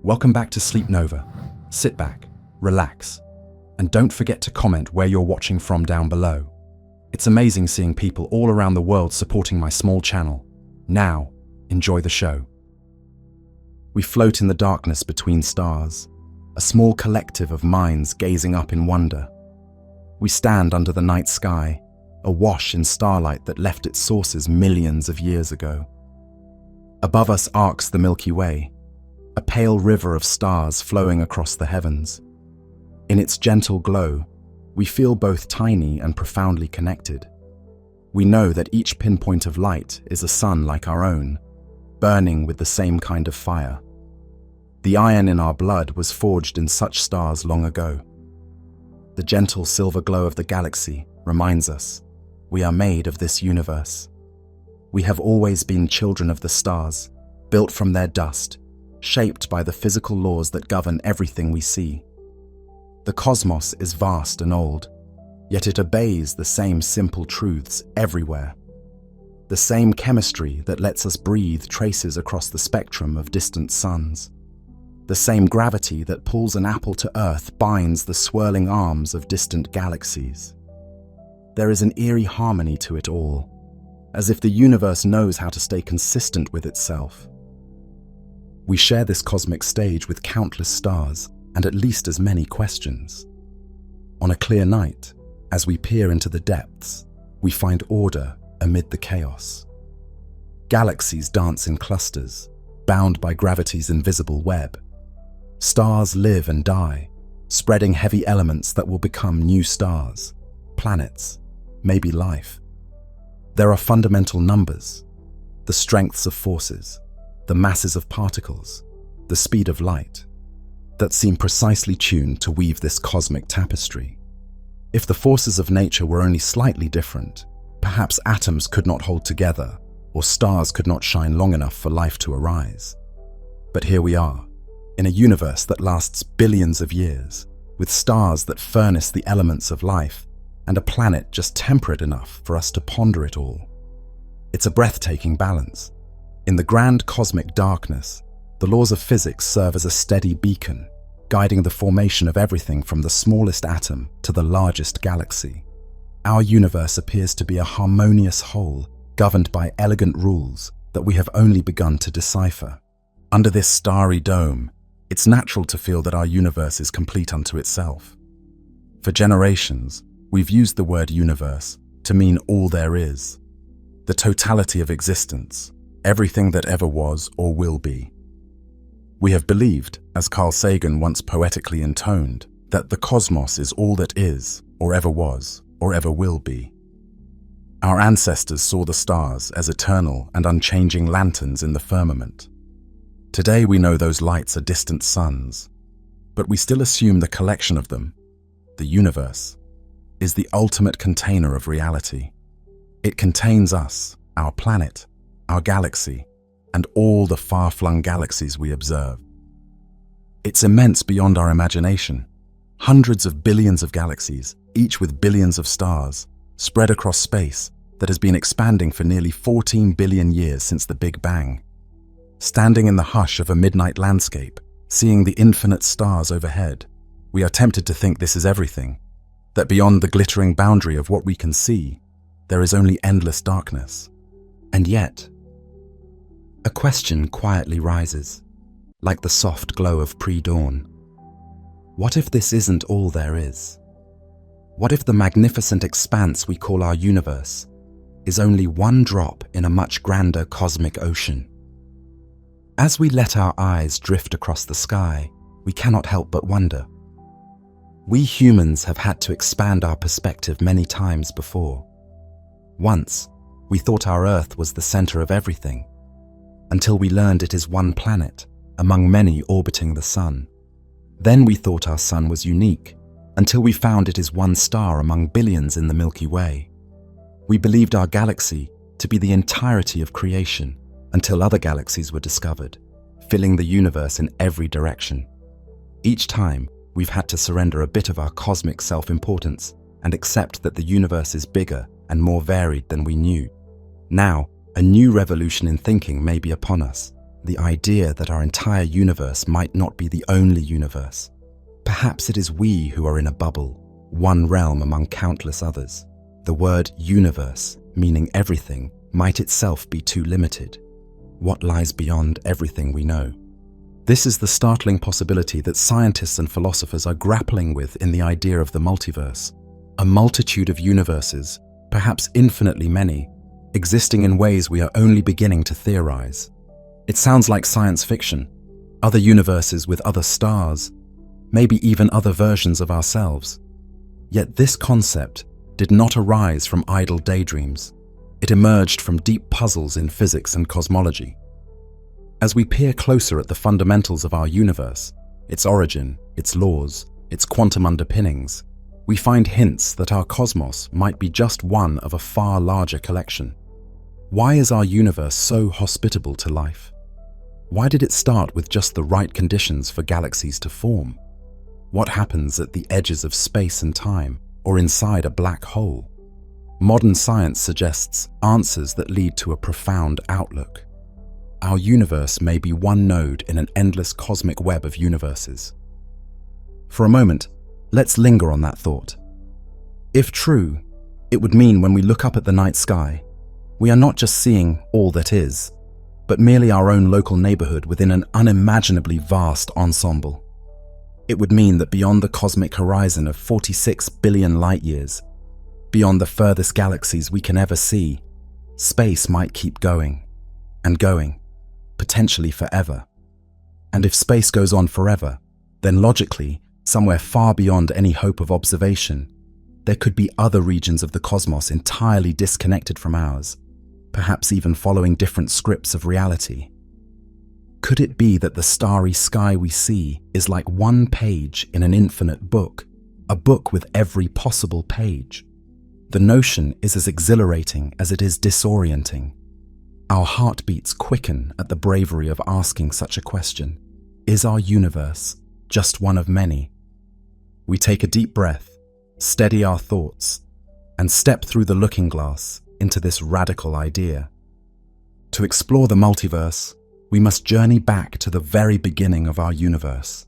Welcome back to Sleep Nova. Sit back, relax, and don't forget to comment where you're watching from down below. It's amazing seeing people all around the world supporting my small channel. Now, enjoy the show. We float in the darkness between stars, a small collective of minds gazing up in wonder. We stand under the night sky, awash in starlight that left its sources millions of years ago. Above us arcs the Milky Way, a pale river of stars flowing across the heavens. In its gentle glow, we feel both tiny and profoundly connected. We know that each pinpoint of light is a sun like our own, burning with the same kind of fire. The iron in our blood was forged in such stars long ago. The gentle silver glow of the galaxy reminds us we are made of this universe. We have always been children of the stars, built from their dust, shaped by the physical laws that govern everything we see. The cosmos is vast and old, yet it obeys the same simple truths everywhere. The same chemistry that lets us breathe traces across the spectrum of distant suns. The same gravity that pulls an apple to Earth binds the swirling arms of distant galaxies. There is an eerie harmony to it all, as if the universe knows how to stay consistent with itself. We share this cosmic stage with countless stars and at least as many questions. On a clear night, as we peer into the depths, we find order amid the chaos. Galaxies dance in clusters, bound by gravity's invisible web. Stars live and die, spreading heavy elements that will become new stars, planets, maybe life. There are fundamental numbers, the strengths of forces, the masses of particles, the speed of light, that seem precisely tuned to weave this cosmic tapestry. If the forces of nature were only slightly different, perhaps atoms could not hold together, or stars could not shine long enough for life to arise. But here we are, in a universe that lasts billions of years, with stars that furnace the elements of life, and a planet just temperate enough for us to ponder it all. It's a breathtaking balance. In the grand cosmic darkness, the laws of physics serve as a steady beacon, guiding the formation of everything from the smallest atom to the largest galaxy. Our universe appears to be a harmonious whole, governed by elegant rules that we have only begun to decipher. Under this starry dome, it's natural to feel that our universe is complete unto itself. For generations, we've used the word universe to mean all there is, the totality of existence, everything that ever was or will be. We have believed, as Carl Sagan once poetically intoned, that the cosmos is all that is, or ever was, or ever will be. Our ancestors saw the stars as eternal and unchanging lanterns in the firmament. Today we know those lights are distant suns, but we still assume the collection of them, the universe, is the ultimate container of reality. It contains us, our planet, our galaxy, and all the far-flung galaxies we observe. It's immense beyond our imagination. Hundreds of billions of galaxies, each with billions of stars, spread across space that has been expanding for nearly 14 billion years since the Big Bang. Standing in the hush of a midnight landscape, seeing the infinite stars overhead, we are tempted to think this is everything, that beyond the glittering boundary of what we can see, there is only endless darkness. And yet, a question quietly rises, like the soft glow of pre-dawn. What if this isn't all there is? What if the magnificent expanse we call our universe is only one drop in a much grander cosmic ocean? As we let our eyes drift across the sky, we cannot help but wonder. We humans have had to expand our perspective many times before. Once, we thought our Earth was the center of everything, until we learned it is one planet among many orbiting the Sun. Then we thought our Sun was unique, until we found it is one star among billions in the Milky Way. We believed our galaxy to be the entirety of creation, until other galaxies were discovered, filling the universe in every direction. Each time, we've had to surrender a bit of our cosmic self-importance and accept that the universe is bigger and more varied than we knew. Now, a new revolution in thinking may be upon us, the idea that our entire universe might not be the only universe. Perhaps it is we who are in a bubble, one realm among countless others. The word universe, meaning everything, might itself be too limited. What lies beyond everything we know? This is the startling possibility that scientists and philosophers are grappling with in the idea of the multiverse. A multitude of universes, perhaps infinitely many, existing in ways we are only beginning to theorize. It sounds like science fiction. Other universes with other stars, maybe even other versions of ourselves. Yet this concept did not arise from idle daydreams. It emerged from deep puzzles in physics and cosmology. As we peer closer at the fundamentals of our universe, its origin, its laws, its quantum underpinnings, we find hints that our cosmos might be just one of a far larger collection. Why is our universe so hospitable to life? Why did it start with just the right conditions for galaxies to form? What happens at the edges of space and time, or inside a black hole? Modern science suggests answers that lead to a profound outlook. Our universe may be one node in an endless cosmic web of universes. For a moment, let's linger on that thought. If true, it would mean when we look up at the night sky, we are not just seeing all that is, but merely our own local neighborhood within an unimaginably vast ensemble. It would mean that beyond the cosmic horizon of 46 billion light-years, beyond the furthest galaxies we can ever see, space might keep going and going, potentially forever. And if space goes on forever, then logically, somewhere far beyond any hope of observation, there could be other regions of the cosmos entirely disconnected from ours, perhaps even following different scripts of reality. Could it be that the starry sky we see is like one page in an infinite book, a book with every possible page? The notion is as exhilarating as it is disorienting. Our heartbeats quicken at the bravery of asking such a question. Is our universe just one of many? We take a deep breath, steady our thoughts, and step through the looking glass into this radical idea. To explore the multiverse, we must journey back to the very beginning of our universe,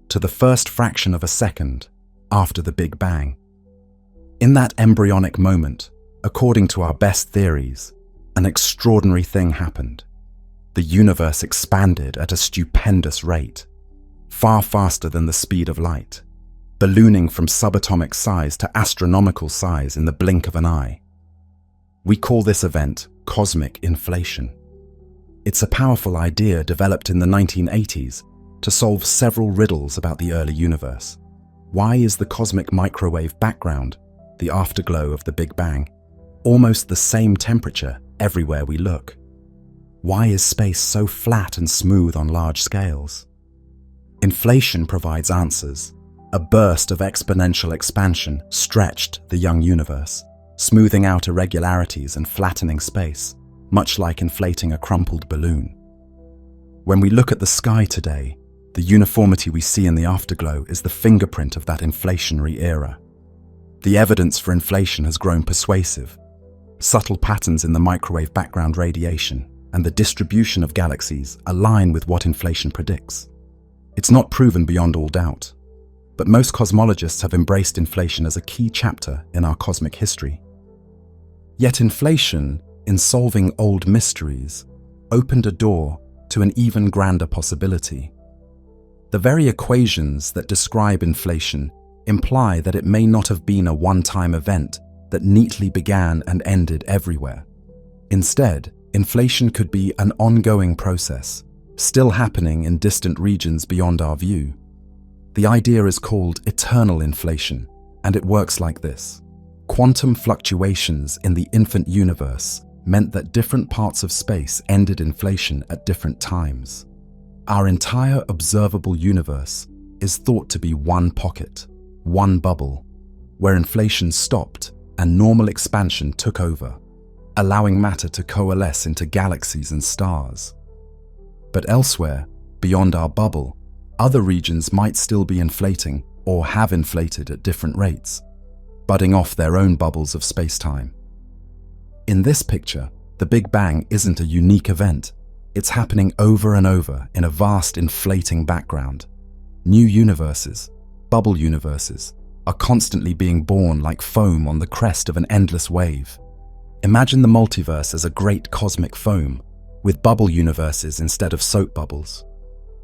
to the first fraction of a second after the Big Bang. In that embryonic moment, according to our best theories, an extraordinary thing happened. The universe expanded at a stupendous rate, far faster than the speed of light, ballooning from subatomic size to astronomical size in the blink of an eye. We call this event cosmic inflation. It's a powerful idea developed in the 1980s to solve several riddles about the early universe. Why is the cosmic microwave background, the afterglow of the Big Bang, almost the same temperature everywhere we look? Why is space so flat and smooth on large scales? Inflation provides answers. A burst of exponential expansion stretched the young universe, smoothing out irregularities and flattening space, much like inflating a crumpled balloon. When we look at the sky today, the uniformity we see in the afterglow is the fingerprint of that inflationary era. The evidence for inflation has grown persuasive. Subtle patterns in the microwave background radiation and the distribution of galaxies align with what inflation predicts. It's not proven beyond all doubt, but most cosmologists have embraced inflation as a key chapter in our cosmic history. Yet inflation, in solving old mysteries, opened a door to an even grander possibility. The very equations that describe inflation imply that it may not have been a one-time event that neatly began and ended everywhere. Instead, inflation could be an ongoing process, still happening in distant regions beyond our view. The idea is called eternal inflation, and it works like this. Quantum fluctuations in the infant universe meant that different parts of space ended inflation at different times. Our entire observable universe is thought to be one pocket, one bubble, where inflation stopped and normal expansion took over, allowing matter to coalesce into galaxies and stars. But elsewhere, beyond our bubble, other regions might still be inflating or have inflated at different rates, budding off their own bubbles of space-time. In this picture, the Big Bang isn't a unique event. It's happening over and over in a vast inflating background. New universes, bubble universes, are constantly being born like foam on the crest of an endless wave. Imagine the multiverse as a great cosmic foam, with bubble universes instead of soap bubbles.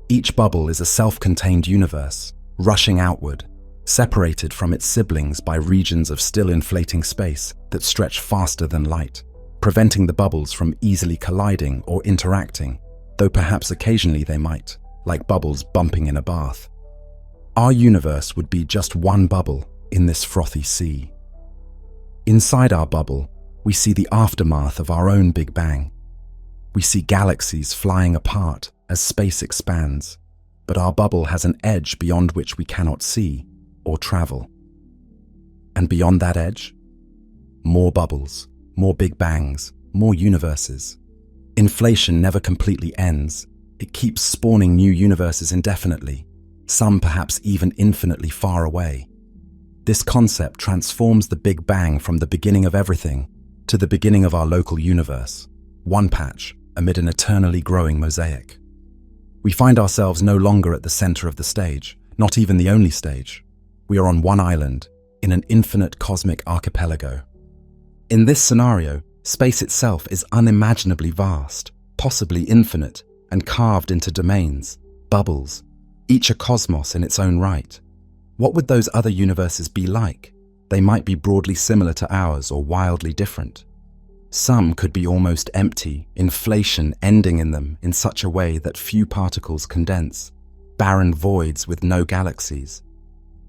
Each bubble is a self-contained universe, rushing outward, separated from its siblings by regions of still inflating space that stretch faster than light, preventing the bubbles from easily colliding or interacting, though perhaps occasionally they might, like bubbles bumping in a bath. Our universe would be just one bubble in this frothy sea. Inside our bubble, we see the aftermath of our own Big Bang. We see galaxies flying apart as space expands, but our bubble has an edge beyond which we cannot see or travel. And beyond that edge, more bubbles, more Big Bangs, more universes. Inflation never completely ends. It keeps spawning new universes indefinitely, some perhaps even infinitely far away. This concept transforms the Big Bang from the beginning of everything to the beginning of our local universe, one patch amid an eternally growing mosaic. We find ourselves no longer at the center of the stage, not even the only stage. We are on one island, in an infinite cosmic archipelago. In this scenario, space itself is unimaginably vast, possibly infinite, and carved into domains, bubbles, each a cosmos in its own right. What would those other universes be like? They might be broadly similar to ours or wildly different. Some could be almost empty, inflation ending in them in such a way that few particles condense, barren voids with no galaxies.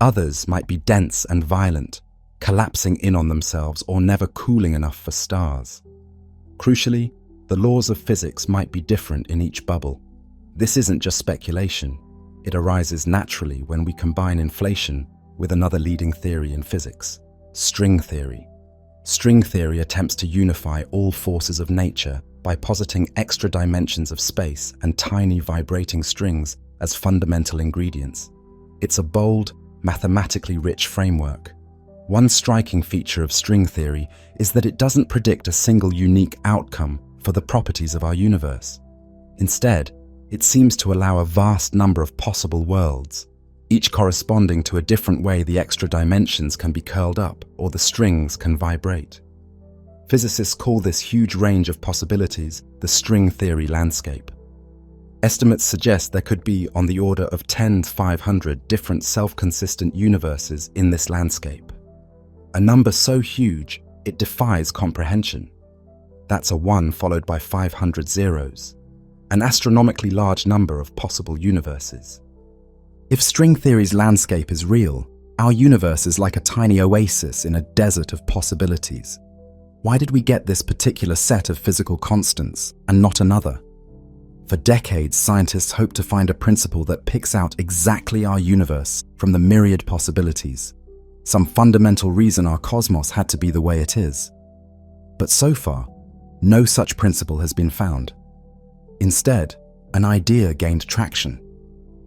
Others might be dense and violent, collapsing in on themselves or never cooling enough for stars. Crucially, the laws of physics might be different in each bubble. This isn't just speculation. It arises naturally when we combine inflation with another leading theory in physics, string theory. String theory attempts to unify all forces of nature by positing extra dimensions of space and tiny vibrating strings as fundamental ingredients. It's a bold, mathematically rich framework. One striking feature of string theory is that it doesn't predict a single unique outcome for the properties of our universe. Instead, it seems to allow a vast number of possible worlds, each corresponding to a different way the extra dimensions can be curled up or the strings can vibrate. Physicists call this huge range of possibilities the string theory landscape. Estimates suggest there could be on the order of 10 to 500 different self-consistent universes in this landscape. A number so huge, it defies comprehension. That's a 1 followed by 500 zeros, an astronomically large number of possible universes. If string theory's landscape is real, our universe is like a tiny oasis in a desert of possibilities. Why did we get this particular set of physical constants and not another? For decades, scientists hope to find a principle that picks out exactly our universe from the myriad possibilities, some fundamental reason our cosmos had to be the way it is. But so far, no such principle has been found. Instead, an idea gained traction.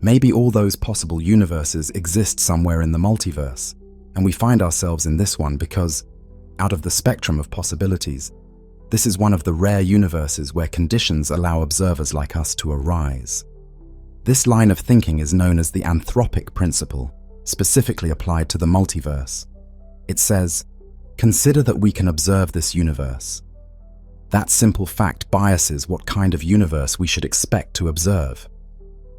Maybe all those possible universes exist somewhere in the multiverse, and we find ourselves in this one because, out of the spectrum of possibilities, this is one of the rare universes where conditions allow observers like us to arise. This line of thinking is known as the anthropic principle, specifically applied to the multiverse. It says, consider that we can observe this universe. That simple fact biases what kind of universe we should expect to observe.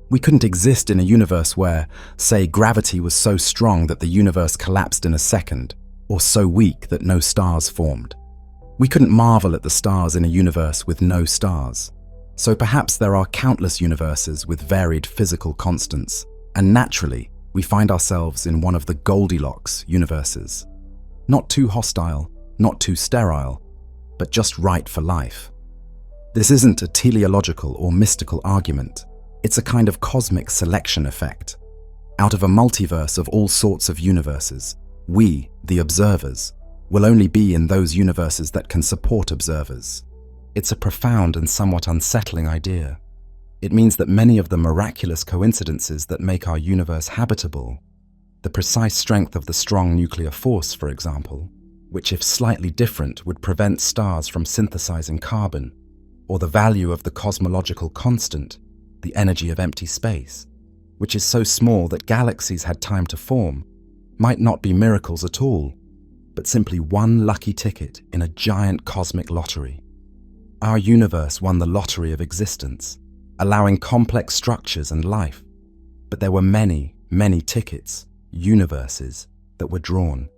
We couldn't exist in a universe where, say, gravity was so strong that the universe collapsed in a second, or so weak that no stars formed. We couldn't marvel at the stars in a universe with no stars. So perhaps there are countless universes with varied physical constants, and naturally, we find ourselves in one of the Goldilocks universes. Not too hostile, not too sterile, but just right for life. This isn't a teleological or mystical argument. It's a kind of cosmic selection effect. Out of a multiverse of all sorts of universes, we, the observers, will only be in those universes that can support observers. It's a profound and somewhat unsettling idea. It means that many of the miraculous coincidences that make our universe habitable, the precise strength of the strong nuclear force, for example, which if slightly different would prevent stars from synthesizing carbon, or the value of the cosmological constant, the energy of empty space, which is so small that galaxies had time to form, might not be miracles at all, but simply one lucky ticket in a giant cosmic lottery. Our universe won the lottery of existence, allowing complex structures and life, but there were many, many tickets, universes, that were drawn.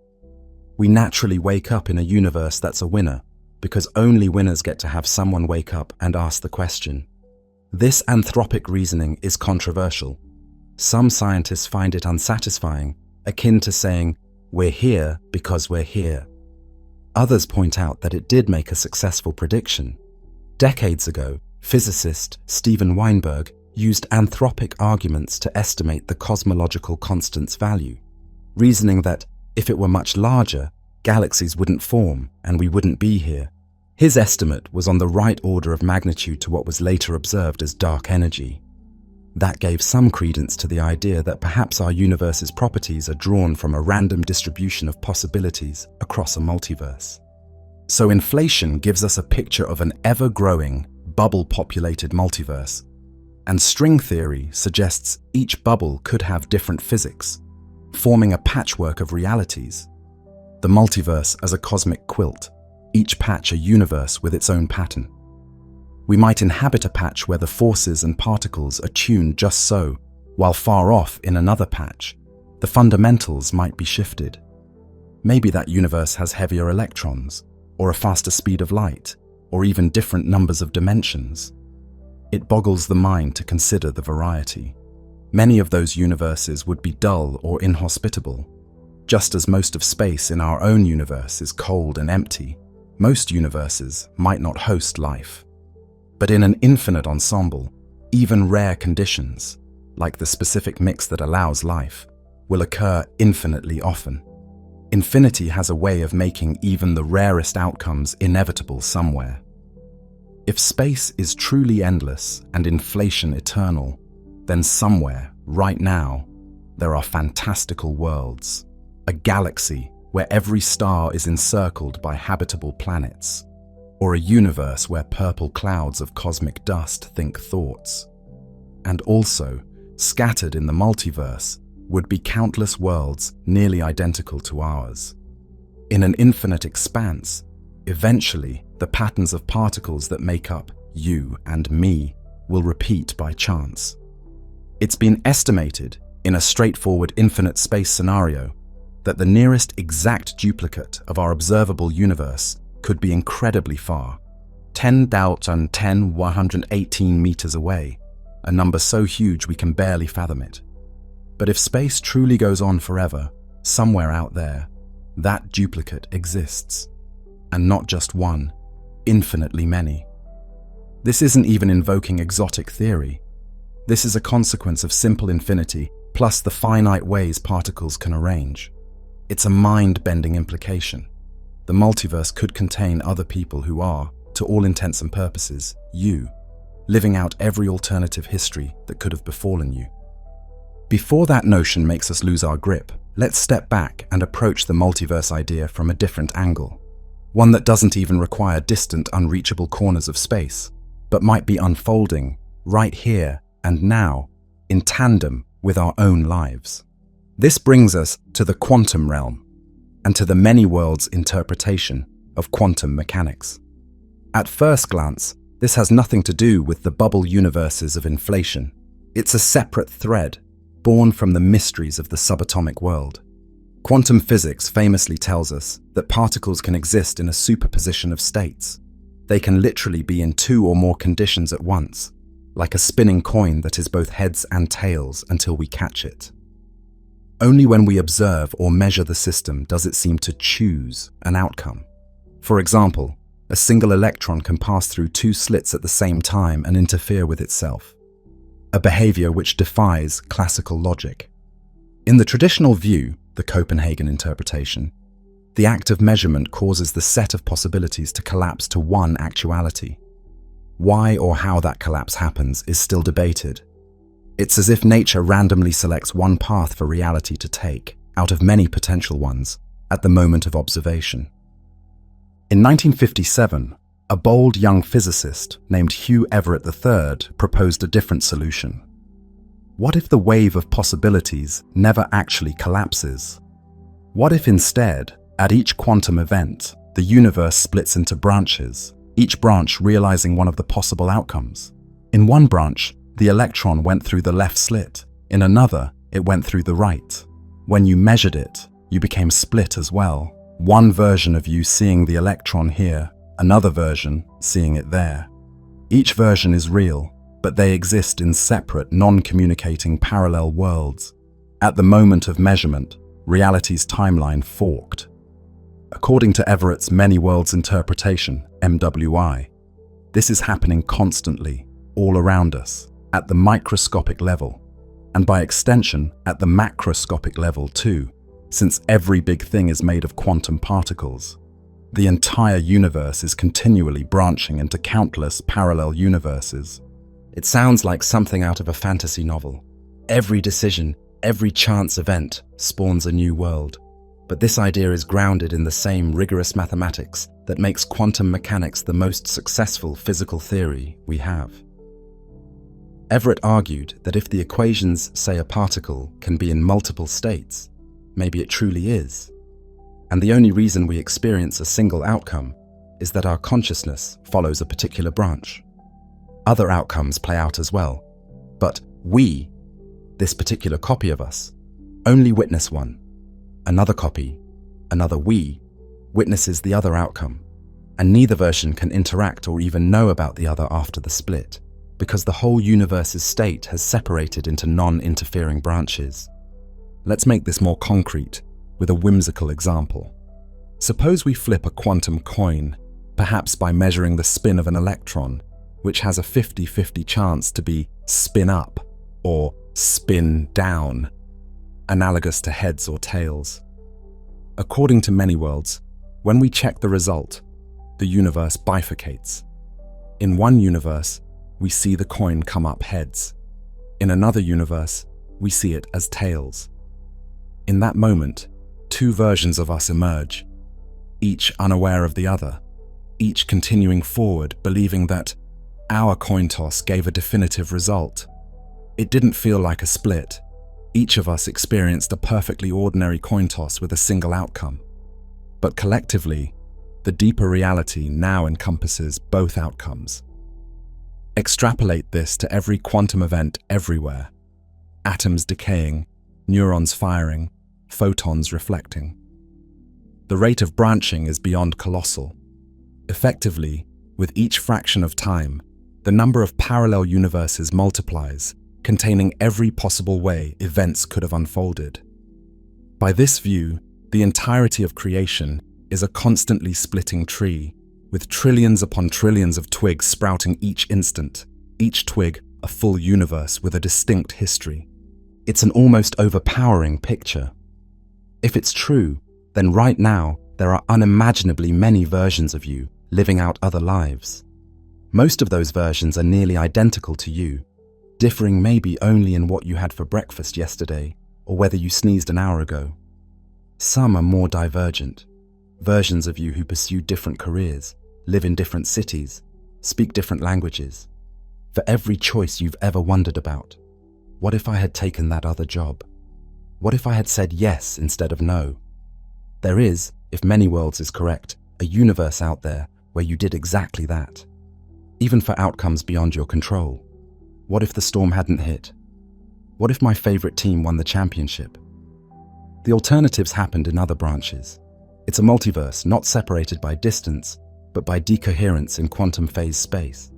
We naturally wake up in a universe that's a winner, because only winners get to have someone wake up and ask the question. This anthropic reasoning is controversial. Some scientists find it unsatisfying, akin to saying, "We're here because we're here." Others point out that it did make a successful prediction. Decades ago, physicist Steven Weinberg used anthropic arguments to estimate the cosmological constant's value, reasoning that if it were much larger, galaxies wouldn't form and we wouldn't be here. His estimate was on the right order of magnitude to what was later observed as dark energy. That gave some credence to the idea that perhaps our universe's properties are drawn from a random distribution of possibilities across a multiverse. So inflation gives us a picture of an ever-growing, bubble-populated multiverse, and string theory suggests each bubble could have different physics, forming a patchwork of realities. The multiverse as a cosmic quilt, each patch a universe with its own pattern. We might inhabit a patch where the forces and particles are tuned just so, while far off in another patch, the fundamentals might be shifted. Maybe that universe has heavier electrons, or a faster speed of light, or even different numbers of dimensions. It boggles the mind to consider the variety. Many of those universes would be dull or inhospitable. Just as most of space in our own universe is cold and empty, most universes might not host life. But in an infinite ensemble, even rare conditions, like the specific mix that allows life, will occur infinitely often. Infinity has a way of making even the rarest outcomes inevitable somewhere. If space is truly endless and inflation eternal, then somewhere, right now, there are fantastical worlds. A galaxy where every star is encircled by habitable planets, or a universe where purple clouds of cosmic dust think thoughts. And also, scattered in the multiverse, would be countless worlds nearly identical to ours. In an infinite expanse, eventually the patterns of particles that make up you and me will repeat by chance. It's been estimated, in a straightforward infinite space scenario, that the nearest exact duplicate of our observable universe could be incredibly far, 10,118 meters away, a number so huge we can barely fathom it. But if space truly goes on forever, somewhere out there, that duplicate exists. And not just one, infinitely many. This isn't even invoking exotic theory. This is a consequence of simple infinity plus the finite ways particles can arrange. It's a mind-bending implication. The multiverse could contain other people who are, to all intents and purposes, you, living out every alternative history that could have befallen you. Before that notion makes us lose our grip, let's step back and approach the multiverse idea from a different angle. One that doesn't even require distant, unreachable corners of space, but might be unfolding right here and now, in tandem with our own lives. This brings us to the quantum realm, and to the many worlds interpretation of quantum mechanics. At first glance, this has nothing to do with the bubble universes of inflation. It's a separate thread, born from the mysteries of the subatomic world. Quantum physics famously tells us that particles can exist in a superposition of states. They can literally be in two or more conditions at once, like a spinning coin that is both heads and tails until we catch it. Only when we observe or measure the system does it seem to choose an outcome. For example, a single electron can pass through two slits at the same time and interfere with itself, a behavior which defies classical logic. In the traditional view, the Copenhagen interpretation, the act of measurement causes the set of possibilities to collapse to one actuality. Why or how that collapse happens is still debated. It's as if nature randomly selects one path for reality to take, out of many potential ones, at the moment of observation. In 1957, A bold young physicist named Hugh Everett III proposed a different solution. What if the wave of possibilities never actually collapses? What if instead, at each quantum event, the universe splits into branches, each branch realizing one of the possible outcomes? In one branch, the electron went through the left slit. In another, it went through the right. When you measured it, you became split as well. One version of you seeing the electron here, another version seeing it there. Each version is real, but they exist in separate, non-communicating parallel worlds. At the moment of measurement, reality's timeline forked. According to Everett's Many Worlds Interpretation, MWI, this is happening constantly, all around us, at the microscopic level, and by extension, at the macroscopic level too, since every big thing is made of quantum particles. The entire universe is continually branching into countless parallel universes. It sounds like something out of a fantasy novel. Every decision, every chance event spawns a new world. But this idea is grounded in the same rigorous mathematics that makes quantum mechanics the most successful physical theory we have. Everett argued that if the equations say a particle can be in multiple states, maybe it truly is. And the only reason we experience a single outcome is that our consciousness follows a particular branch. Other outcomes play out as well, but we, this particular copy of us, only witness one. Another copy, another we, witnesses the other outcome, and neither version can interact or even know about the other after the split, because the whole universe's state has separated into non-interfering branches. Let's make this more concrete with a whimsical example. Suppose we flip a quantum coin, perhaps by measuring the spin of an electron, which has a 50-50 chance to be spin up or spin down, analogous to heads or tails. According to many worlds, when we check the result, the universe bifurcates. In one universe, we see the coin come up heads. In another universe, we see it as tails. In that moment, two versions of us emerge, each unaware of the other, each continuing forward, believing that our coin toss gave a definitive result. It didn't feel like a split. Each of us experienced a perfectly ordinary coin toss with a single outcome. But collectively, the deeper reality now encompasses both outcomes. Extrapolate this to every quantum event everywhere. Atoms decaying, neurons firing, photons reflecting. The rate of branching is beyond colossal. Effectively, with each fraction of time, the number of parallel universes multiplies, containing every possible way events could have unfolded. By this view, the entirety of creation is a constantly splitting tree, with trillions upon trillions of twigs sprouting each instant, each twig a full universe with a distinct history. It's an almost overpowering picture. If it's true, then right now there are unimaginably many versions of you living out other lives. Most of those versions are nearly identical to you, differing maybe only in what you had for breakfast yesterday or whether you sneezed an hour ago. Some are more divergent, versions of you who pursue different careers, live in different cities, speak different languages. For every choice you've ever wondered about, what if I had taken that other job? What if I had said yes instead of no? There is, if Many Worlds is correct, a universe out there where you did exactly that. Even for outcomes beyond your control. What if the storm hadn't hit? What if my favorite team won the championship? The alternatives happened in other branches. It's a multiverse not separated by distance, but by decoherence in quantum phase space.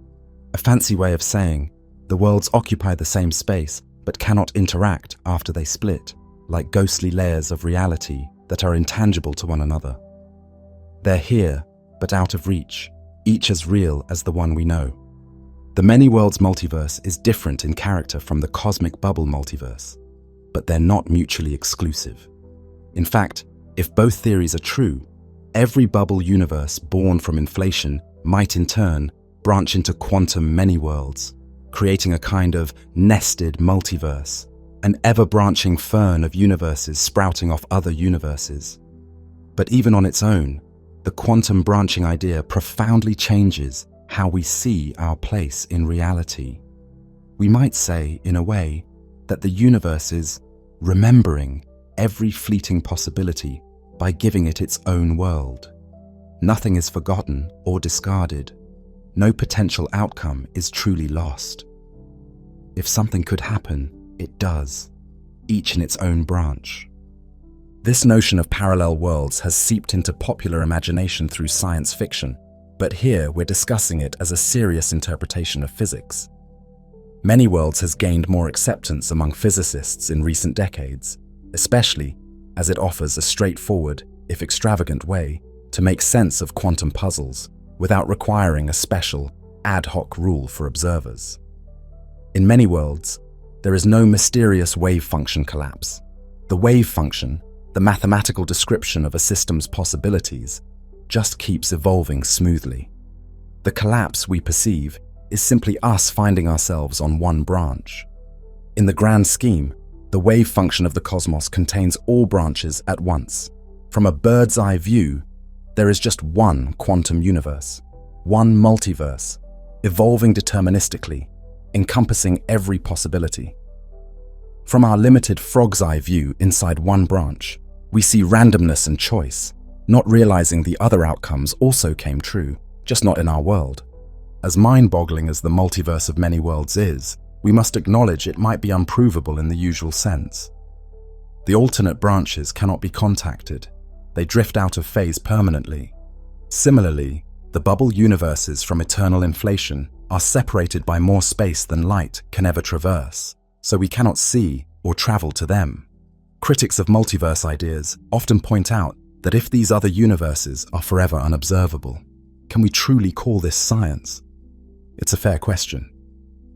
A fancy way of saying, the worlds occupy the same space, but cannot interact after they split, like ghostly layers of reality that are intangible to one another. They're here, but out of reach, each as real as the one we know. The Many Worlds multiverse is different in character from the cosmic bubble multiverse, but they're not mutually exclusive. In fact, if both theories are true, every bubble universe born from inflation might in turn branch into quantum many worlds, creating a kind of nested multiverse, an ever-branching fern of universes sprouting off other universes. But even on its own, the quantum branching idea profoundly changes how we see our place in reality. We might say, in a way, that the universe is remembering every fleeting possibility by giving it its own world. Nothing is forgotten or discarded. No potential outcome is truly lost. If something could happen, it does, each in its own branch. This notion of parallel worlds has seeped into popular imagination through science fiction, but here we're discussing it as a serious interpretation of physics. Many worlds has gained more acceptance among physicists in recent decades, especially as it offers a straightforward, if extravagant way to make sense of quantum puzzles without requiring a special, ad hoc rule for observers. In many worlds, there is no mysterious wave function collapse. The wave function, the mathematical description of a system's possibilities, just keeps evolving smoothly. The collapse we perceive is simply us finding ourselves on one branch. In the grand scheme, the wave function of the cosmos contains all branches at once. From a bird's eye view, there is just one quantum universe, one multiverse, evolving deterministically, encompassing every possibility. From our limited frog's eye view inside one branch, we see randomness and choice, not realizing the other outcomes also came true, just not in our world. As mind-boggling as the multiverse of many worlds is, we must acknowledge it might be unprovable in the usual sense. The alternate branches cannot be contacted. They drift out of phase permanently. Similarly, the bubble universes from eternal inflation are separated by more space than light can ever traverse, so we cannot see or travel to them. Critics of multiverse ideas often point out that if these other universes are forever unobservable, can we truly call this science? It's a fair question.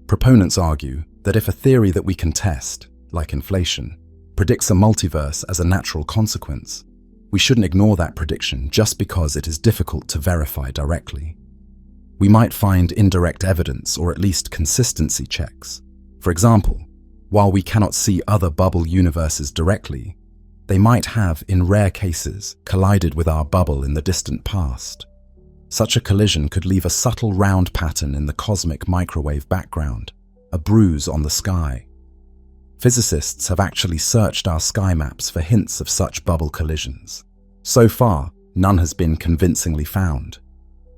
Proponents argue that if a theory that we can test, like inflation, predicts a multiverse as a natural consequence, we shouldn't ignore that prediction just because it is difficult to verify directly. We might find indirect evidence or at least consistency checks. For example, while we cannot see other bubble universes directly, they might have, in rare cases, collided with our bubble in the distant past. Such a collision could leave a subtle round pattern in the cosmic microwave background, a bruise on the sky. Physicists have actually searched our sky maps for hints of such bubble collisions. So far, none has been convincingly found.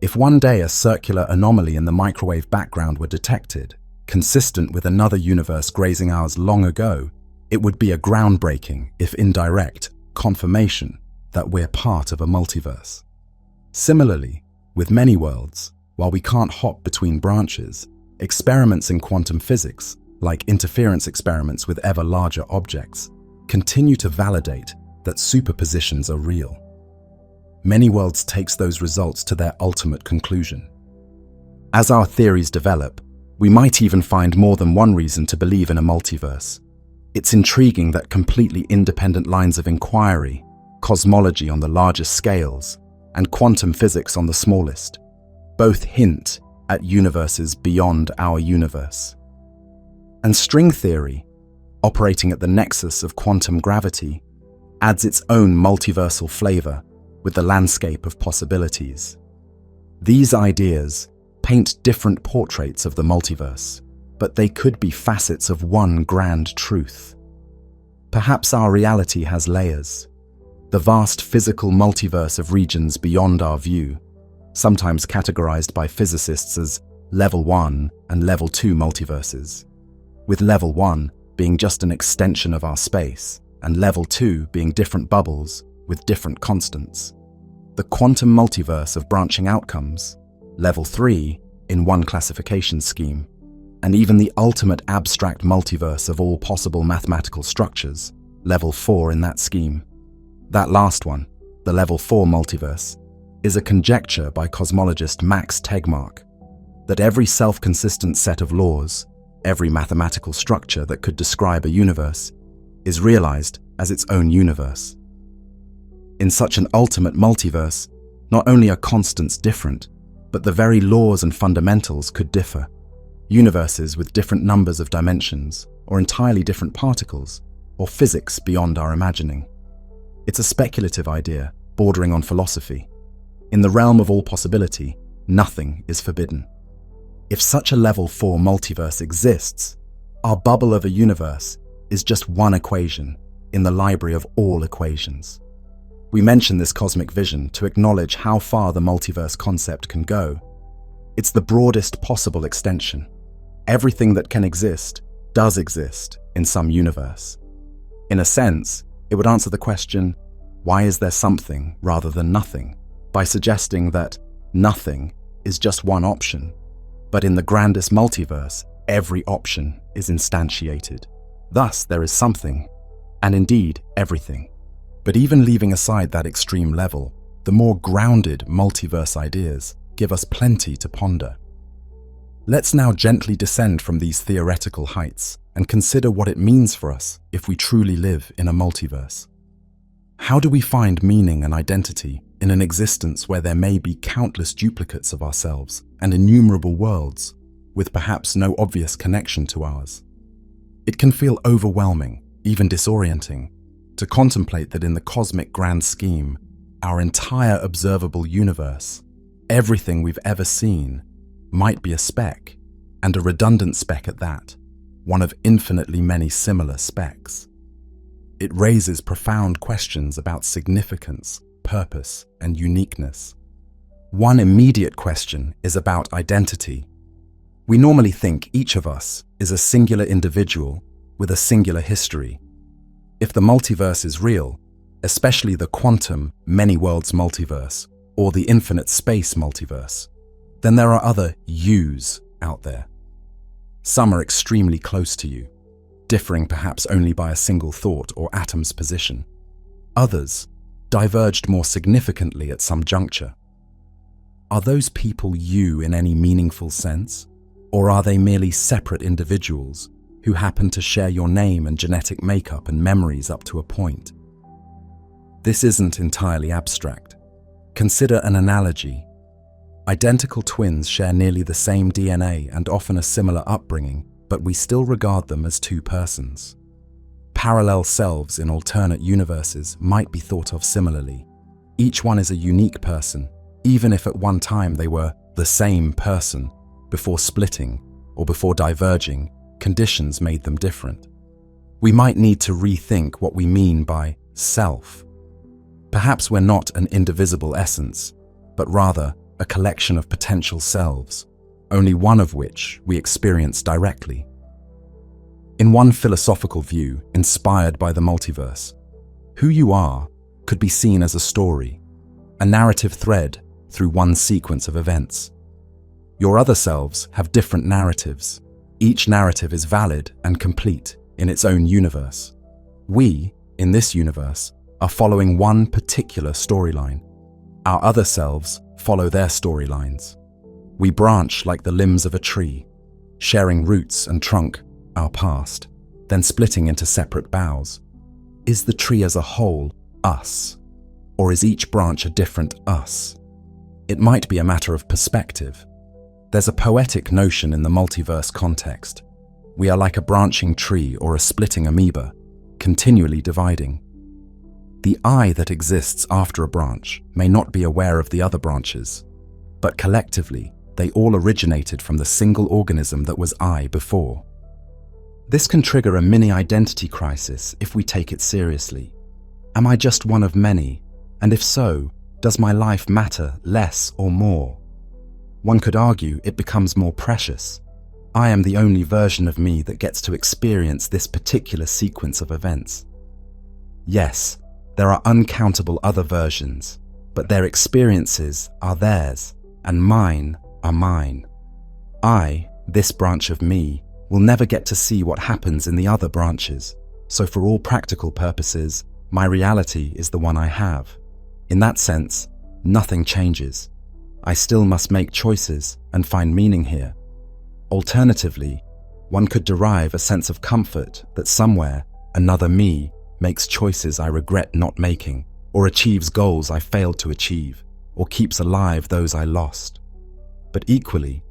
If one day a circular anomaly in the microwave background were detected, consistent with another universe grazing ours long ago, it would be a groundbreaking, if indirect, confirmation that we're part of a multiverse. Similarly, with many worlds, while we can't hop between branches, experiments in quantum physics, like interference experiments with ever larger objects, continue to validate that superpositions are real. Many worlds takes those results to their ultimate conclusion. As our theories develop, we might even find more than one reason to believe in a multiverse. It's intriguing that completely independent lines of inquiry, cosmology on the largest scales, and quantum physics on the smallest, both hint at universes beyond our universe. And string theory, operating at the nexus of quantum gravity, adds its own multiversal flavor with the landscape of possibilities. These ideas paint different portraits of the multiverse, but they could be facets of one grand truth. Perhaps our reality has layers, the vast physical multiverse of regions beyond our view, sometimes categorized by physicists as Level 1 and Level 2 multiverses, with Level 1 being just an extension of our space, and Level 2 being different bubbles with different constants. The quantum multiverse of branching outcomes, Level 3 in one classification scheme, and even the ultimate abstract multiverse of all possible mathematical structures, Level 4 in that scheme. That last one, the Level 4 multiverse, is a conjecture by cosmologist Max Tegmark that every self-consistent set of laws, every mathematical structure that could describe a universe, is realized as its own universe. In such an ultimate multiverse, not only are constants different, but the very laws and fundamentals could differ. Universes with different numbers of dimensions, or entirely different particles, or physics beyond our imagining. It's a speculative idea, bordering on philosophy. In the realm of all possibility, nothing is forbidden. If such a level 4 multiverse exists, our bubble of a universe is just one equation in the library of all equations. We mention this cosmic vision to acknowledge how far the multiverse concept can go. It's the broadest possible extension. Everything that can exist does exist in some universe. In a sense, it would answer the question, why is there something rather than nothing, by suggesting that nothing is just one option. But in the grandest multiverse, every option is instantiated. Thus, there is something, and indeed, everything. But even leaving aside that extreme level, the more grounded multiverse ideas give us plenty to ponder. Let's now gently descend from these theoretical heights and consider what it means for us if we truly live in a multiverse. How do we find meaning and identity in an existence where there may be countless duplicates of ourselves and innumerable worlds, with perhaps no obvious connection to ours? It can feel overwhelming, even disorienting, to contemplate that in the cosmic grand scheme, our entire observable universe, everything we've ever seen, might be a speck, and a redundant speck at that, one of infinitely many similar specks. It raises profound questions about significance, purpose, and uniqueness. One immediate question is about identity. We normally think each of us is a singular individual with a singular history. If the multiverse is real, especially the quantum many worlds multiverse or the infinite space multiverse, then there are other yous out there. Some are extremely close to you, differing perhaps only by a single thought or atom's position. Others diverged more significantly at some juncture. Are those people you in any meaningful sense, or are they merely separate individuals who happen to share your name and genetic makeup and memories up to a point? This isn't entirely abstract. Consider an analogy. Identical twins share nearly the same DNA and often a similar upbringing, but we still regard them as two persons. Parallel selves in alternate universes might be thought of similarly. Each one is a unique person, even if at one time they were the same person. Before splitting or before diverging, conditions made them different. We might need to rethink what we mean by self. Perhaps we're not an indivisible essence, but rather a collection of potential selves, only one of which we experience directly. In one philosophical view inspired by the multiverse, who you are could be seen as a story, a narrative thread through one sequence of events. Your other selves have different narratives. Each narrative is valid and complete in its own universe. We, in this universe, are following one particular storyline. Our other selves follow their storylines. We branch like the limbs of a tree, sharing roots and trunk, our past, then splitting into separate boughs. Is the tree as a whole us, or is each branch a different us? It might be a matter of perspective. There's a poetic notion in the multiverse context. We are like a branching tree or a splitting amoeba, continually dividing. The I that exists after a branch may not be aware of the other branches, but collectively, they all originated from the single organism that was I before. This can trigger a mini identity crisis if we take it seriously. Am I just one of many? And if so, does my life matter less or more? One could argue it becomes more precious. I am the only version of me that gets to experience this particular sequence of events. Yes, there are uncountable other versions, but their experiences are theirs, and mine are mine. I, this branch of me, will never get to see what happens in the other branches, so for all practical purposes, my reality is the one I have. In that sense, nothing changes. I still must make choices and find meaning here. Alternatively, one could derive a sense of comfort that somewhere another me makes choices I regret not making, or achieves goals I failed to achieve, or keeps alive those I lost. But equally,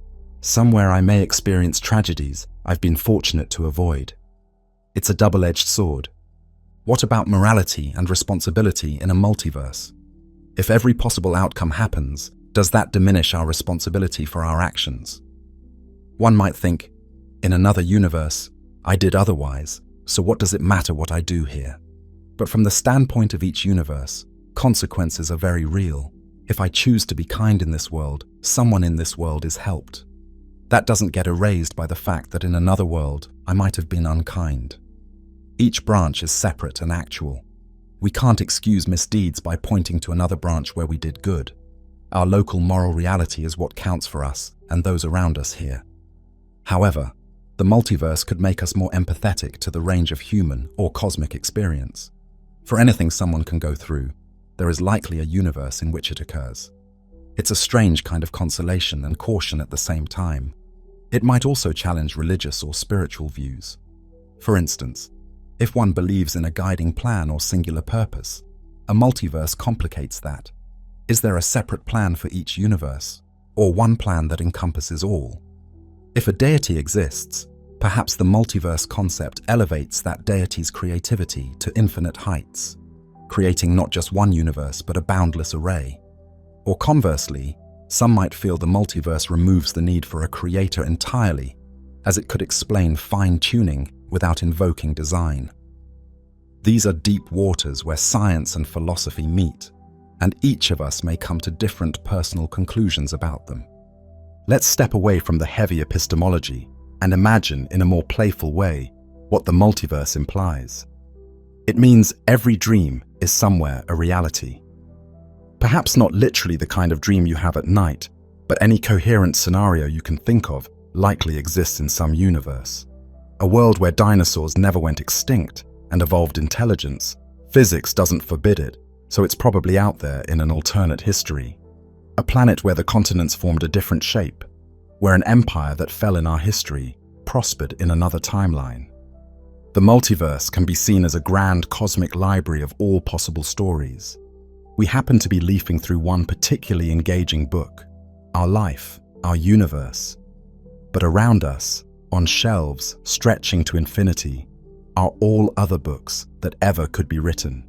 somewhere I may experience tragedies I've been fortunate to avoid. It's a double-edged sword. What about morality and responsibility in a multiverse? If every possible outcome happens, does that diminish our responsibility for our actions? One might think, in another universe, I did otherwise, so what does it matter what I do here? But from the standpoint of each universe, consequences are very real. If I choose to be kind in this world, someone in this world is helped. That doesn't get erased by the fact that in another world, I might have been unkind. Each branch is separate and actual. We can't excuse misdeeds by pointing to another branch where we did good. Our local moral reality is what counts for us and those around us here. However, the multiverse could make us more empathetic to the range of human or cosmic experience. For anything someone can go through, there is likely a universe in which it occurs. It's a strange kind of consolation and caution at the same time. It might also challenge religious or spiritual views. For instance, if one believes in a guiding plan or singular purpose, a multiverse complicates that. Is there a separate plan for each universe, or one plan that encompasses all? If a deity exists, perhaps the multiverse concept elevates that deity's creativity to infinite heights, creating not just one universe but a boundless array. Or conversely, some might feel the multiverse removes the need for a creator entirely, as it could explain fine-tuning without invoking design. These are deep waters where science and philosophy meet, and each of us may come to different personal conclusions about them. Let's step away from the heavy epistemology and imagine in a more playful way what the multiverse implies. It means every dream is somewhere a reality. Perhaps not literally the kind of dream you have at night, but any coherent scenario you can think of likely exists in some universe. A world where dinosaurs never went extinct and evolved intelligence. Physics doesn't forbid it, so it's probably out there in an alternate history. A planet where the continents formed a different shape, where an empire that fell in our history prospered in another timeline. The multiverse can be seen as a grand cosmic library of all possible stories. We happen to be leafing through one particularly engaging book, our life, our universe. But around us, on shelves stretching to infinity, are all other books that ever could be written.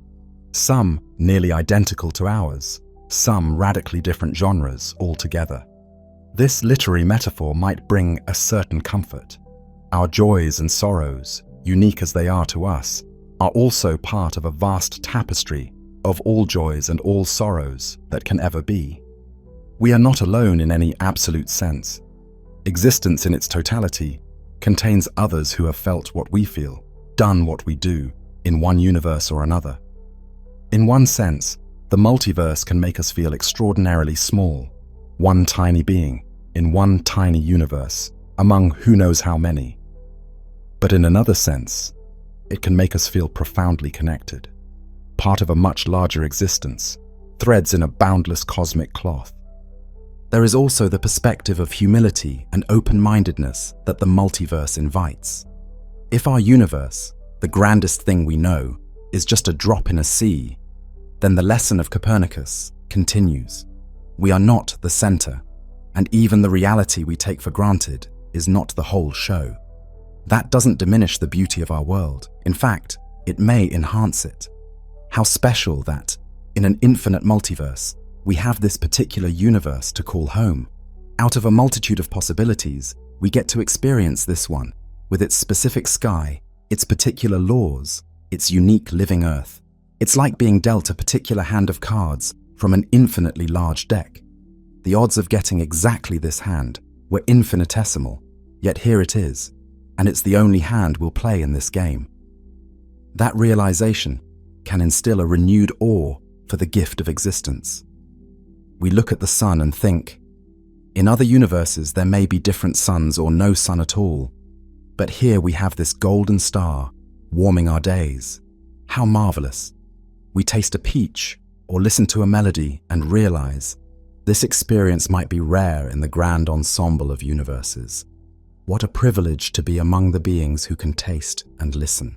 Some nearly identical to ours, some radically different genres altogether. This literary metaphor might bring a certain comfort. Our joys and sorrows, unique as they are to us, are also part of a vast tapestry of all joys and all sorrows that can ever be. We are not alone in any absolute sense. Existence in its totality contains others who have felt what we feel, done what we do, in one universe or another. In one sense, the multiverse can make us feel extraordinarily small, one tiny being, in one tiny universe, among who knows how many. But in another sense, it can make us feel profoundly connected, part of a much larger existence, threads in a boundless cosmic cloth. There is also the perspective of humility and open-mindedness that the multiverse invites. If our universe, the grandest thing we know, is just a drop in a sea, then the lesson of Copernicus continues. We are not the center, and even the reality we take for granted is not the whole show. That doesn't diminish the beauty of our world. In fact, it may enhance it. How special that, in an infinite multiverse, we have this particular universe to call home. Out of a multitude of possibilities, we get to experience this one, with its specific sky, its particular laws, its unique living earth. It's like being dealt a particular hand of cards from an infinitely large deck. The odds of getting exactly this hand were infinitesimal, yet here it is, and it's the only hand we'll play in this game. That realization can instill a renewed awe for the gift of existence. We look at the sun and think, in other universes there may be different suns or no sun at all, but here we have this golden star warming our days. How marvelous. We taste a peach or listen to a melody and realize this experience might be rare in the grand ensemble of universes. What a privilege to be among the beings who can taste and listen.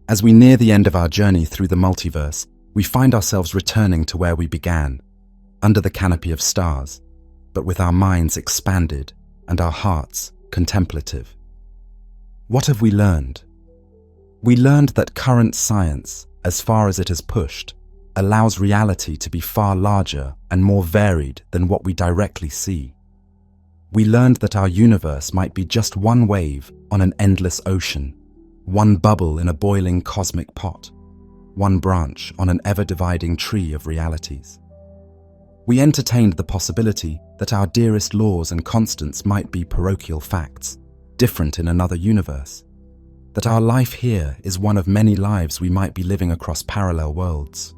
As we near the end of our journey through the multiverse, we find ourselves returning to where we began, under the canopy of stars, but with our minds expanded and our hearts contemplative. What have we learned? We learned that current science, as far as it has pushed, allows reality to be far larger and more varied than what we directly see. We learned that our universe might be just one wave on an endless ocean, one bubble in a boiling cosmic pot, one branch on an ever-dividing tree of realities. We entertained the possibility that our dearest laws and constants might be parochial facts, different in another universe, that our life here is one of many lives we might be living across parallel worlds.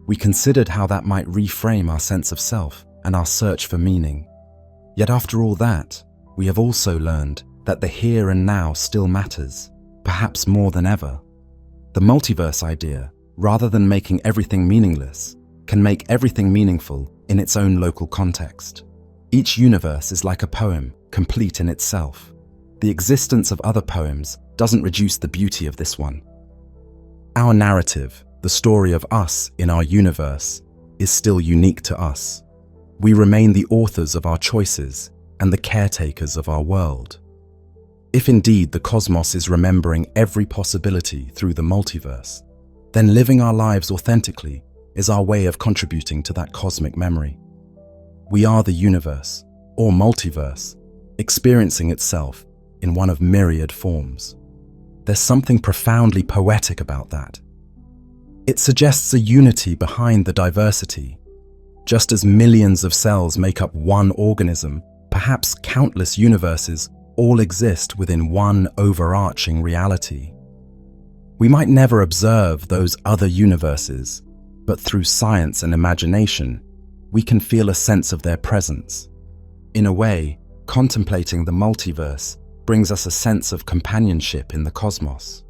We considered how that might reframe our sense of self and our search for meaning. Yet after all that, we have also learned that the here and now still matters, perhaps more than ever. The multiverse idea, rather than making everything meaningless, can make everything meaningful in its own local context. Each universe is like a poem, complete in itself. The existence of other poems doesn't reduce the beauty of this one. Our narrative, the story of us in our universe, is still unique to us. We remain the authors of our choices and the caretakers of our world. If indeed the cosmos is remembering every possibility through the multiverse, then living our lives authentically is our way of contributing to that cosmic memory. We are the universe, or multiverse, experiencing itself in one of myriad forms. There's something profoundly poetic about that. It suggests a unity behind the diversity. Just as millions of cells make up one organism, perhaps countless universes all exist within one overarching reality. We might never observe those other universes, but through science and imagination, we can feel a sense of their presence. In a way, contemplating the multiverse brings us a sense of companionship in the cosmos.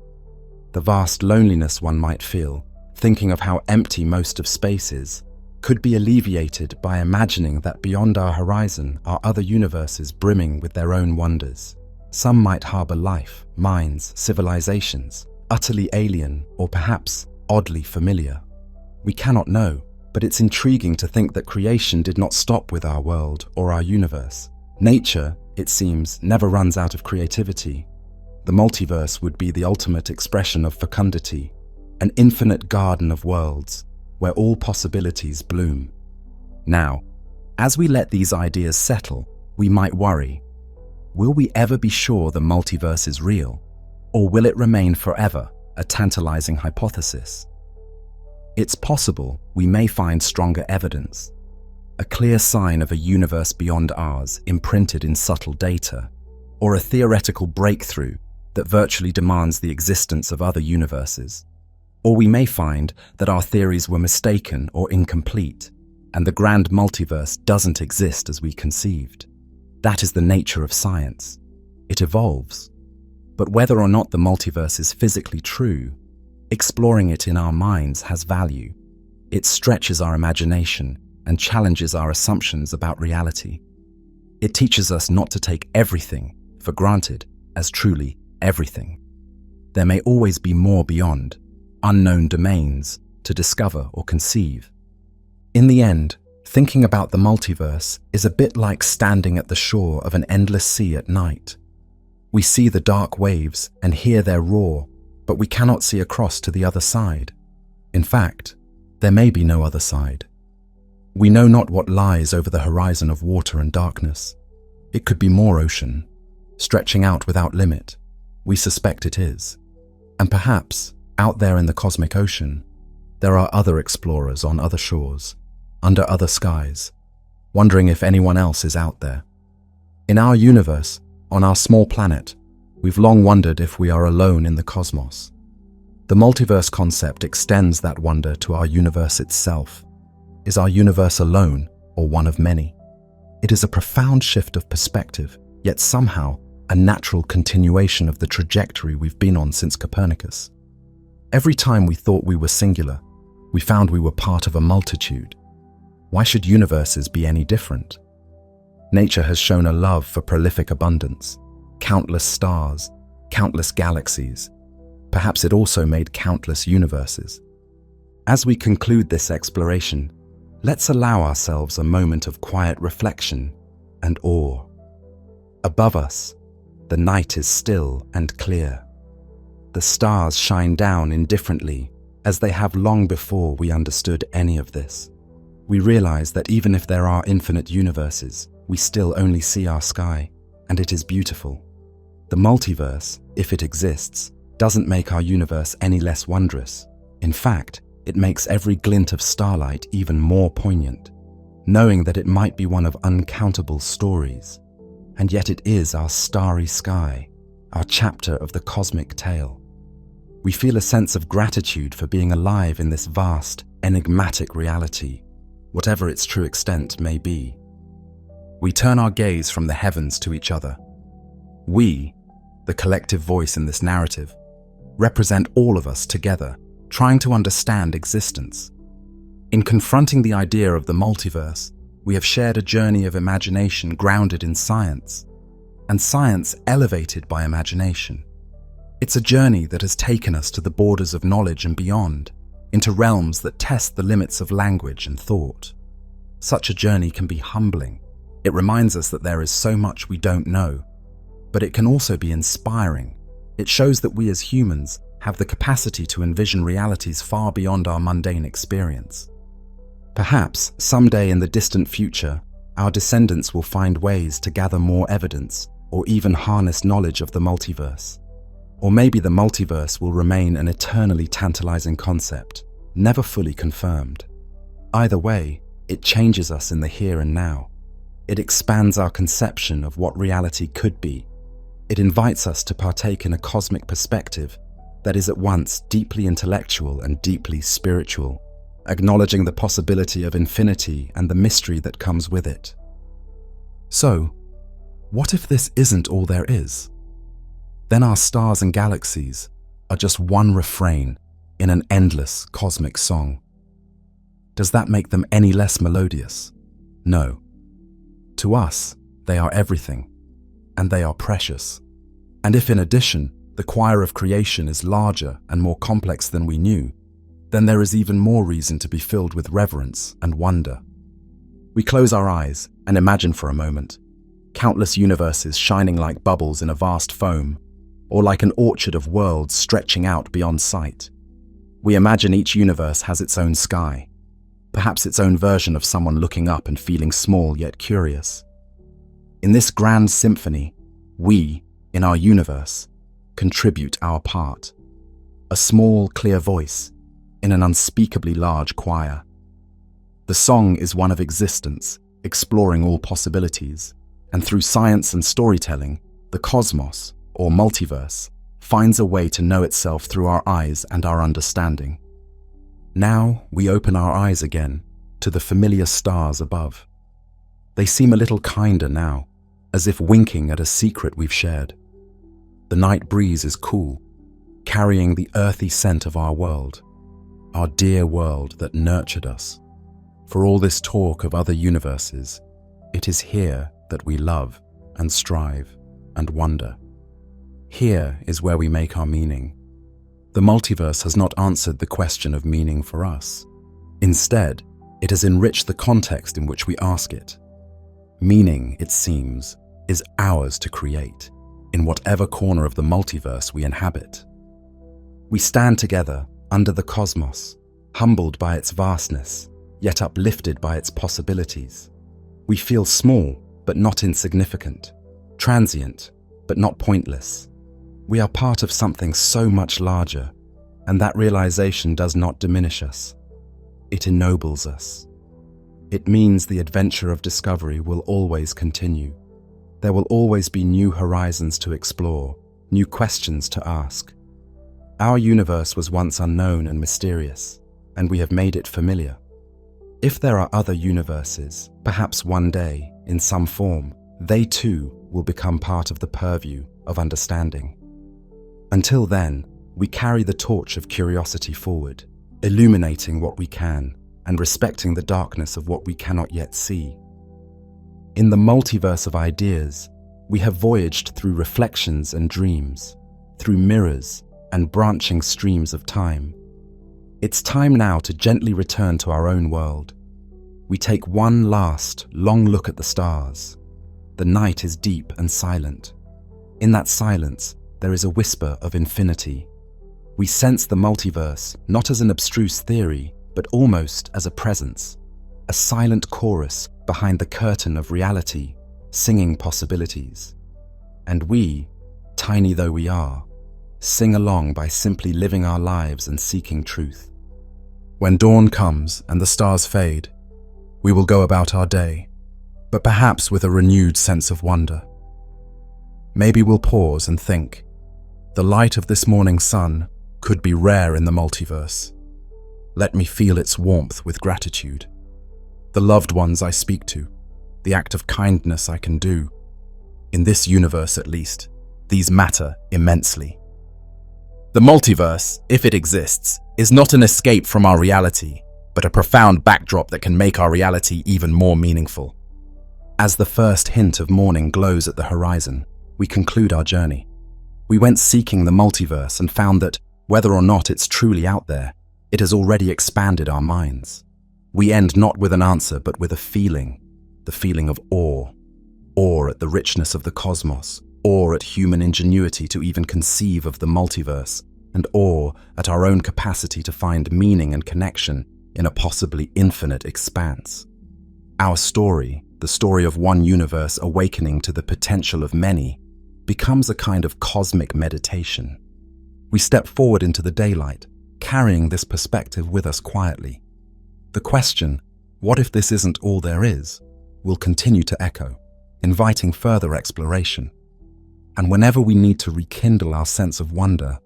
The vast loneliness one might feel, thinking of how empty most of space is, could be alleviated by imagining that beyond our horizon are other universes brimming with their own wonders. Some might harbor life, minds, civilizations, utterly alien or perhaps oddly familiar. We cannot know, but it's intriguing to think that creation did not stop with our world or our universe. Nature, it seems, never runs out of creativity. The multiverse would be the ultimate expression of fecundity, an infinite garden of worlds where all possibilities bloom. Now, as we let these ideas settle, we might worry, will we ever be sure the multiverse is real, or will it remain forever a tantalizing hypothesis? It's possible we may find stronger evidence, a clear sign of a universe beyond ours imprinted in subtle data, or a theoretical breakthrough that virtually demands the existence of other universes. Or we may find that our theories were mistaken or incomplete, and the grand multiverse doesn't exist as we conceived. That is the nature of science. It evolves. But whether or not the multiverse is physically true, exploring it in our minds has value. It stretches our imagination and challenges our assumptions about reality. It teaches us not to take everything for granted as truly everything. There may always be more beyond, unknown domains to discover or conceive. In the end, thinking about the multiverse is a bit like standing at the shore of an endless sea at night. We see the dark waves and hear their roar, but we cannot see across to the other side. In fact, there may be no other side. We know not what lies over the horizon of water and darkness. It could be more ocean, stretching out without limit. We suspect it is. And perhaps, out there in the cosmic ocean, there are other explorers on other shores, under other skies, wondering if anyone else is out there. In our universe, on our small planet, we've long wondered if we are alone in the cosmos. The multiverse concept extends that wonder to our universe itself. Is our universe alone or one of many? It is a profound shift of perspective, yet somehow a natural continuation of the trajectory we've been on since Copernicus. Every time we thought we were singular, we found we were part of a multitude. Why should universes be any different? Nature has shown a love for prolific abundance, countless stars, countless galaxies. Perhaps it also made countless universes. As we conclude this exploration, let's allow ourselves a moment of quiet reflection and awe. Above us, the night is still and clear. The stars shine down indifferently, as they have long before we understood any of this. We realize that even if there are infinite universes, we still only see our sky, and it is beautiful. The multiverse, if it exists, doesn't make our universe any less wondrous. In fact, it makes every glint of starlight even more poignant, knowing that it might be one of uncountable stories, and yet it is our starry sky, our chapter of the cosmic tale. We feel a sense of gratitude for being alive in this vast, enigmatic reality, whatever its true extent may be. We turn our gaze from the heavens to each other. We, the collective voice in this narrative, represent all of us together, trying to understand existence. In confronting the idea of the multiverse, we have shared a journey of imagination grounded in science, and science elevated by imagination. It's a journey that has taken us to the borders of knowledge and beyond, into realms that test the limits of language and thought. Such a journey can be humbling. It reminds us that there is so much we don't know, but it can also be inspiring. It shows that we as humans have the capacity to envision realities far beyond our mundane experience. Perhaps someday in the distant future, our descendants will find ways to gather more evidence or even harness knowledge of the multiverse. Or maybe the multiverse will remain an eternally tantalizing concept, never fully confirmed. Either way, it changes us in the here and now. It expands our conception of what reality could be. It invites us to partake in a cosmic perspective that is at once deeply intellectual and deeply spiritual, acknowledging the possibility of infinity and the mystery that comes with it. So, what if this isn't all there is? Then our stars and galaxies are just one refrain in an endless cosmic song. Does that make them any less melodious? No. To us, they are everything, and they are precious. And if in addition, the choir of creation is larger and more complex than we knew, then there is even more reason to be filled with reverence and wonder. We close our eyes and imagine for a moment, countless universes shining like bubbles in a vast foam, or like an orchard of worlds stretching out beyond sight. We imagine each universe has its own sky, perhaps its own version of someone looking up and feeling small yet curious. In this grand symphony, we, in our universe, contribute our part. A small, clear voice in an unspeakably large choir. The song is one of existence, exploring all possibilities, and through science and storytelling, the cosmos, or multiverse, finds a way to know itself through our eyes and our understanding. Now we open our eyes again to the familiar stars above. They seem a little kinder now, as if winking at a secret we've shared. The night breeze is cool, carrying the earthy scent of our world, our dear world that nurtured us. For all this talk of other universes, it is here that we love and strive and wonder. Here is where we make our meaning. The multiverse has not answered the question of meaning for us. Instead, it has enriched the context in which we ask it. Meaning, it seems, is ours to create, in whatever corner of the multiverse we inhabit. We stand together under the cosmos, humbled by its vastness, yet uplifted by its possibilities. We feel small, but not insignificant, transient, but not pointless. We are part of something so much larger, and that realization does not diminish us. It ennobles us. It means the adventure of discovery will always continue. There will always be new horizons to explore, new questions to ask. Our universe was once unknown and mysterious, and we have made it familiar. If there are other universes, perhaps one day, in some form, they too will become part of the purview of understanding. Until then, we carry the torch of curiosity forward, illuminating what we can and respecting the darkness of what we cannot yet see. In the multiverse of ideas, we have voyaged through reflections and dreams, through mirrors and branching streams of time. It's time now to gently return to our own world. We take one last, long look at the stars. The night is deep and silent. In that silence, there is a whisper of infinity. We sense the multiverse not as an abstruse theory, but almost as a presence, a silent chorus behind the curtain of reality, singing possibilities. And we, tiny though we are, sing along by simply living our lives and seeking truth. When dawn comes and the stars fade, we will go about our day, but perhaps with a renewed sense of wonder. Maybe we'll pause and think, the light of this morning sun could be rare in the multiverse. Let me feel its warmth with gratitude. The loved ones I speak to, the act of kindness I can do. In this universe at least, these matter immensely. The multiverse, if it exists, is not an escape from our reality, but a profound backdrop that can make our reality even more meaningful. As the first hint of morning glows at the horizon, we conclude our journey. We went seeking the multiverse and found that, whether or not it's truly out there, it has already expanded our minds. We end not with an answer, but with a feeling, the feeling of awe. Awe at the richness of the cosmos, awe at human ingenuity to even conceive of the multiverse, and awe at our own capacity to find meaning and connection in a possibly infinite expanse. Our story, the story of one universe awakening to the potential of many, becomes a kind of cosmic meditation. We step forward into the daylight, carrying this perspective with us quietly. The question, what if this isn't all there is, will continue to echo, inviting further exploration. And whenever we need to rekindle our sense of wonder,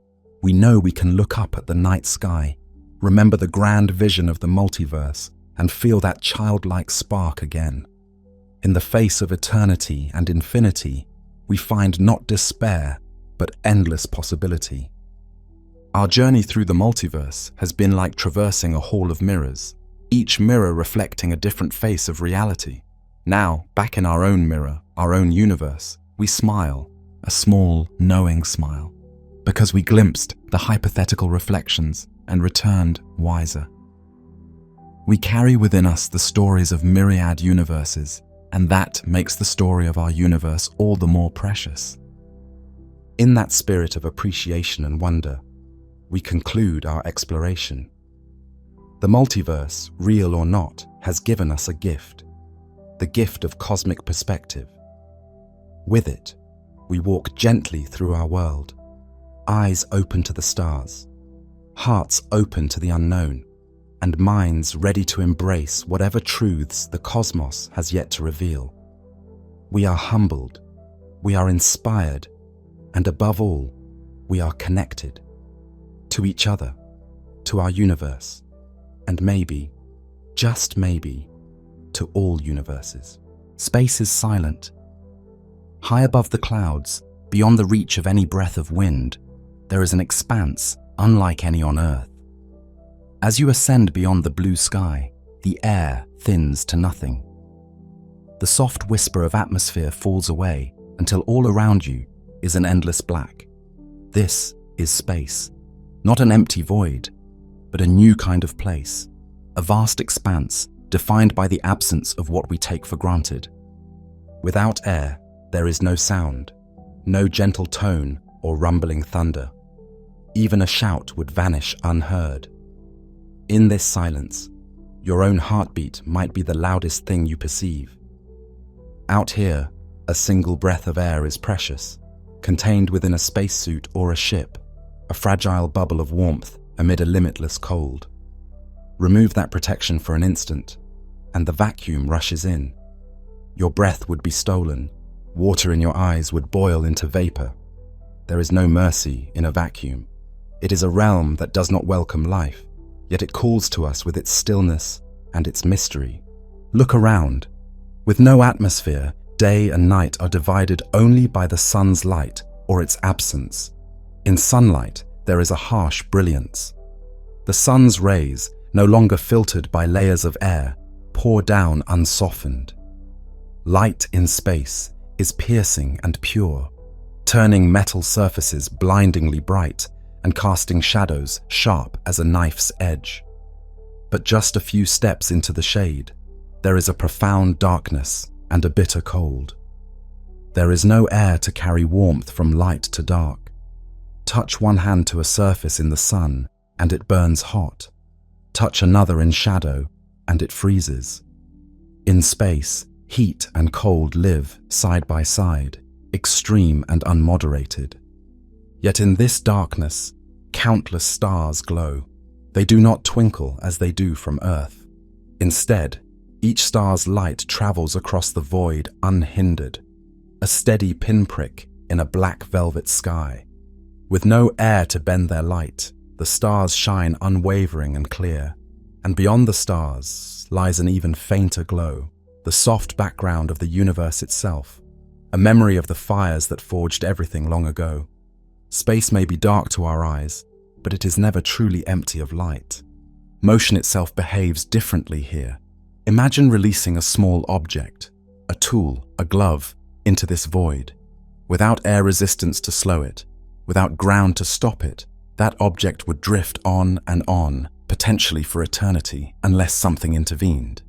we know we can look up at the night sky, remember the grand vision of the multiverse, and feel that childlike spark again. In the face of eternity and infinity, we find not despair, but endless possibility. Our journey through the multiverse has been like traversing a hall of mirrors, each mirror reflecting a different face of reality. Now, back in our own mirror, our own universe, we smile, a small, knowing smile, because we glimpsed the hypothetical reflections and returned wiser. We carry within us the stories of myriad universes, and that makes the story of our universe all the more precious. In that spirit of appreciation and wonder, we conclude our exploration. The multiverse, real or not, has given us a gift, the gift of cosmic perspective. With it, we walk gently through our world, eyes open to the stars, hearts open to the unknown, and minds ready to embrace whatever truths the cosmos has yet to reveal. We are humbled, we are inspired, and above all, we are connected to each other, to our universe, and maybe, just maybe, to all universes. Space is silent. High above the clouds, beyond the reach of any breath of wind, there is an expanse unlike any on Earth. As you ascend beyond the blue sky, the air thins to nothing. The soft whisper of atmosphere falls away until all around you is an endless black. This is space, not an empty void, but a new kind of place, a vast expanse defined by the absence of what we take for granted. Without air, there is no sound, no gentle tone or rumbling thunder. Even a shout would vanish unheard. In this silence, your own heartbeat might be the loudest thing you perceive. Out here, a single breath of air is precious, contained within a spacesuit or a ship, a fragile bubble of warmth amid a limitless cold. Remove that protection for an instant, and the vacuum rushes in. Your breath would be stolen, water in your eyes would boil into vapor. There is no mercy in a vacuum. It is a realm that does not welcome life, yet it calls to us with its stillness and its mystery. Look around. With no atmosphere, day and night are divided only by the sun's light or its absence. In sunlight, there is a harsh brilliance. The sun's rays, no longer filtered by layers of air, pour down unsoftened. Light in space is piercing and pure, turning metal surfaces blindingly bright and casting shadows sharp as a knife's edge. But just a few steps into the shade, there is a profound darkness and a bitter cold. There is no air to carry warmth from light to dark. Touch one hand to a surface in the sun, and it burns hot. Touch another in shadow, and it freezes. In space, heat and cold live side by side, extreme and unmoderated. Yet in this darkness, countless stars glow. They do not twinkle as they do from Earth. Instead, each star's light travels across the void unhindered, a steady pinprick in a black velvet sky. With no air to bend their light, the stars shine unwavering and clear, and beyond the stars lies an even fainter glow, the soft background of the universe itself, a memory of the fires that forged everything long ago. Space may be dark to our eyes, but it is never truly empty of light. Motion itself behaves differently here. Imagine releasing a small object, a tool, a glove, into this void. Without air resistance to slow it, without ground to stop it, that object would drift on and on, potentially for eternity, unless something intervened.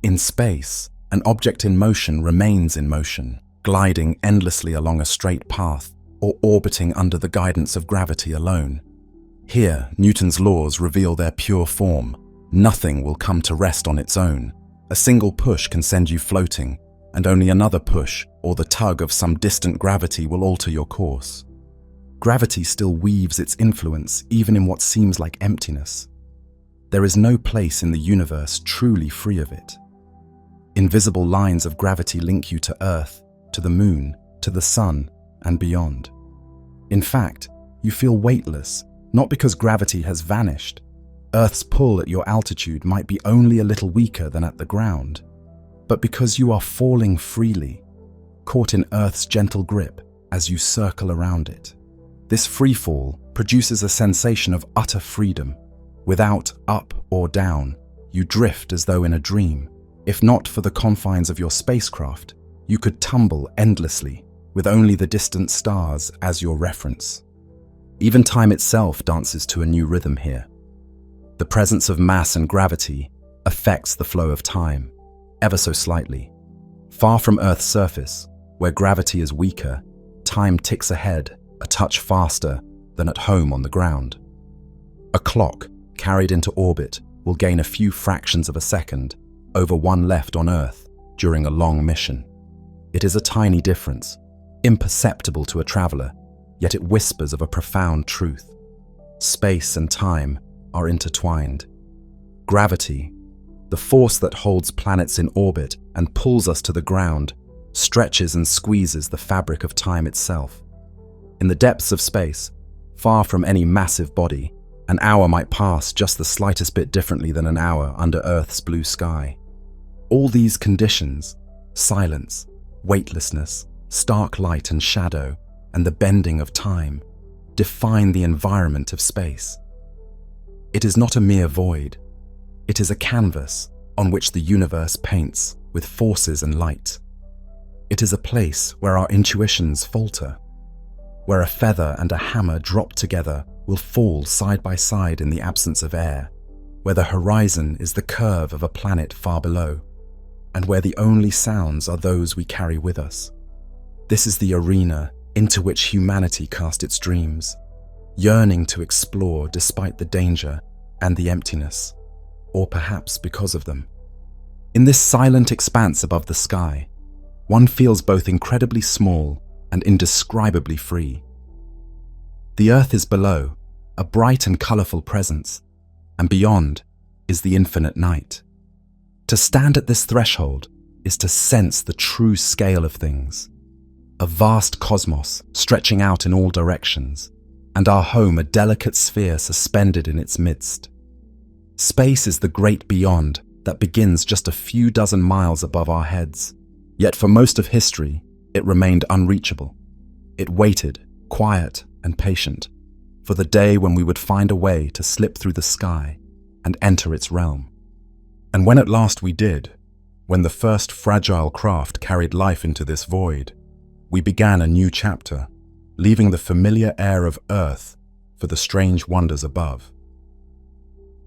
In space, an object in motion remains in motion, gliding endlessly along a straight path or orbiting under the guidance of gravity alone. Here, Newton's laws reveal their pure form. Nothing will come to rest on its own. A single push can send you floating, and only another push or the tug of some distant gravity will alter your course. Gravity still weaves its influence even in what seems like emptiness. There is no place in the universe truly free of it. Invisible lines of gravity link you to Earth, to the moon, to the sun, and beyond. In fact, you feel weightless, not because gravity has vanished. Earth's pull at your altitude might be only a little weaker than at the ground, but because you are falling freely, caught in Earth's gentle grip as you circle around it. This free fall produces a sensation of utter freedom. Without up or down, you drift as though in a dream. If not for the confines of your spacecraft, you could tumble endlessly, with only the distant stars as your reference. Even time itself dances to a new rhythm here. The presence of mass and gravity affects the flow of time, ever so slightly. Far from Earth's surface, where gravity is weaker, time ticks ahead, a touch faster than at home on the ground. A clock carried into orbit will gain a few fractions of a second over one left on Earth during a long mission. It is a tiny difference, imperceptible to a traveler, yet it whispers of a profound truth. Space and time are intertwined. Gravity, the force that holds planets in orbit and pulls us to the ground, stretches and squeezes the fabric of time itself. In the depths of space, far from any massive body, an hour might pass just the slightest bit differently than an hour under Earth's blue sky. All these conditions, silence, weightlessness, stark light and shadow, and the bending of time, define the environment of space. It is not a mere void. It is a canvas on which the universe paints with forces and light. It is a place where our intuitions falter, where a feather and a hammer dropped together will fall side by side in the absence of air, where the horizon is the curve of a planet far below, and where the only sounds are those we carry with us. This is the arena into which humanity cast its dreams, yearning to explore despite the danger and the emptiness, or perhaps because of them. In this silent expanse above the sky, one feels both incredibly small and indescribably free. The Earth is below, a bright and colourful presence, and beyond is the infinite night. To stand at this threshold is to sense the true scale of things, a vast cosmos stretching out in all directions, and our home a delicate sphere suspended in its midst. Space is the great beyond that begins just a few dozen miles above our heads, yet for most of history, it remained unreachable. It waited, quiet and patient, for the day when we would find a way to slip through the sky and enter its realm. And when at last we did, when the first fragile craft carried life into this void, we began a new chapter, leaving the familiar air of Earth for the strange wonders above.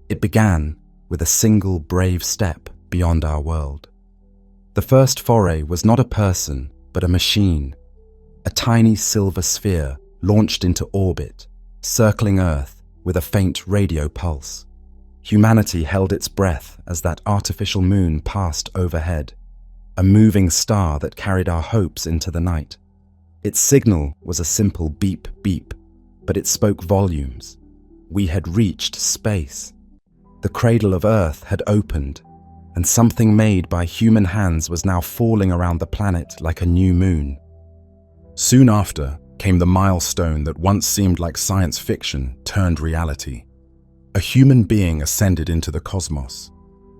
It began with a single brave step beyond our world. The first foray was not a person, but a machine, a tiny silver sphere launched into orbit, circling Earth with a faint radio pulse. Humanity held its breath as that artificial moon passed overhead, a moving star that carried our hopes into the night. Its signal was a simple beep beep, but it spoke volumes. We had reached space. The cradle of Earth had opened, and something made by human hands was now falling around the planet like a new moon. Soon after came the milestone that once seemed like science fiction turned reality. A human being ascended into the cosmos.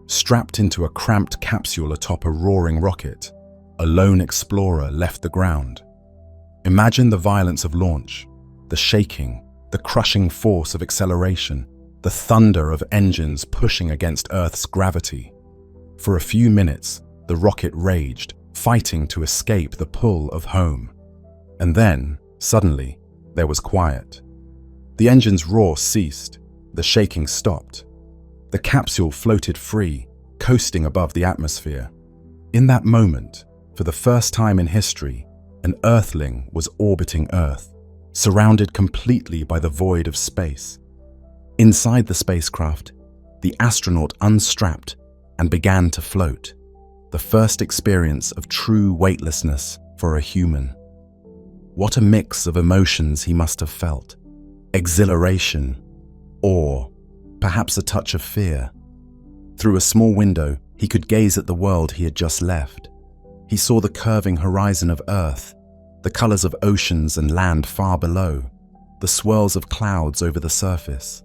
Strapped into a cramped capsule atop a roaring rocket, a lone explorer left the ground. Imagine the violence of launch, the shaking, the crushing force of acceleration, the thunder of engines pushing against Earth's gravity. For a few minutes, the rocket raged, fighting to escape the pull of home. And then, suddenly, there was quiet. The engine's roar ceased, the shaking stopped. The capsule floated free, coasting above the atmosphere. In that moment, for the first time in history, an Earthling was orbiting Earth, surrounded completely by the void of space. Inside the spacecraft, the astronaut unstrapped and began to float, the first experience of true weightlessness for a human. What a mix of emotions he must have felt. Exhilaration, awe, perhaps a touch of fear. Through a small window, he could gaze at the world he had just left. He saw the curving horizon of Earth, the colors of oceans and land far below, the swirls of clouds over the surface.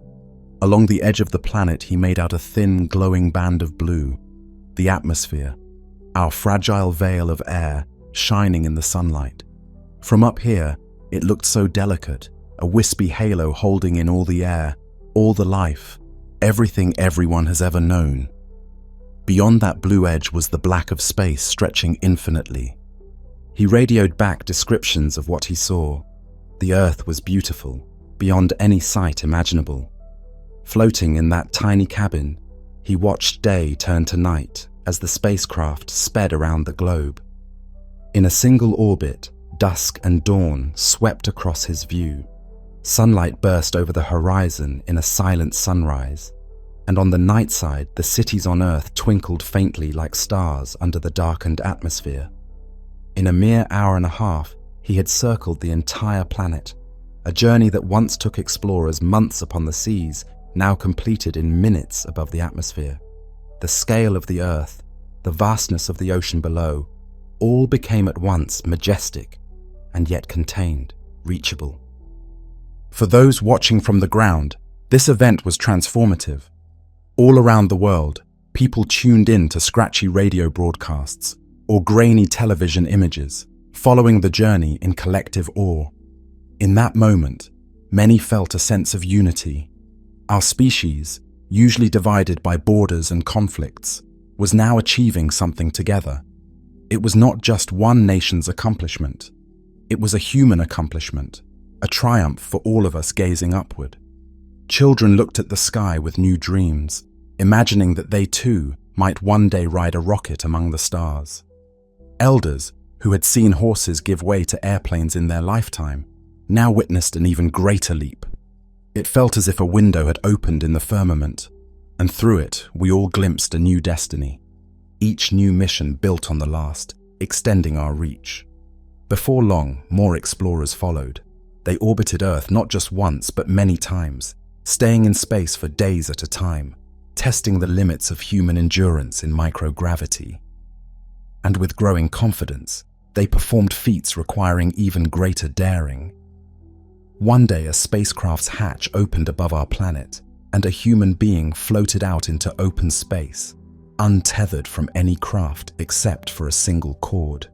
Along the edge of the planet, he made out a thin, glowing band of blue, the atmosphere, our fragile veil of air shining in the sunlight. From up here, it looked so delicate, a wispy halo holding in all the air, all the life, everything everyone has ever known. Beyond that blue edge was the black of space stretching infinitely. He radioed back descriptions of what he saw. The Earth was beautiful, beyond any sight imaginable. Floating in that tiny cabin, he watched day turn to night as the spacecraft sped around the globe. In a single orbit, dusk and dawn swept across his view. Sunlight burst over the horizon in a silent sunrise, and on the night side, the cities on Earth twinkled faintly like stars under the darkened atmosphere. In a mere hour and a half, he had circled the entire planet, a journey that once took explorers months upon the seas, now completed in minutes above the atmosphere. The scale of the Earth, the vastness of the ocean below, all became at once majestic and yet contained, reachable. For those watching from the ground, this event was transformative. All around the world, people tuned in to scratchy radio broadcasts or grainy television images, following the journey in collective awe. In that moment, many felt a sense of unity. Our species, usually divided by borders and conflicts, was now achieving something together. It was not just one nation's accomplishment. It was a human accomplishment, a triumph for all of us gazing upward. Children looked at the sky with new dreams, imagining that they too might one day ride a rocket among the stars. Elders, who had seen horses give way to airplanes in their lifetime, now witnessed an even greater leap. It felt as if a window had opened in the firmament, and through it we all glimpsed a new destiny. Each new mission built on the last, extending our reach. Before long, more explorers followed. They orbited Earth not just once, but many times, staying in space for days at a time, testing the limits of human endurance in microgravity. And with growing confidence, they performed feats requiring even greater daring. One day, a spacecraft's hatch opened above our planet, and a human being floated out into open space, untethered from any craft except for a single cord.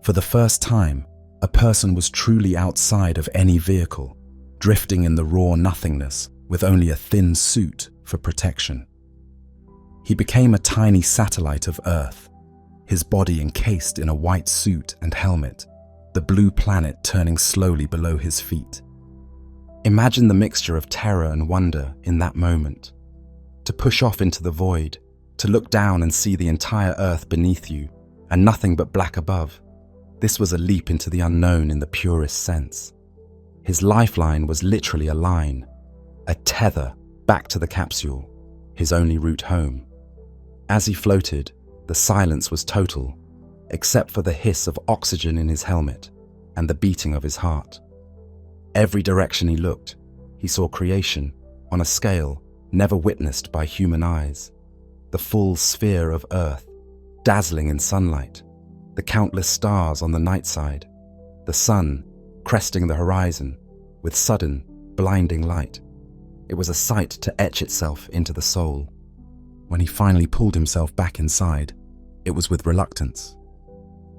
For the first time, a person was truly outside of any vehicle, drifting in the raw nothingness with only a thin suit for protection. He became a tiny satellite of Earth, his body encased in a white suit and helmet, the blue planet turning slowly below his feet. Imagine the mixture of terror and wonder in that moment. To push off into the void, to look down and see the entire Earth beneath you, and nothing but black above. This was a leap into the unknown in the purest sense. His lifeline was literally a line, a tether back to the capsule, his only route home. As he floated, the silence was total, except for the hiss of oxygen in his helmet and the beating of his heart. Every direction he looked, he saw creation on a scale never witnessed by human eyes. The full sphere of Earth, dazzling in sunlight, the countless stars on the night side, the sun cresting the horizon with sudden, blinding light. It was a sight to etch itself into the soul. When he finally pulled himself back inside, it was with reluctance.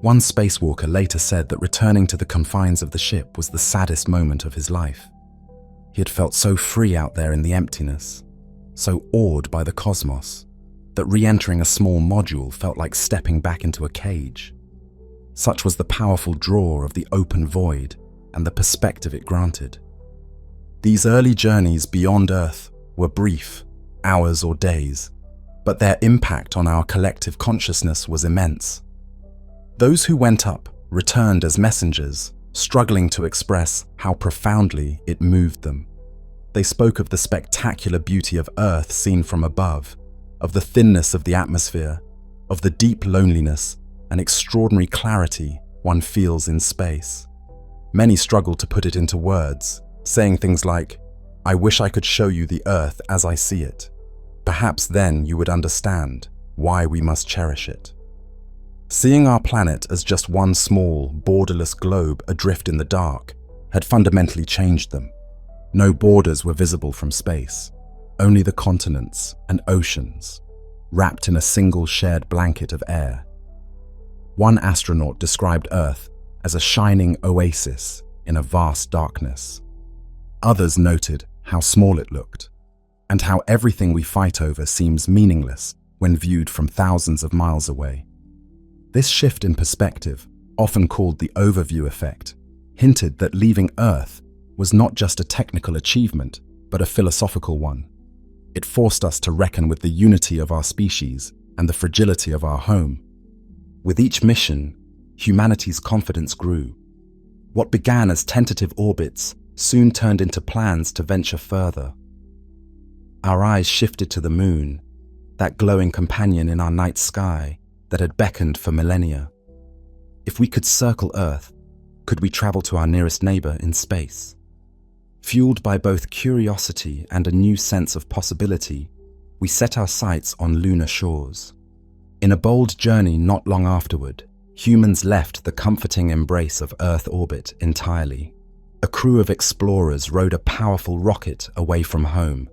One spacewalker later said that returning to the confines of the ship was the saddest moment of his life. He had felt so free out there in the emptiness, so awed by the cosmos, that re-entering a small module felt like stepping back into a cage. Such was the powerful draw of the open void and the perspective it granted. These early journeys beyond Earth were brief, hours or days, but their impact on our collective consciousness was immense. Those who went up returned as messengers, struggling to express how profoundly it moved them. They spoke of the spectacular beauty of Earth seen from above, of the thinness of the atmosphere, of the deep loneliness and extraordinary clarity one feels in space. Many struggled to put it into words, saying things like, "I wish I could show you the Earth as I see it. Perhaps then you would understand why we must cherish it." Seeing our planet as just one small, borderless globe adrift in the dark had fundamentally changed them. No borders were visible from space, only the continents and oceans, wrapped in a single shared blanket of air. One astronaut described Earth as a shining oasis in a vast darkness. Others noted how small it looked, and how everything we fight over seems meaningless when viewed from thousands of miles away. This shift in perspective, often called the overview effect, hinted that leaving Earth was not just a technical achievement, but a philosophical one. It forced us to reckon with the unity of our species and the fragility of our home. With each mission, humanity's confidence grew. What began as tentative orbits soon turned into plans to venture further. Our eyes shifted to the moon, that glowing companion in our night sky that had beckoned for millennia. If we could circle Earth, could we travel to our nearest neighbor in space? Fueled by both curiosity and a new sense of possibility, we set our sights on lunar shores. In a bold journey not long afterward, humans left the comforting embrace of Earth orbit entirely. A crew of explorers rode a powerful rocket away from home,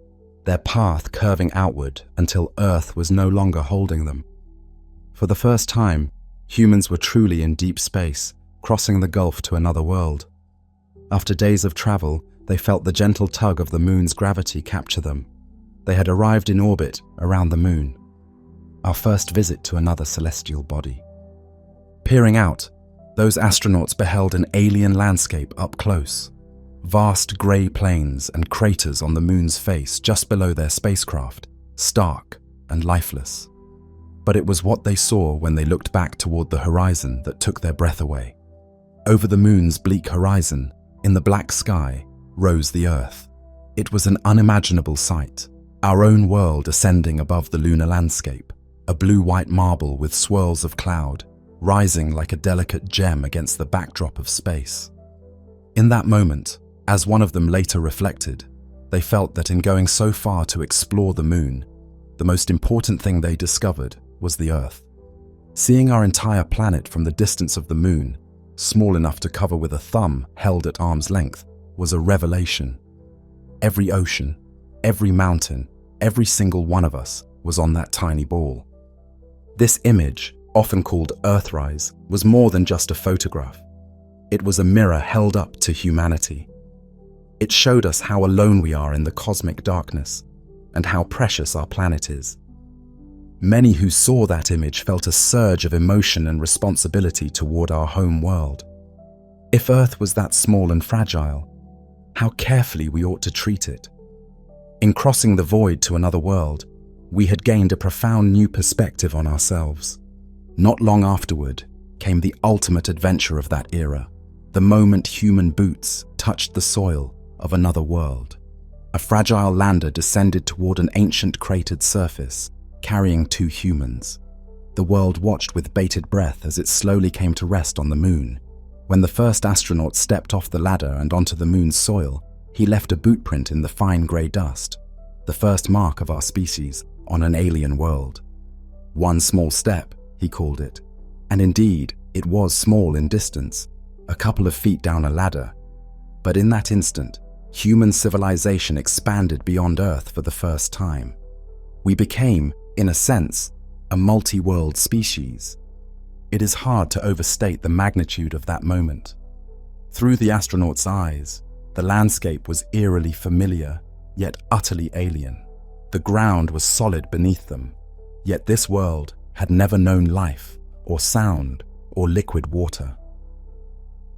their path curving outward until Earth was no longer holding them. For the first time, humans were truly in deep space, crossing the gulf to another world. After days of travel, they felt the gentle tug of the moon's gravity capture them. They had arrived in orbit around the moon, our first visit to another celestial body. Peering out, those astronauts beheld an alien landscape up close. Vast grey plains and craters on the moon's face just below their spacecraft, stark and lifeless. But it was what they saw when they looked back toward the horizon that took their breath away. Over the moon's bleak horizon, in the black sky, rose the Earth. It was an unimaginable sight, our own world ascending above the lunar landscape, a blue-white marble with swirls of cloud, rising like a delicate gem against the backdrop of space. In that moment, as one of them later reflected, they felt that in going so far to explore the moon, the most important thing they discovered was the Earth. Seeing our entire planet from the distance of the moon, small enough to cover with a thumb held at arm's length, was a revelation. Every ocean, every mountain, every single one of us was on that tiny ball. This image, often called Earthrise, was more than just a photograph. It was a mirror held up to humanity. It showed us how alone we are in the cosmic darkness, and how precious our planet is. Many who saw that image felt a surge of emotion and responsibility toward our home world. If Earth was that small and fragile, how carefully we ought to treat it. In crossing the void to another world, we had gained a profound new perspective on ourselves. Not long afterward came the ultimate adventure of that era, the moment human boots touched the soil of another world. A fragile lander descended toward an ancient cratered surface, carrying 2 humans. The world watched with bated breath as it slowly came to rest on the moon. When the first astronaut stepped off the ladder and onto the moon's soil, he left a bootprint in the fine grey dust, the first mark of our species on an alien world. One small step, he called it. And indeed, it was small in distance, a couple of feet down a ladder. But in that instant, human civilization expanded beyond Earth for the first time. We became, in a sense, a multi-world species. It is hard to overstate the magnitude of that moment. Through the astronaut's eyes, the landscape was eerily familiar, yet utterly alien. The ground was solid beneath them, yet this world had never known life, or sound, or liquid water.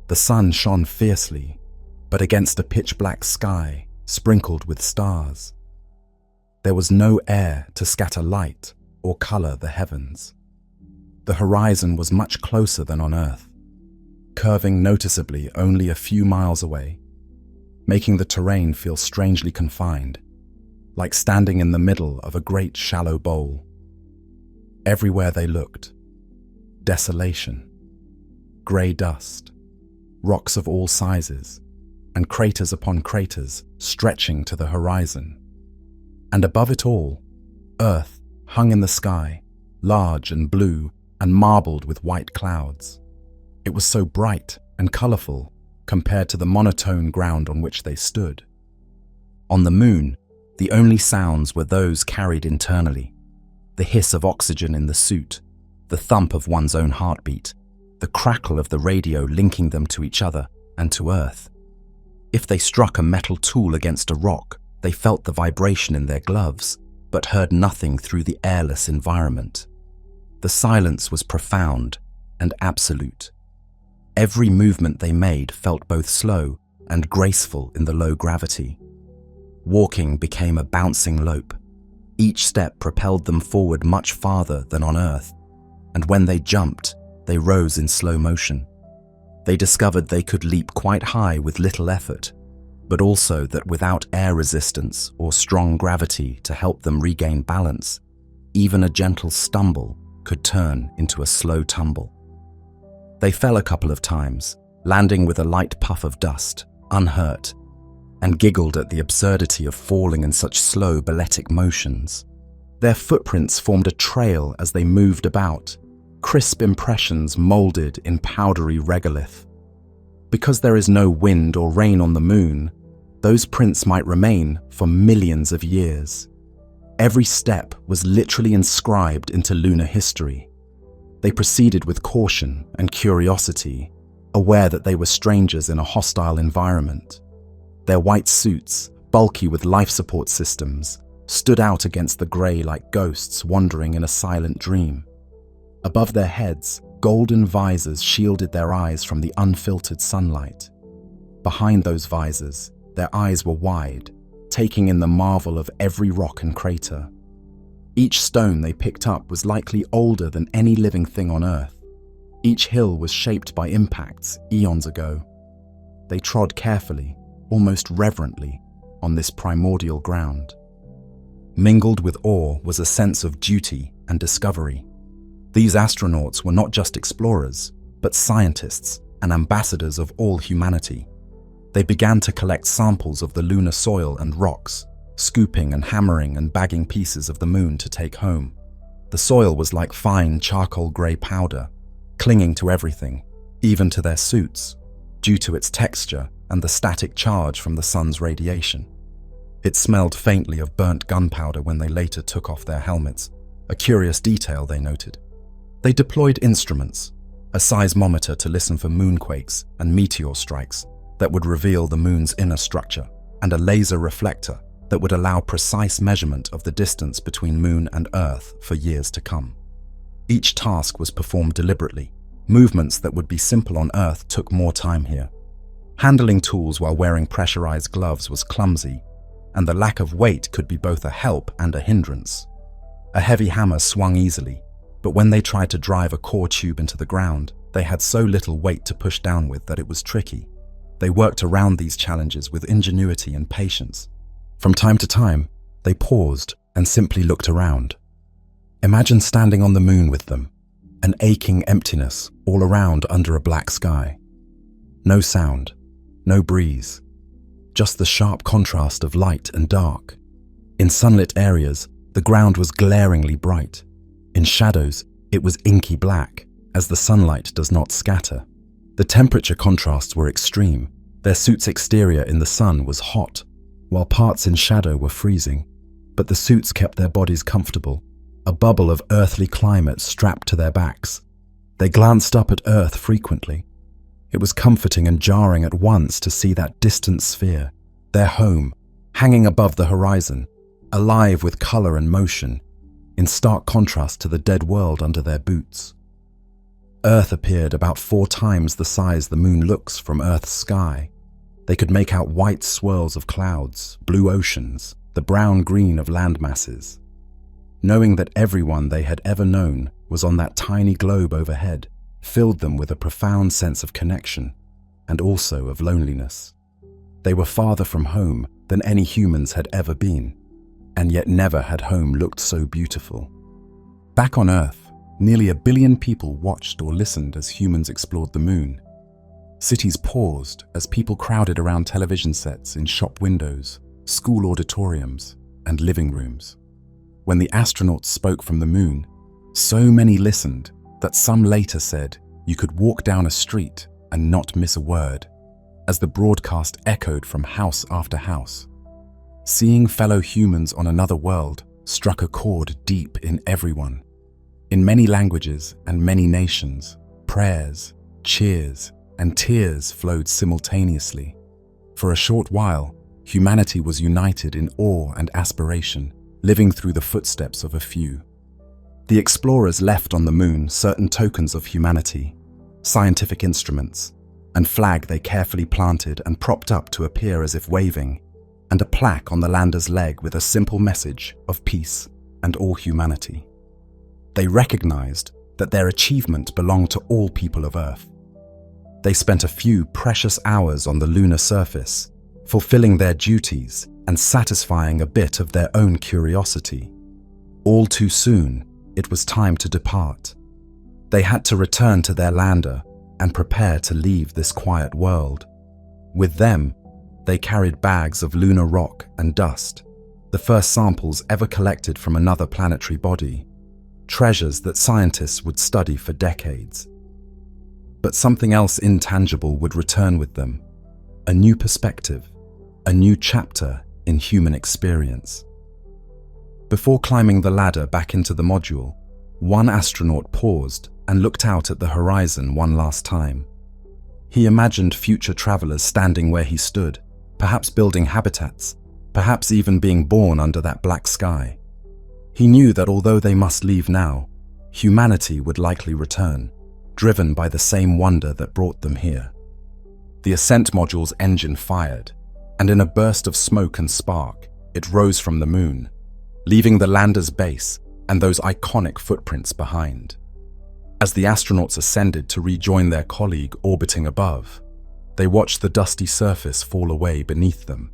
The sun shone fiercely, but against a pitch-black sky sprinkled with stars. There was no air to scatter light or color the heavens. The horizon was much closer than on Earth, curving noticeably only a few miles away, making the terrain feel strangely confined, like standing in the middle of a great shallow bowl. Everywhere they looked, desolation, grey dust, rocks of all sizes, and craters upon craters stretching to the horizon. And above it all, Earth hung in the sky, large and blue and marbled with white clouds. It was so bright and colourful compared to the monotone ground on which they stood. On the moon, the only sounds were those carried internally: the hiss of oxygen in the suit, the thump of one's own heartbeat, the crackle of the radio linking them to each other and to Earth. If they struck a metal tool against a rock, they felt the vibration in their gloves, but heard nothing through the airless environment. The silence was profound and absolute. Every movement they made felt both slow and graceful in the low gravity. Walking became a bouncing lope. Each step propelled them forward much farther than on Earth, and when they jumped, they rose in slow motion. They discovered they could leap quite high with little effort, but also that without air resistance or strong gravity to help them regain balance, even a gentle stumble could turn into a slow tumble. They fell a couple of times, landing with a light puff of dust, unhurt, and giggled at the absurdity of falling in such slow balletic motions. Their footprints formed a trail as they moved about, crisp impressions molded in powdery regolith. Because there is no wind or rain on the moon, those prints might remain for millions of years. Every step was literally inscribed into lunar history. They proceeded with caution and curiosity, aware that they were strangers in a hostile environment. Their white suits, bulky with life support systems, stood out against the grey like ghosts wandering in a silent dream. Above their heads, golden visors shielded their eyes from the unfiltered sunlight. Behind those visors, their eyes were wide, taking in the marvel of every rock and crater. Each stone they picked up was likely older than any living thing on Earth. Each hill was shaped by impacts eons ago. They trod carefully, almost reverently, on this primordial ground. Mingled with awe was a sense of duty and discovery. These astronauts were not just explorers, but scientists and ambassadors of all humanity. They began to collect samples of the lunar soil and rocks, scooping and hammering and bagging pieces of the moon to take home. The soil was like fine charcoal grey powder, clinging to everything, even to their suits, due to its texture and the static charge from the sun's radiation. It smelled faintly of burnt gunpowder when they later took off their helmets, a curious detail they noted. They deployed instruments, a seismometer to listen for moonquakes and meteor strikes that would reveal the moon's inner structure, and a laser reflector that would allow precise measurement of the distance between Moon and Earth for years to come. Each task was performed deliberately. Movements that would be simple on Earth took more time here. Handling tools while wearing pressurized gloves was clumsy, and the lack of weight could be both a help and a hindrance. A heavy hammer swung easily, but when they tried to drive a core tube into the ground, they had so little weight to push down with that it was tricky. They worked around these challenges with ingenuity and patience. From time to time, they paused and simply looked around. Imagine standing on the moon with them, an aching emptiness all around under a black sky. No sound, no breeze, just the sharp contrast of light and dark. In sunlit areas, the ground was glaringly bright. In shadows, it was inky black, as the sunlight does not scatter. The temperature contrasts were extreme. Their suit's exterior in the sun was hot, while parts in shadow were freezing. But the suits kept their bodies comfortable, a bubble of earthly climate strapped to their backs. They glanced up at Earth frequently. It was comforting and jarring at once to see that distant sphere, their home, hanging above the horizon, alive with color and motion, in stark contrast to the dead world under their boots. Earth appeared about 4 times the size the moon looks from Earth's sky. They could make out white swirls of clouds, blue oceans, the brown-green of land masses. Knowing that everyone they had ever known was on that tiny globe overhead filled them with a profound sense of connection and also of loneliness. They were farther from home than any humans had ever been, and yet never had home looked so beautiful. Back on Earth, nearly 1 billion people watched or listened as humans explored the moon. Cities paused as people crowded around television sets in shop windows, school auditoriums, and living rooms. When the astronauts spoke from the moon, so many listened that some later said you could walk down a street and not miss a word, as the broadcast echoed from house after house. Seeing fellow humans on another world struck a chord deep in everyone. In many languages and many nations, prayers, cheers, and tears flowed simultaneously. For a short while, humanity was united in awe and aspiration, living through the footsteps of a few. The explorers left on the moon certain tokens of humanity, scientific instruments, and flag they carefully planted and propped up to appear as if waving, and a plaque on the lander's leg with a simple message of peace and all humanity. They recognized that their achievement belonged to all people of Earth. They spent a few precious hours on the lunar surface, fulfilling their duties and satisfying a bit of their own curiosity. All too soon, it was time to depart. They had to return to their lander and prepare to leave this quiet world. With them, they carried bags of lunar rock and dust, the first samples ever collected from another planetary body, treasures that scientists would study for decades. But something else intangible would return with them, a new perspective, a new chapter in human experience. Before climbing the ladder back into the module, one astronaut paused and looked out at the horizon one last time. He imagined future travelers standing where he stood, perhaps building habitats, perhaps even being born under that black sky. He knew that although they must leave now, humanity would likely return, driven by the same wonder that brought them here. The ascent module's engine fired, and in a burst of smoke and spark, it rose from the moon, leaving the lander's base and those iconic footprints behind. As the astronauts ascended to rejoin their colleague orbiting above, they watched the dusty surface fall away beneath them.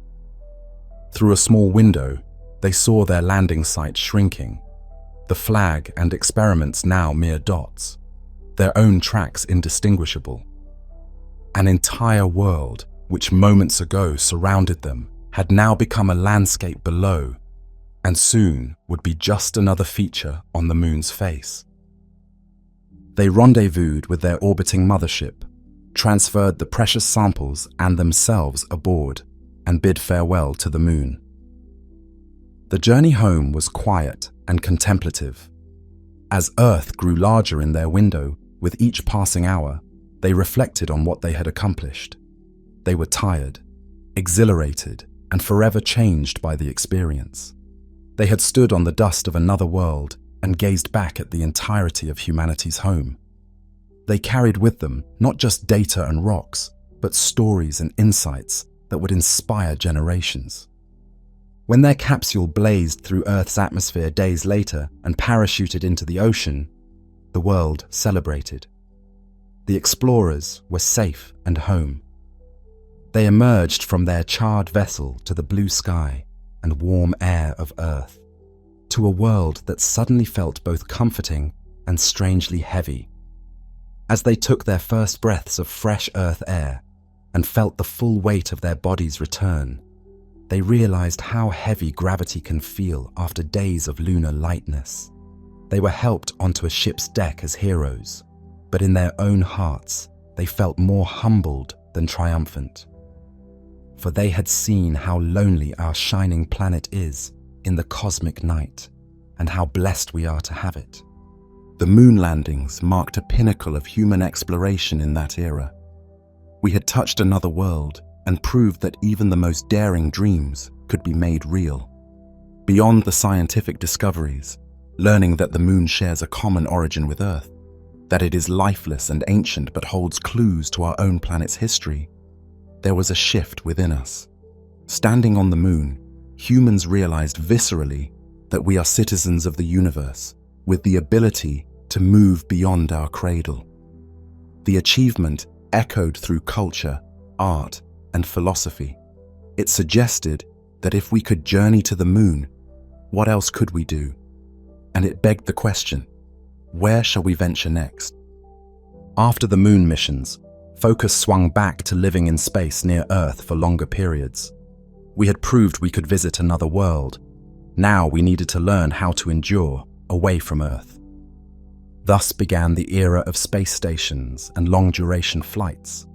Through a small window, they saw their landing site shrinking, the flag and experiments now mere dots, their own tracks indistinguishable. An entire world, which moments ago surrounded them, had now become a landscape below, and soon would be just another feature on the moon's face. They rendezvoused with their orbiting mothership, transferred the precious samples and themselves aboard, and bid farewell to the moon. The journey home was quiet and contemplative. As Earth grew larger in their window with each passing hour, they reflected on what they had accomplished. They were tired, exhilarated, and forever changed by the experience. They had stood on the dust of another world and gazed back at the entirety of humanity's home. They carried with them not just data and rocks, but stories and insights that would inspire generations. When their capsule blazed through Earth's atmosphere days later and parachuted into the ocean, the world celebrated. The explorers were safe and home. They emerged from their charred vessel to the blue sky and warm air of Earth, to a world that suddenly felt both comforting and strangely heavy. As they took their first breaths of fresh Earth air and felt the full weight of their bodies return, they realized how heavy gravity can feel after days of lunar lightness. They were helped onto a ship's deck as heroes, but in their own hearts, they felt more humbled than triumphant. For they had seen how lonely our shining planet is in the cosmic night, and how blessed we are to have it. The moon landings marked a pinnacle of human exploration in that era. We had touched another world and proved that even the most daring dreams could be made real. Beyond the scientific discoveries, learning that the moon shares a common origin with Earth, that it is lifeless and ancient but holds clues to our own planet's history, there was a shift within us. Standing on the moon, humans realized viscerally that we are citizens of the universe, with the ability to move beyond our cradle. The achievement echoed through culture, art, and philosophy. It suggested that if we could journey to the moon, what else could we do? And it begged the question, where shall we venture next? After the moon missions, focus swung back to living in space near Earth for longer periods. We had proved we could visit another world. Now we needed to learn how to endure away from Earth. Thus began the era of space stations and long-duration flights,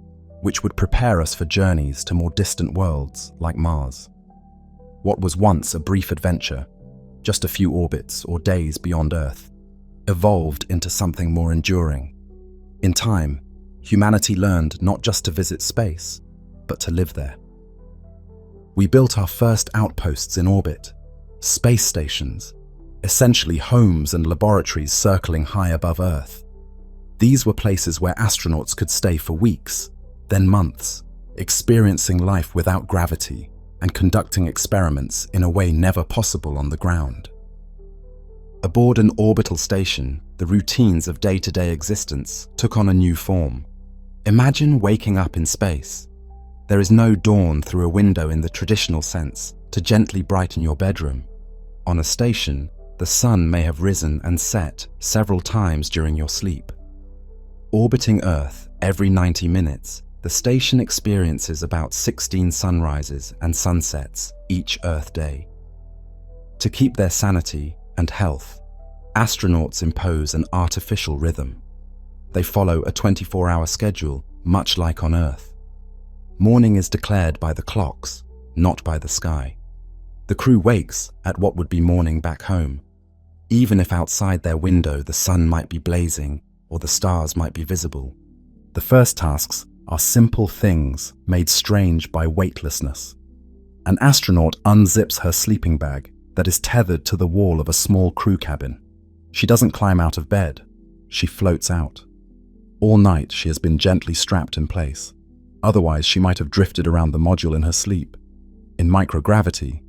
which would prepare us for journeys to more distant worlds like Mars. What was once a brief adventure, just a few orbits or days beyond Earth, evolved into something more enduring. In time, humanity learned not just to visit space, but to live there. We built our first outposts in orbit, space stations, essentially homes and laboratories circling high above Earth. These were places where astronauts could stay for weeks, then months, experiencing life without gravity and conducting experiments in a way never possible on the ground. Aboard an orbital station, the routines of day-to-day existence took on a new form. Imagine waking up in space. There is no dawn through a window in the traditional sense to gently brighten your bedroom. On a station, the sun may have risen and set several times during your sleep. Orbiting Earth every 90 minutes, the station experiences about 16 sunrises and sunsets each Earth day. To keep their sanity and health, astronauts impose an artificial rhythm. They follow a 24-hour schedule, much like on Earth. Morning is declared by the clocks, not by the sky. The crew wakes at what would be morning back home, even if outside their window the sun might be blazing or the stars might be visible. The first tasks are simple things made strange by weightlessness. An astronaut unzips her sleeping bag that is tethered to the wall of a small crew cabin. She doesn't climb out of bed, she floats out. All night she has been gently strapped in place. Otherwise she might have drifted around the module in her sleep. In microgravity,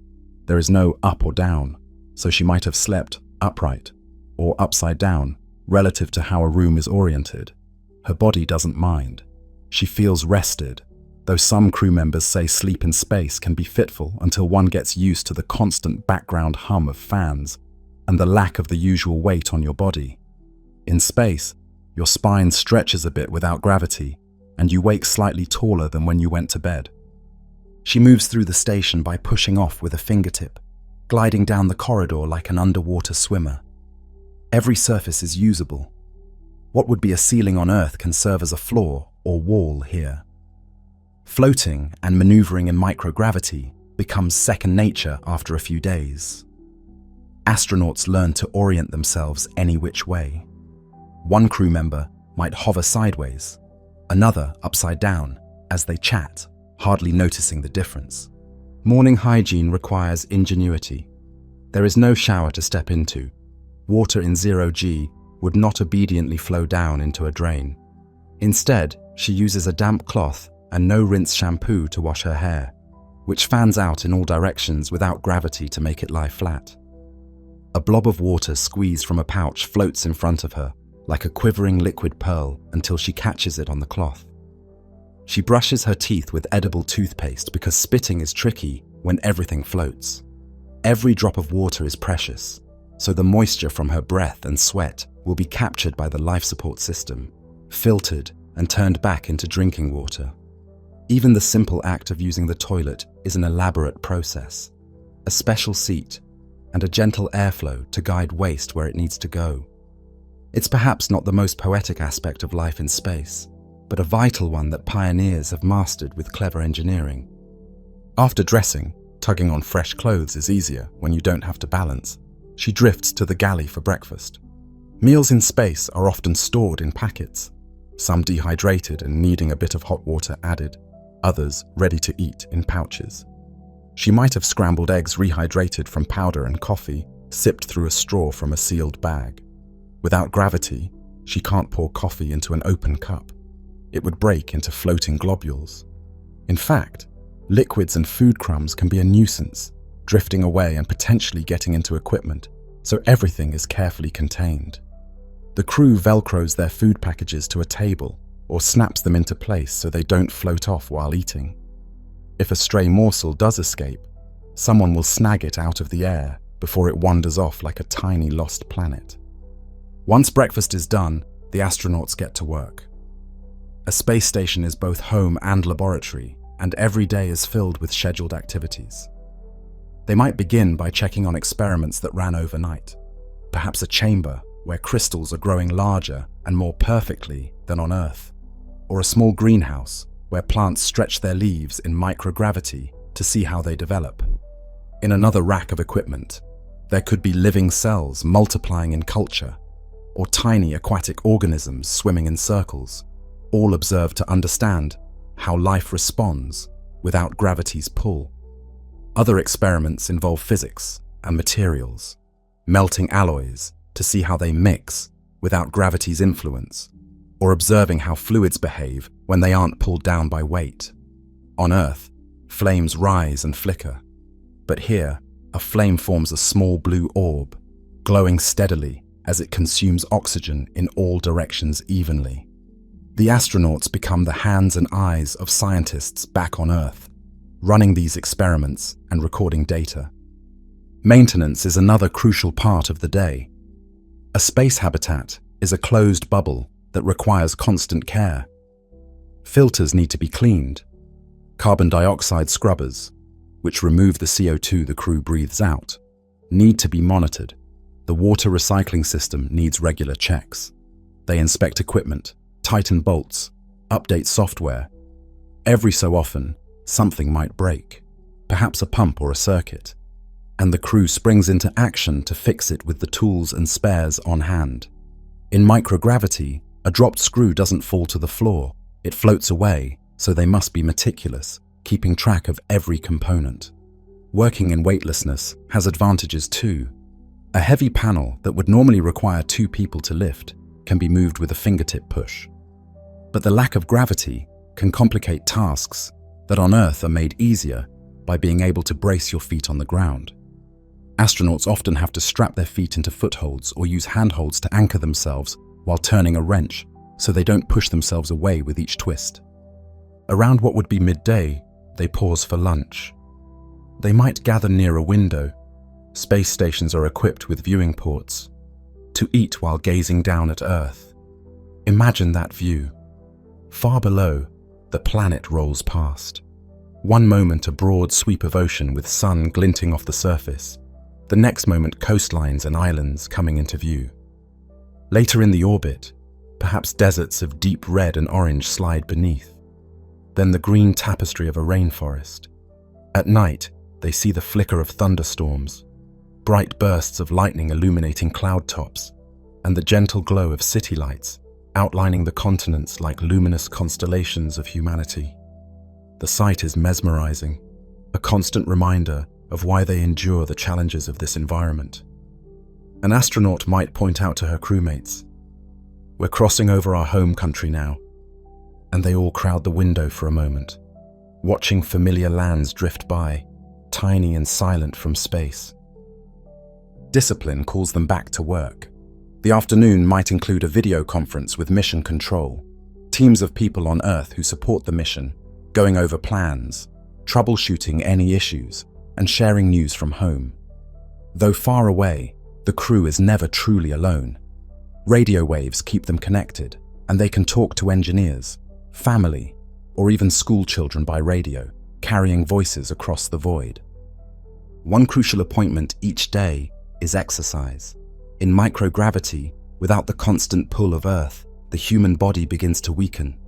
there is no up or down, so she might have slept upright or upside down relative to how a room is oriented. Her body doesn't mind. She feels rested, though some crew members say sleep in space can be fitful until one gets used to the constant background hum of fans and the lack of the usual weight on your body. In space, your spine stretches a bit without gravity, and you wake slightly taller than when you went to bed. She moves through the station by pushing off with a fingertip, gliding down the corridor like an underwater swimmer. Every surface is usable. What would be a ceiling on Earth can serve as a floor or wall here. Floating and maneuvering in microgravity becomes second nature after a few days. Astronauts learn to orient themselves any which way. One crew member might hover sideways, another upside down as they chat, hardly noticing the difference. Morning hygiene requires ingenuity. There is no shower to step into. Water in 0G would not obediently flow down into a drain. Instead, she uses a damp cloth and no-rinse shampoo to wash her hair, which fans out in all directions without gravity to make it lie flat. A blob of water squeezed from a pouch floats in front of her, like a quivering liquid pearl, until she catches it on the cloth. She brushes her teeth with edible toothpaste because spitting is tricky when everything floats. Every drop of water is precious, so the moisture from her breath and sweat will be captured by the life support system, filtered and turned back into drinking water. Even the simple act of using the toilet is an elaborate process. A special seat and a gentle airflow to guide waste where it needs to go. It's perhaps not the most poetic aspect of life in space, but a vital one that pioneers have mastered with clever engineering. After dressing, tugging on fresh clothes is easier when you don't have to balance. She drifts to the galley for breakfast. Meals in space are often stored in packets, some dehydrated and needing a bit of hot water added, others ready to eat in pouches. She might have scrambled eggs rehydrated from powder and coffee, sipped through a straw from a sealed bag. Without gravity, she can't pour coffee into an open cup. It would break into floating globules. In fact, liquids and food crumbs can be a nuisance, drifting away and potentially getting into equipment, so everything is carefully contained. The crew velcros their food packages to a table or snaps them into place so they don't float off while eating. If a stray morsel does escape, someone will snag it out of the air before it wanders off like a tiny lost planet. Once breakfast is done, the astronauts get to work. A space station is both home and laboratory, and every day is filled with scheduled activities. They might begin by checking on experiments that ran overnight, perhaps a chamber where crystals are growing larger and more perfectly than on Earth, or a small greenhouse where plants stretch their leaves in microgravity to see how they develop. In another rack of equipment, there could be living cells multiplying in culture, or tiny aquatic organisms swimming in circles, all observed to understand how life responds without gravity's pull. Other experiments involve physics and materials, melting alloys to see how they mix without gravity's influence, or observing how fluids behave when they aren't pulled down by weight. On Earth, flames rise and flicker, but here, a flame forms a small blue orb, glowing steadily as it consumes oxygen in all directions evenly. The astronauts become the hands and eyes of scientists back on Earth, running these experiments and recording data. Maintenance is another crucial part of the day. A space habitat is a closed bubble that requires constant care. Filters need to be cleaned. Carbon dioxide scrubbers, which remove the CO2 the crew breathes out, need to be monitored. The water recycling system needs regular checks. They inspect equipment, tighten bolts, update software. Every so often, something might break, perhaps a pump or a circuit, and the crew springs into action to fix it with the tools and spares on hand. In microgravity, a dropped screw doesn't fall to the floor, it floats away, so they must be meticulous, keeping track of every component. Working in weightlessness has advantages too. A heavy panel that would normally require 2 people to lift can be moved with a fingertip push. But the lack of gravity can complicate tasks that on Earth are made easier by being able to brace your feet on the ground. Astronauts often have to strap their feet into footholds or use handholds to anchor themselves while turning a wrench so they don't push themselves away with each twist. Around what would be midday, they pause for lunch. They might gather near a window. Space stations are equipped with viewing ports to eat while gazing down at Earth. Imagine that view. Far below, the planet rolls past. One moment a broad sweep of ocean with sun glinting off the surface. The next moment coastlines and islands coming into view. Later in the orbit, perhaps deserts of deep red and orange slide beneath. Then the green tapestry of a rainforest. At night, they see the flicker of thunderstorms, bright bursts of lightning illuminating cloud tops, and the gentle glow of city lights outlining the continents like luminous constellations of humanity. The sight is mesmerizing, a constant reminder of why they endure the challenges of this environment. An astronaut might point out to her crewmates, "We're crossing over our home country now," and they all crowd the window for a moment, watching familiar lands drift by, tiny and silent from space. Discipline calls them back to work. The afternoon might include a video conference with mission control, Teams of people on Earth who support the mission, going over plans, troubleshooting any issues, and sharing news from home. Though far away, the crew is never truly alone. Radio waves keep them connected, and they can talk to engineers, family, or even school children by radio, carrying voices across the void. One crucial appointment each day is exercise. In microgravity, without the constant pull of Earth, the human body begins to weaken.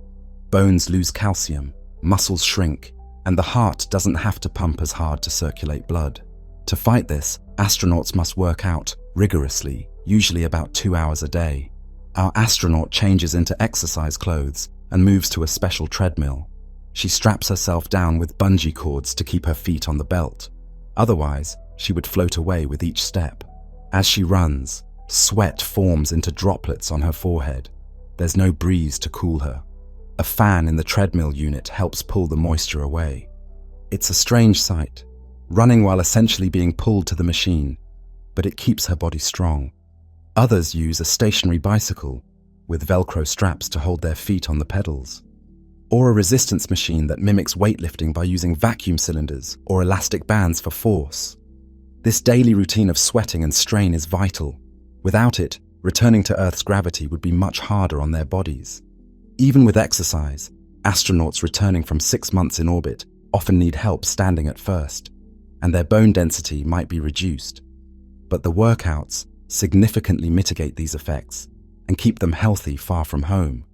Bones lose calcium, muscles shrink, and the heart doesn't have to pump as hard to circulate blood. To fight this, astronauts must work out rigorously, usually about 2 hours a day. Our astronaut changes into exercise clothes and moves to a special treadmill. She straps herself down with bungee cords to keep her feet on the belt. Otherwise, she would float away with each step. As she runs, sweat forms into droplets on her forehead. There's no breeze to cool her. A fan in the treadmill unit helps pull the moisture away. It's a strange sight, running while essentially being pulled to the machine, but it keeps her body strong. Others use a stationary bicycle with Velcro straps to hold their feet on the pedals, or a resistance machine that mimics weightlifting by using vacuum cylinders or elastic bands for force. This daily routine of sweating and strain is vital. Without it, returning to Earth's gravity would be much harder on their bodies. Even with exercise, astronauts returning from 6 months in orbit often need help standing at first, and their bone density might be reduced. But the workouts significantly mitigate these effects and keep them healthy far from home.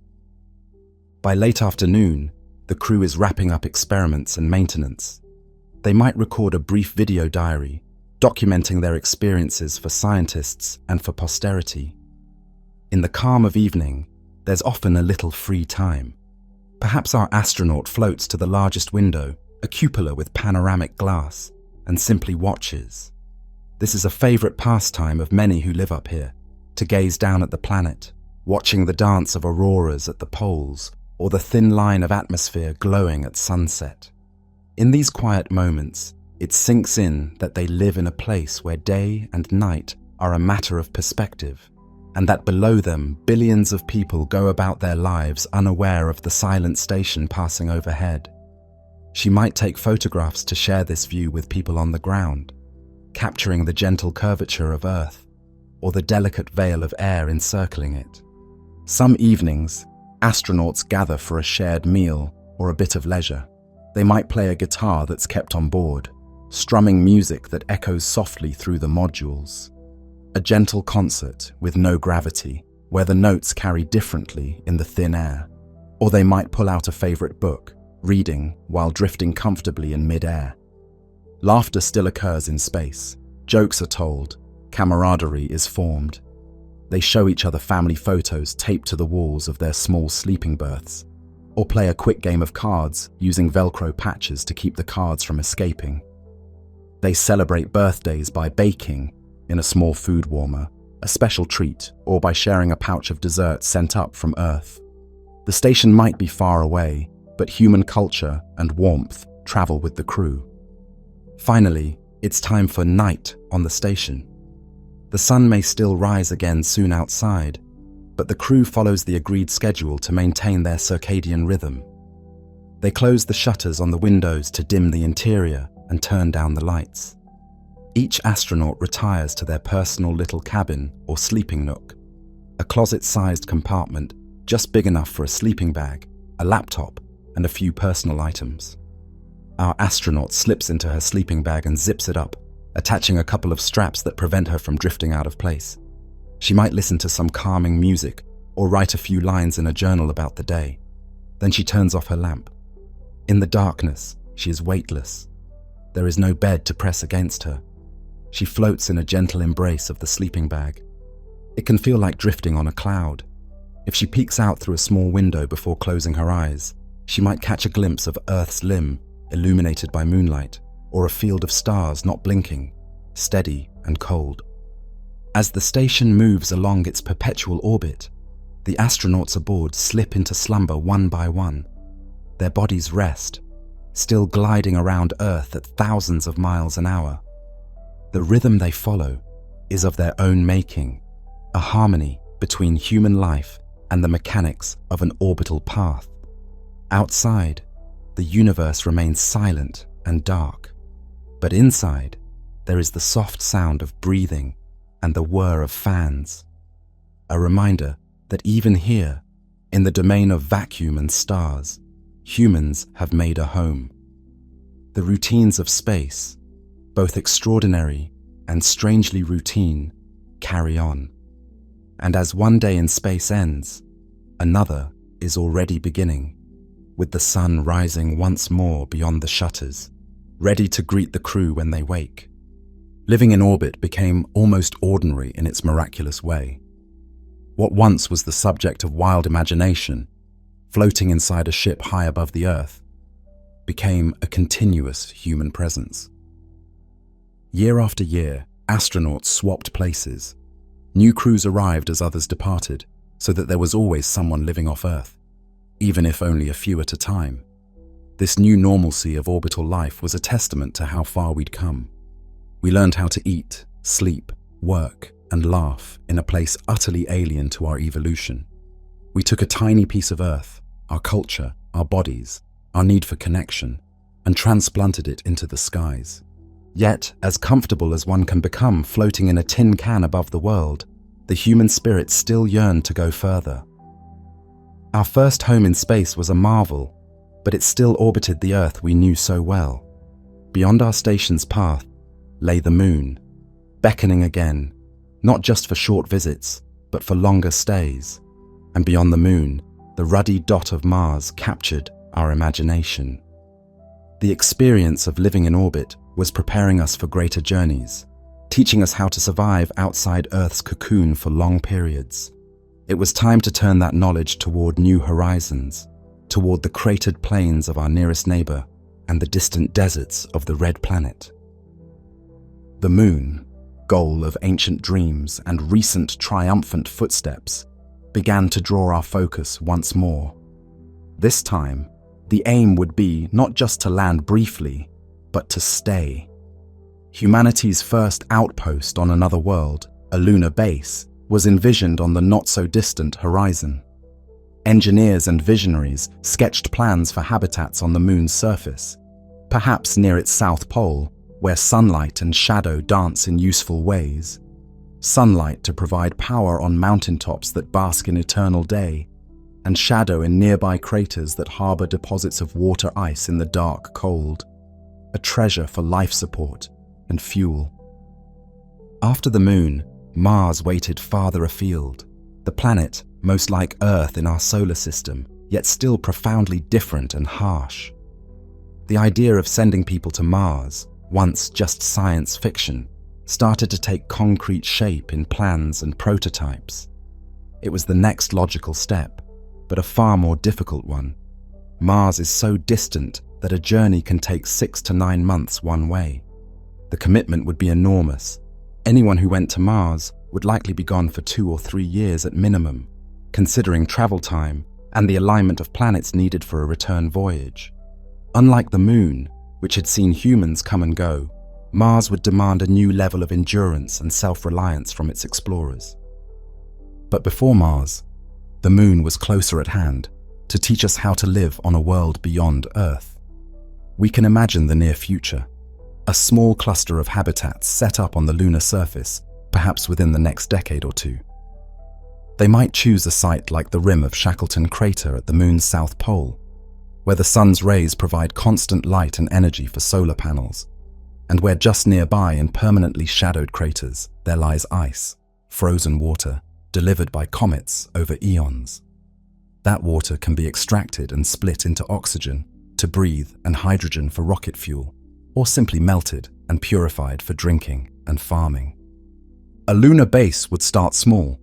By late afternoon, the crew is wrapping up experiments and maintenance. They might record a brief video diary, documenting their experiences for scientists and for posterity. In the calm of evening, there's often a little free time. Perhaps our astronaut floats to the largest window, a cupola with panoramic glass, and simply watches. This is a favorite pastime of many who live up here, to gaze down at the planet, watching the dance of auroras at the poles, or the thin line of atmosphere glowing at sunset. In these quiet moments, it sinks in that they live in a place where day and night are a matter of perspective, and that below them billions of people go about their lives unaware of the silent station passing overhead. She might take photographs to share this view with people on the ground, capturing the gentle curvature of Earth, or the delicate veil of air encircling it. Some evenings, astronauts gather for a shared meal or a bit of leisure. They might play a guitar that's kept on board, strumming music that echoes softly through the modules. A gentle concert with no gravity, where the notes carry differently in the thin air. Or they might pull out a favorite book, reading while drifting comfortably in mid-air. Laughter still occurs in space. Jokes are told. Camaraderie is formed. They show each other family photos taped to the walls of their small sleeping berths, or play a quick game of cards using Velcro patches to keep the cards from escaping. They celebrate birthdays by baking in a small food warmer, a special treat, or by sharing a pouch of dessert sent up from Earth. The station might be far away, but human culture and warmth travel with the crew. Finally, it's time for night on the station. The sun may still rise again soon outside, but the crew follows the agreed schedule to maintain their circadian rhythm. They close the shutters on the windows to dim the interior and turn down the lights. Each astronaut retires to their personal little cabin or sleeping nook, a closet-sized compartment just big enough for a sleeping bag, a laptop, and a few personal items. Our astronaut slips into her sleeping bag and zips it up, attaching a couple of straps that prevent her from drifting out of place. She might listen to some calming music or write a few lines in a journal about the day. Then she turns off her lamp. In the darkness, she is weightless. There is no bed to press against her. She floats in a gentle embrace of the sleeping bag. It can feel like drifting on a cloud. If she peeks out through a small window before closing her eyes, she might catch a glimpse of Earth's limb, illuminated by moonlight, or a field of stars not blinking, steady and cold. As the station moves along its perpetual orbit, the astronauts aboard slip into slumber one by one. Their bodies rest, still gliding around Earth at thousands of miles an hour. The rhythm they follow is of their own making, a harmony between human life and the mechanics of an orbital path. Outside, the universe remains silent and dark, but inside, there is the soft sound of breathing and the whir of fans. A reminder that even here, in the domain of vacuum and stars, humans have made a home. The routines of space, both extraordinary and strangely routine, carry on. And as one day in space ends, another is already beginning, with the sun rising once more beyond the shutters, ready to greet the crew when they wake. Living in orbit became almost ordinary in its miraculous way. What once was the subject of wild imagination, floating inside a ship high above the Earth, became a continuous human presence. Year after year, astronauts swapped places. New crews arrived as others departed, so that there was always someone living off Earth, even if only a few at a time. This new normalcy of orbital life was a testament to how far we'd come. We learned how to eat, sleep, work, and laugh in a place utterly alien to our evolution. We took a tiny piece of Earth, our culture, our bodies, our need for connection, and transplanted it into the skies. Yet, as comfortable as one can become floating in a tin can above the world, the human spirit still yearned to go further. Our first home in space was a marvel, but it still orbited the Earth we knew so well. Beyond our station's path lay the moon, beckoning again, not just for short visits, but for longer stays. And beyond the moon, the ruddy dot of Mars captured our imagination. The experience of living in orbit was preparing us for greater journeys, teaching us how to survive outside Earth's cocoon for long periods. It was time to turn that knowledge toward new horizons, toward the cratered plains of our nearest neighbor and the distant deserts of the red planet. The moon, goal of ancient dreams and recent triumphant footsteps, began to draw our focus once more. This time, the aim would be not just to land briefly, but to stay. Humanity's first outpost on another world, a lunar base, was envisioned on the not-so-distant horizon. Engineers and visionaries sketched plans for habitats on the moon's surface, perhaps near its south pole, where sunlight and shadow dance in useful ways. Sunlight to provide power on mountaintops that bask in eternal day, and shadow in nearby craters that harbor deposits of water ice in the dark cold. A treasure for life support and fuel. After the moon, Mars waited farther afield, the planet most like Earth in our solar system, yet still profoundly different and harsh. The idea of sending people to Mars, once just science fiction, started to take concrete shape in plans and prototypes. It was the next logical step, but a far more difficult one. Mars is so distant that a journey can take 6 to 9 months one way. The commitment would be enormous. Anyone who went to Mars would likely be gone for 2 or 3 years at minimum, considering travel time and the alignment of planets needed for a return voyage. Unlike the moon, which had seen humans come and go, Mars would demand a new level of endurance and self-reliance from its explorers. But before Mars, the moon was closer at hand to teach us how to live on a world beyond Earth. We can imagine the near future, a small cluster of habitats set up on the lunar surface, perhaps within the next decade or two. They might choose a site like the rim of Shackleton Crater at the moon's south pole, where the sun's rays provide constant light and energy for solar panels, and where just nearby in permanently shadowed craters there lies ice, frozen water, delivered by comets over eons. That water can be extracted and split into oxygen to breathe and hydrogen for rocket fuel, or simply melted and purified for drinking and farming. A lunar base would start small,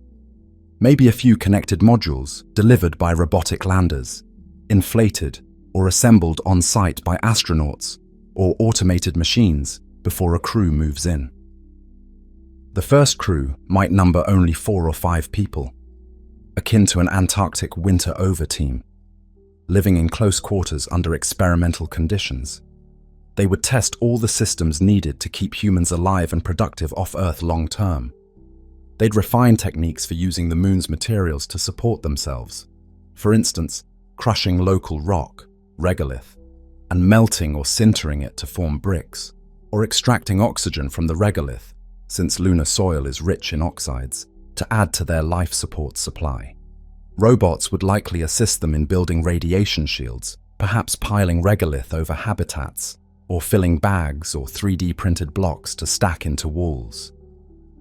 maybe a few connected modules delivered by robotic landers, inflated or assembled on site by astronauts or automated machines before a crew moves in. The first crew might number only 4 or 5 people, akin to an Antarctic winter over team, living in close quarters under experimental conditions. They would test all the systems needed to keep humans alive and productive off Earth long term. They'd refine techniques for using the moon's materials to support themselves. For instance, crushing local rock, regolith, and melting or sintering it to form bricks, or extracting oxygen from the regolith, since lunar soil is rich in oxides, to add to their life support supply. Robots would likely assist them in building radiation shields, perhaps piling regolith over habitats, or filling bags or 3D printed blocks to stack into walls.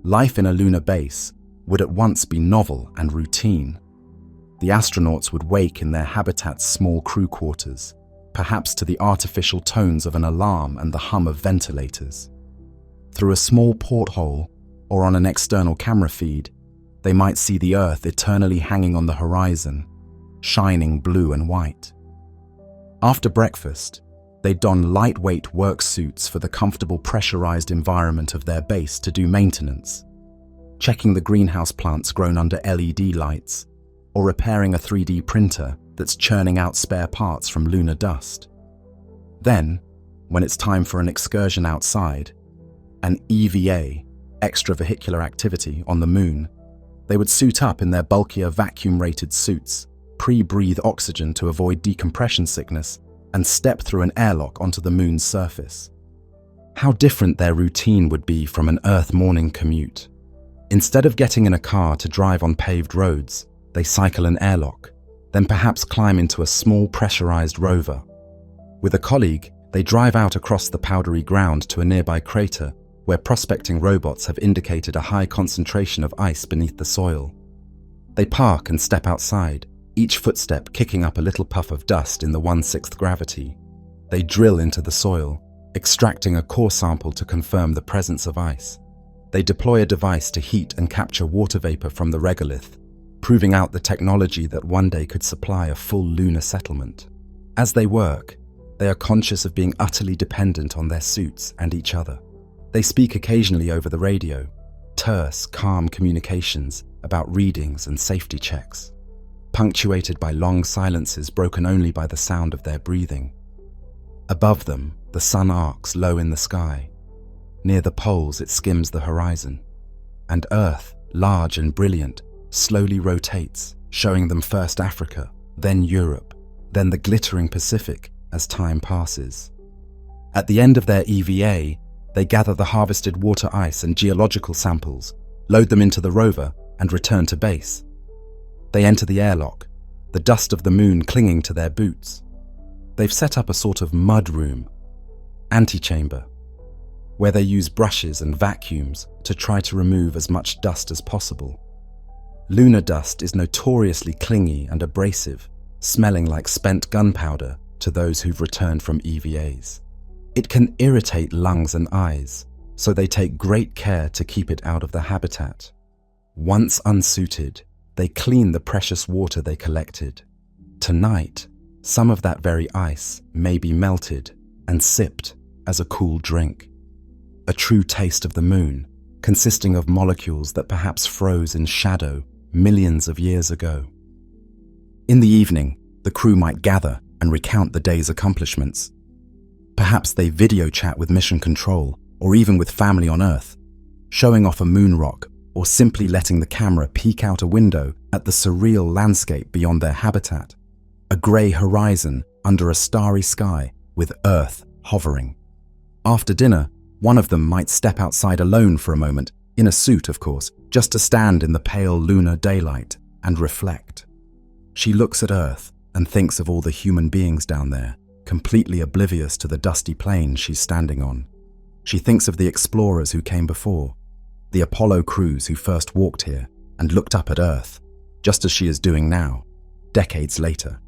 Life in a lunar base would at once be novel and routine. The astronauts would wake in their habitat's small crew quarters, perhaps to the artificial tones of an alarm and the hum of ventilators. Through a small porthole or on an external camera feed, they might see the Earth eternally hanging on the horizon, shining blue and white. After breakfast, they don lightweight work suits for the comfortable pressurized environment of their base to do maintenance, checking the greenhouse plants grown under LED lights, or repairing a 3D printer that's churning out spare parts from lunar dust. Then, when it's time for an excursion outside, an EVA, extravehicular activity, on the moon, they would suit up in their bulkier vacuum-rated suits, pre-breathe oxygen to avoid decompression sickness, and step through an airlock onto the moon's surface. How different their routine would be from an Earth morning commute. Instead of getting in a car to drive on paved roads, they cycle an airlock, then perhaps climb into a small pressurized rover. With a colleague, they drive out across the powdery ground to a nearby crater where prospecting robots have indicated a high concentration of ice beneath the soil. They park and step outside, each footstep kicking up a little puff of dust in the 1/6 gravity. They drill into the soil, extracting a core sample to confirm the presence of ice. They deploy a device to heat and capture water vapor from the regolith, proving out the technology that one day could supply a full lunar settlement. As they work, they are conscious of being utterly dependent on their suits and each other. They speak occasionally over the radio, terse, calm communications about readings and safety checks, punctuated by long silences broken only by the sound of their breathing. Above them, the sun arcs low in the sky. Near the poles, it skims the horizon. And Earth, large and brilliant, slowly rotates, showing them first Africa, then Europe, then the glittering Pacific as time passes. At the end of their EVA, they gather the harvested water ice and geological samples, load them into the rover, and return to base. They enter the airlock, the dust of the moon clinging to their boots. They've set up a sort of mud room, antechamber, where they use brushes and vacuums to try to remove as much dust as possible. Lunar dust is notoriously clingy and abrasive, smelling like spent gunpowder to those who've returned from EVAs. It can irritate lungs and eyes, so they take great care to keep it out of the habitat. Once unsuited, they clean the precious water they collected. Tonight, some of that very ice may be melted and sipped as a cool drink. A true taste of the moon, consisting of molecules that perhaps froze in shadow millions of years ago. In the evening, the crew might gather and recount the day's accomplishments. Perhaps they video chat with mission control, or even with family on Earth, showing off a moon rock, or simply letting the camera peek out a window at the surreal landscape beyond their habitat. A grey horizon under a starry sky with Earth hovering. After dinner, one of them might step outside alone for a moment, in a suit of course, just to stand in the pale lunar daylight and reflect. She looks at Earth and thinks of all the human beings down there, completely oblivious to the dusty plain she's standing on. She thinks of the explorers who came before, the Apollo crews who first walked here and looked up at Earth, just as she is doing now, decades later.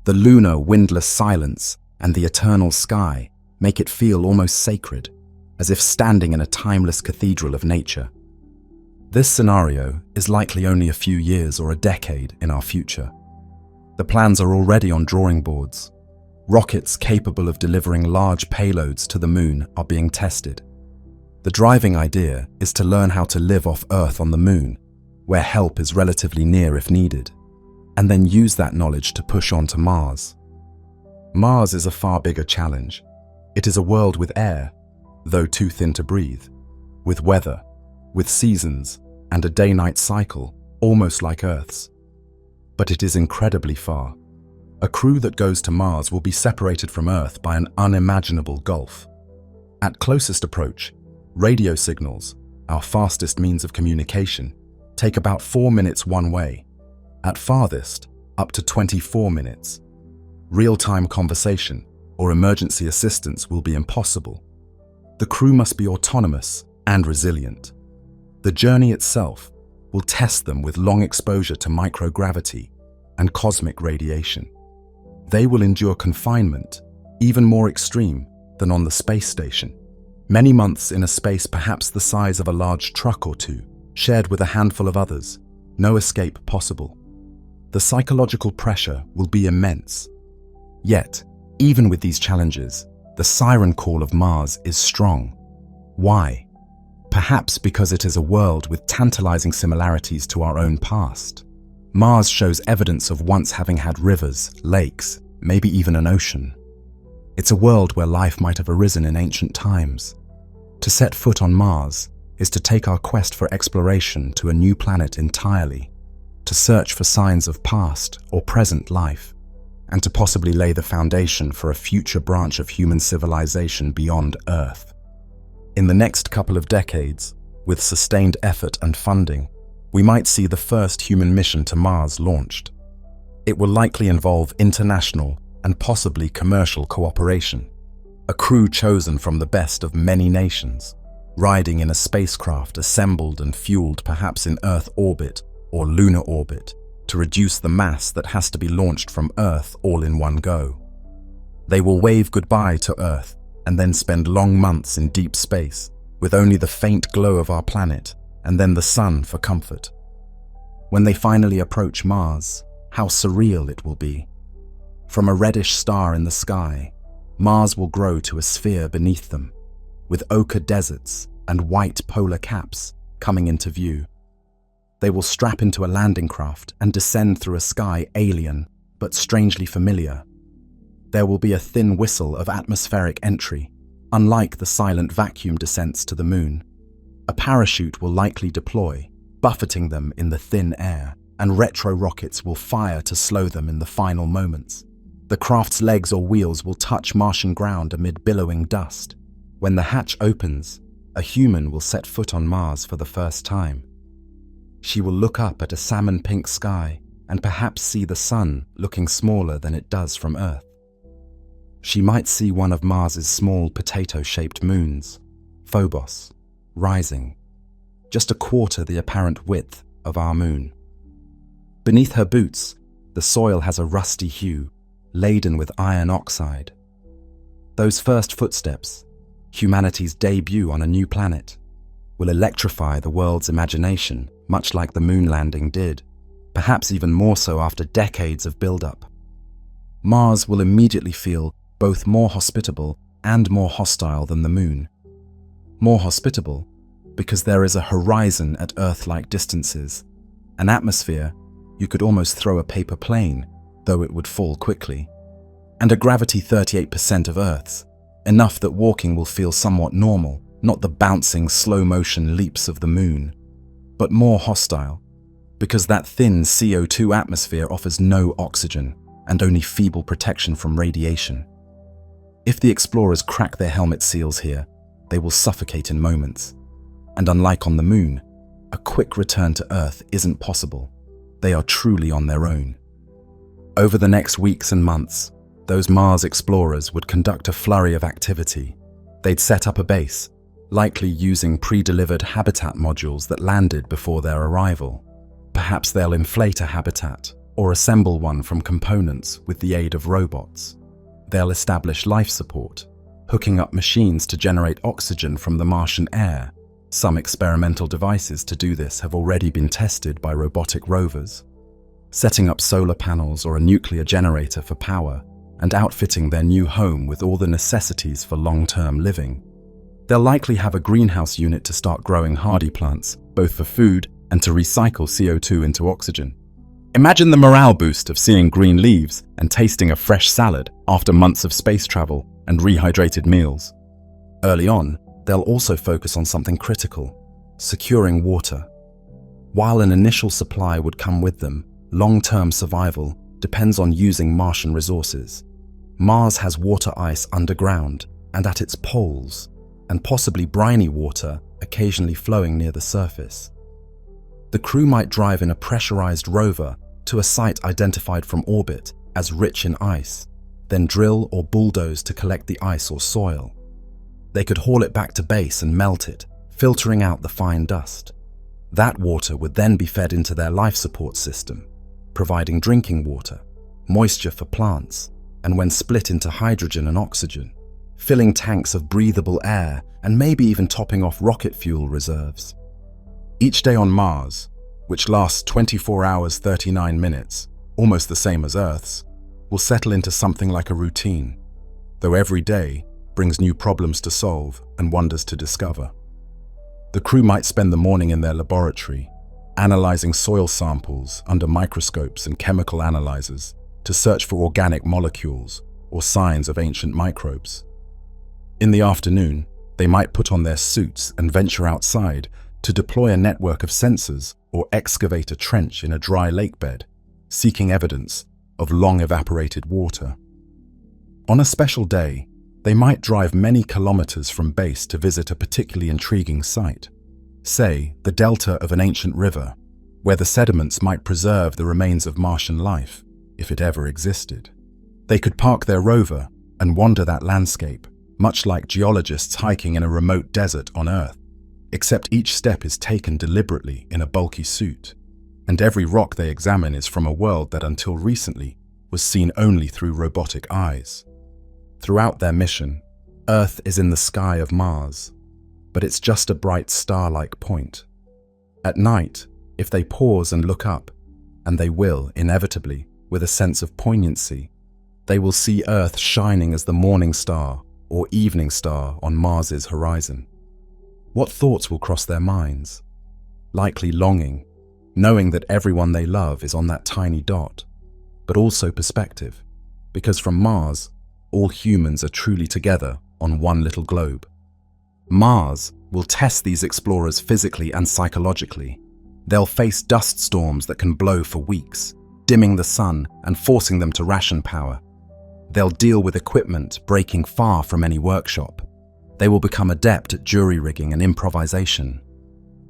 The lunar windless silence and the eternal sky make it feel almost sacred, as if standing in a timeless cathedral of nature. This scenario is likely only a few years or a decade in our future. The plans are already on drawing boards. Rockets capable of delivering large payloads to the moon are being tested. The driving idea is to learn how to live off Earth on the moon, where help is relatively near if needed, and then use that knowledge to push on to Mars. Mars is a far bigger challenge. It is a world with air, though too thin to breathe, with weather, with seasons, and a day-night cycle, almost like Earth's. But it is incredibly far. A crew that goes to Mars will be separated from Earth by an unimaginable gulf. At closest approach, radio signals, our fastest means of communication, take about 4 minutes one way. At farthest, up to 24 minutes. Real-time conversation or emergency assistance will be impossible. The crew must be autonomous and resilient. The journey itself will test them with long exposure to microgravity and cosmic radiation. They will endure confinement, even more extreme than on the space station. Many months in a space perhaps the size of a large truck or two, shared with a handful of others, no escape possible. The psychological pressure will be immense. Yet, even with these challenges, the siren call of Mars is strong. Why? Perhaps because it is a world with tantalizing similarities to our own past. Mars shows evidence of once having had rivers, lakes, maybe even an ocean. It's a world where life might have arisen in ancient times. To set foot on Mars is to take our quest for exploration to a new planet entirely, to search for signs of past or present life, and to possibly lay the foundation for a future branch of human civilization beyond Earth. In the next couple of decades, with sustained effort and funding, we might see the first human mission to Mars launched. It will likely involve international and possibly commercial cooperation. A crew chosen from the best of many nations, riding in a spacecraft assembled and fueled perhaps in Earth orbit or lunar orbit to reduce the mass that has to be launched from Earth all in one go. They will wave goodbye to Earth and then spend long months in deep space with only the faint glow of our planet and then the sun for comfort. When they finally approach Mars, how surreal it will be. From a reddish star in the sky, Mars will grow to a sphere beneath them, with ochre deserts and white polar caps coming into view. They will strap into a landing craft and descend through a sky alien but strangely familiar. There will be a thin whistle of atmospheric entry, unlike the silent vacuum descents to the Moon. A parachute will likely deploy, buffeting them in the thin air, and retro rockets will fire to slow them in the final moments. The craft's legs or wheels will touch Martian ground amid billowing dust. When the hatch opens, a human will set foot on Mars for the first time. She will look up at a salmon-pink sky and perhaps see the sun looking smaller than it does from Earth. She might see one of Mars's small potato-shaped moons, Phobos, rising, just a quarter the apparent width of our moon. Beneath her boots, the soil has a rusty hue, laden with iron oxide. Those first footsteps, humanity's debut on a new planet, will electrify the world's imagination, much like the moon landing did, perhaps even more so after decades of build-up. Mars will immediately feel both more hospitable and more hostile than the moon. More hospitable because there is a horizon at Earth-like distances, an atmosphere you could almost throw a paper plane, though it would fall quickly, and a gravity 38% of Earth's, enough that walking will feel somewhat normal, not the bouncing slow-motion leaps of the moon, but more hostile, because that thin CO2 atmosphere offers no oxygen and only feeble protection from radiation. If the explorers crack their helmet seals here, they will suffocate in moments. And unlike on the moon, a quick return to Earth isn't possible. They are truly on their own. Over the next weeks and months, those Mars explorers would conduct a flurry of activity. They'd set up a base, likely using pre-delivered habitat modules that landed before their arrival. Perhaps they'll inflate a habitat or assemble one from components with the aid of robots. They'll establish life support, hooking up machines to generate oxygen from the Martian air. Some experimental devices to do this have already been tested by robotic rovers. Setting up solar panels or a nuclear generator for power, and outfitting their new home with all the necessities for long-term living. They'll likely have a greenhouse unit to start growing hardy plants, both for food and to recycle CO2 into oxygen. Imagine the morale boost of seeing green leaves and tasting a fresh salad after months of space travel and rehydrated meals. Early on, they'll also focus on something critical: securing water. While an initial supply would come with them, long-term survival depends on using Martian resources. Mars has water ice underground and at its poles, and possibly briny water occasionally flowing near the surface. The crew might drive in a pressurized rover to a site identified from orbit as rich in ice, then drill or bulldoze to collect the ice or soil. They could haul it back to base and melt it, filtering out the fine dust. That water would then be fed into their life support system, providing drinking water, moisture for plants, and when split into hydrogen and oxygen, filling tanks of breathable air and maybe even topping off rocket fuel reserves. Each day on Mars, which lasts 24 hours 39 minutes, almost the same as Earth's, will settle into something like a routine, though every day brings new problems to solve and wonders to discover. The crew might spend the morning in their laboratory, analyzing soil samples under microscopes and chemical analyzers to search for organic molecules or signs of ancient microbes. In the afternoon, they might put on their suits and venture outside to deploy a network of sensors or excavate a trench in a dry lake bed, seeking evidence of long-evaporated water. On a special day, they might drive many kilometers from base to visit a particularly intriguing site, say the delta of an ancient river, where the sediments might preserve the remains of Martian life, if it ever existed. They could park their rover and wander that landscape, much like geologists hiking in a remote desert on Earth, except each step is taken deliberately in a bulky suit, and every rock they examine is from a world that until recently was seen only through robotic eyes. Throughout their mission, Earth is in the sky of Mars, but it's just a bright star-like point. At night, if they pause and look up, and they will, inevitably, with a sense of poignancy, they will see Earth shining as the morning star or evening star on Mars's horizon. What thoughts will cross their minds? Likely longing, knowing that everyone they love is on that tiny dot, but also perspective, because from Mars, all humans are truly together on one little globe. Mars will test these explorers physically and psychologically. They'll face dust storms that can blow for weeks, dimming the sun and forcing them to ration power. They'll deal with equipment breaking far from any workshop. They will become adept at jury-rigging and improvisation.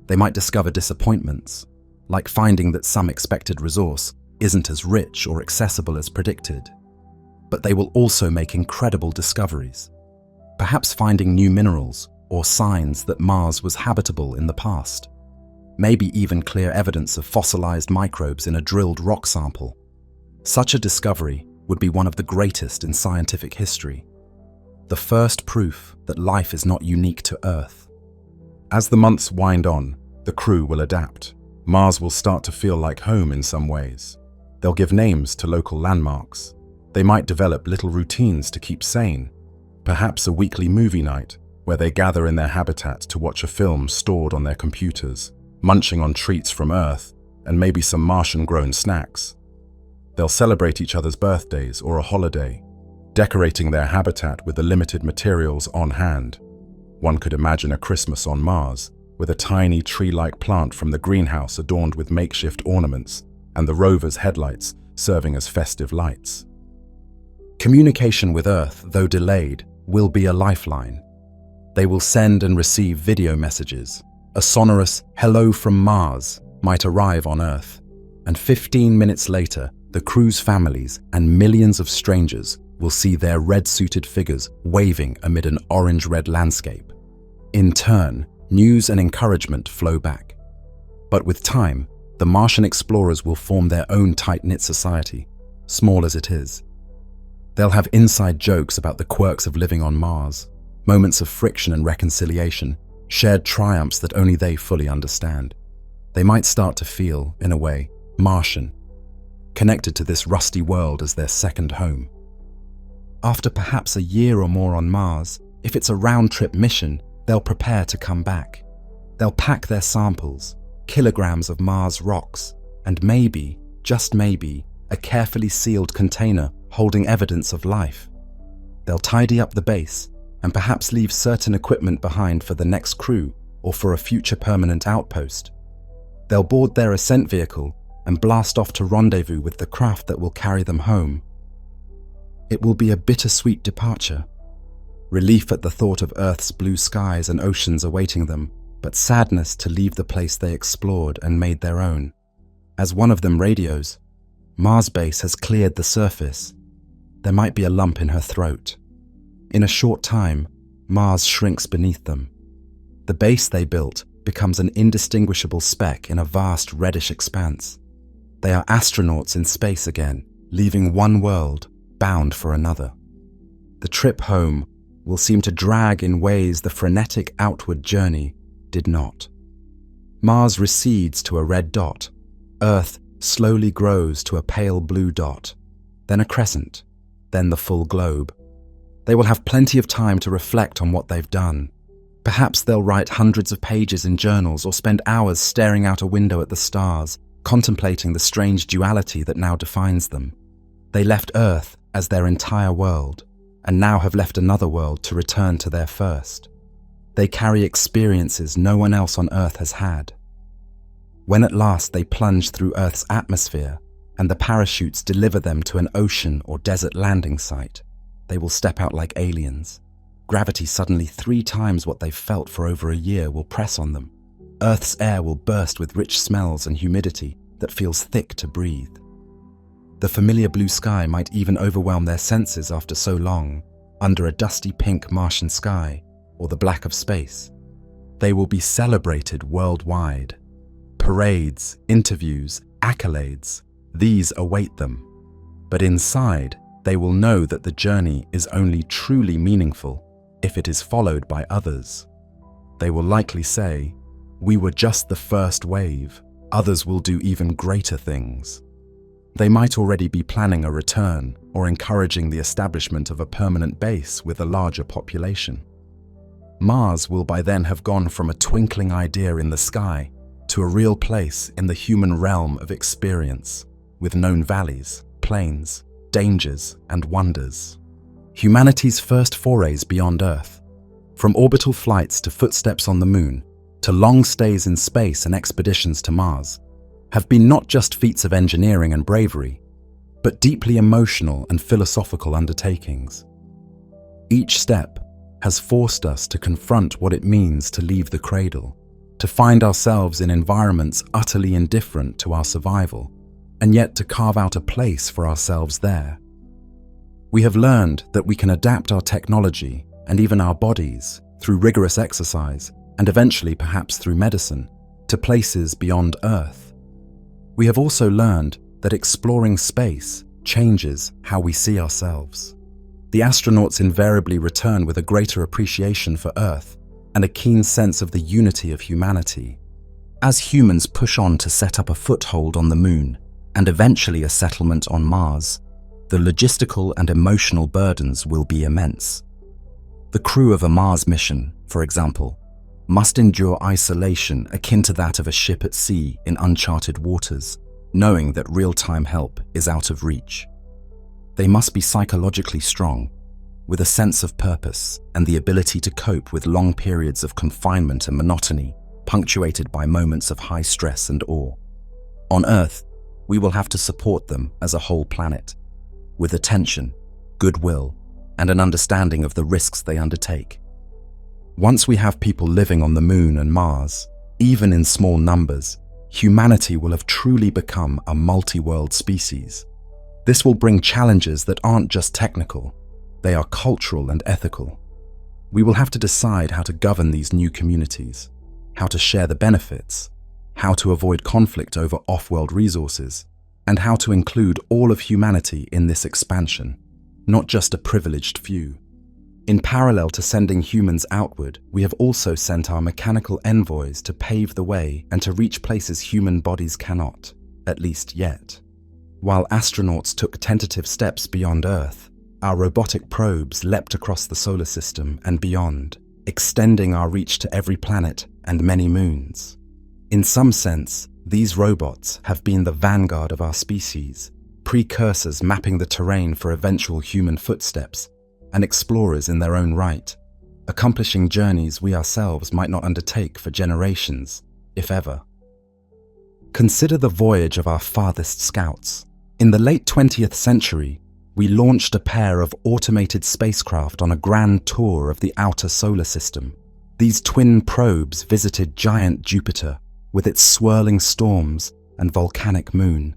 They might discover disappointments, like finding that some expected resource isn't as rich or accessible as predicted. But they will also make incredible discoveries, perhaps finding new minerals or signs that Mars was habitable in the past, maybe even clear evidence of fossilized microbes in a drilled rock sample. Such a discovery would be one of the greatest in scientific history, the first proof that life is not unique to Earth. As the months wind on, the crew will adapt. Mars will start to feel like home in some ways. They'll give names to local landmarks. They might develop little routines to keep sane, perhaps a weekly movie night where they gather in their habitat to watch a film stored on their computers, munching on treats from Earth and maybe some Martian-grown snacks. They'll celebrate each other's birthdays or a holiday, decorating their habitat with the limited materials on hand. One could imagine a Christmas on Mars, with a tiny tree-like plant from the greenhouse adorned with makeshift ornaments and the rover's headlights serving as festive lights. Communication with Earth, though delayed, will be a lifeline. They will send and receive video messages. A sonorous "Hello from Mars" might arrive on Earth, and 15 minutes later, the crew's families and millions of strangers will see their red-suited figures waving amid an orange-red landscape. In turn, news and encouragement flow back. But with time, the Martian explorers will form their own tight-knit society, small as it is. They'll have inside jokes about the quirks of living on Mars, moments of friction and reconciliation, shared triumphs that only they fully understand. They might start to feel, in a way, Martian, connected to this rusty world as their second home. After perhaps a year or more on Mars, if it's a round-trip mission, they'll prepare to come back. They'll pack their samples, kilograms of Mars rocks, and maybe, just maybe, a carefully sealed container holding evidence of life. They'll tidy up the base and perhaps leave certain equipment behind for the next crew or for a future permanent outpost. They'll board their ascent vehicle and blast off to rendezvous with the craft that will carry them home. It will be a bittersweet departure. Relief at the thought of Earth's blue skies and oceans awaiting them, but sadness to leave the place they explored and made their own. As one of them radios, "Mars base has cleared the surface." There might be a lump in her throat. In a short time, Mars shrinks beneath them. The base they built becomes an indistinguishable speck in a vast reddish expanse. They are astronauts in space again, leaving one world, bound for another. The trip home will seem to drag in ways the frenetic outward journey did not. Mars recedes to a red dot. Earth slowly grows to a pale blue dot, then a crescent, then the full globe. They will have plenty of time to reflect on what they've done. Perhaps they'll write hundreds of pages in journals or spend hours staring out a window at the stars, contemplating the strange duality that now defines them. They left Earth as their entire world, and now have left another world to return to their first. They carry experiences no one else on Earth has had. When at last they plunge through Earth's atmosphere and the parachutes deliver them to an ocean or desert landing site, they will step out like aliens. Gravity suddenly 3 times what they've felt for over a year will press on them. Earth's air will burst with rich smells and humidity that feels thick to breathe. The familiar blue sky might even overwhelm their senses after so long, under a dusty pink Martian sky or the black of space. They will be celebrated worldwide. Parades, interviews, accolades, these await them. But inside, they will know that the journey is only truly meaningful if it is followed by others. They will likely say, "We were just the first wave. Others will do even greater things." They might already be planning a return or encouraging the establishment of a permanent base with a larger population. Mars will by then have gone from a twinkling idea in the sky to a real place in the human realm of experience, with known valleys, plains, dangers, and wonders. Humanity's first forays beyond Earth, from orbital flights to footsteps on the Moon, to long stays in space and expeditions to Mars, have been not just feats of engineering and bravery, but deeply emotional and philosophical undertakings. Each step has forced us to confront what it means to leave the cradle, to find ourselves in environments utterly indifferent to our survival, and yet to carve out a place for ourselves there. We have learned that we can adapt our technology and even our bodies through rigorous exercise, and eventually perhaps through medicine, to places beyond Earth. We have also learned that exploring space changes how we see ourselves. The astronauts invariably return with a greater appreciation for Earth and a keen sense of the unity of humanity. As humans push on to set up a foothold on the Moon and eventually a settlement on Mars, the logistical and emotional burdens will be immense. The crew of a Mars mission, for example, must endure isolation akin to that of a ship at sea in uncharted waters, knowing that real-time help is out of reach. They must be psychologically strong, with a sense of purpose and the ability to cope with long periods of confinement and monotony, punctuated by moments of high stress and awe. On Earth, we will have to support them as a whole planet, with attention, goodwill, and an understanding of the risks they undertake. Once we have people living on the Moon and Mars, even in small numbers, humanity will have truly become a multi-world species. This will bring challenges that aren't just technical, they are cultural and ethical. We will have to decide how to govern these new communities, how to share the benefits, how to avoid conflict over off-world resources, and how to include all of humanity in this expansion, not just a privileged few. In parallel to sending humans outward, we have also sent our mechanical envoys to pave the way and to reach places human bodies cannot, at least yet. While astronauts took tentative steps beyond Earth, our robotic probes leapt across the solar system and beyond, extending our reach to every planet and many moons. In some sense, these robots have been the vanguard of our species, precursors mapping the terrain for eventual human footsteps, and explorers in their own right, accomplishing journeys we ourselves might not undertake for generations, if ever. Consider the voyage of our farthest scouts. In the late 20th century, we launched a pair of automated spacecraft on a grand tour of the outer solar system. These twin probes visited giant Jupiter with its swirling storms and volcanic moon,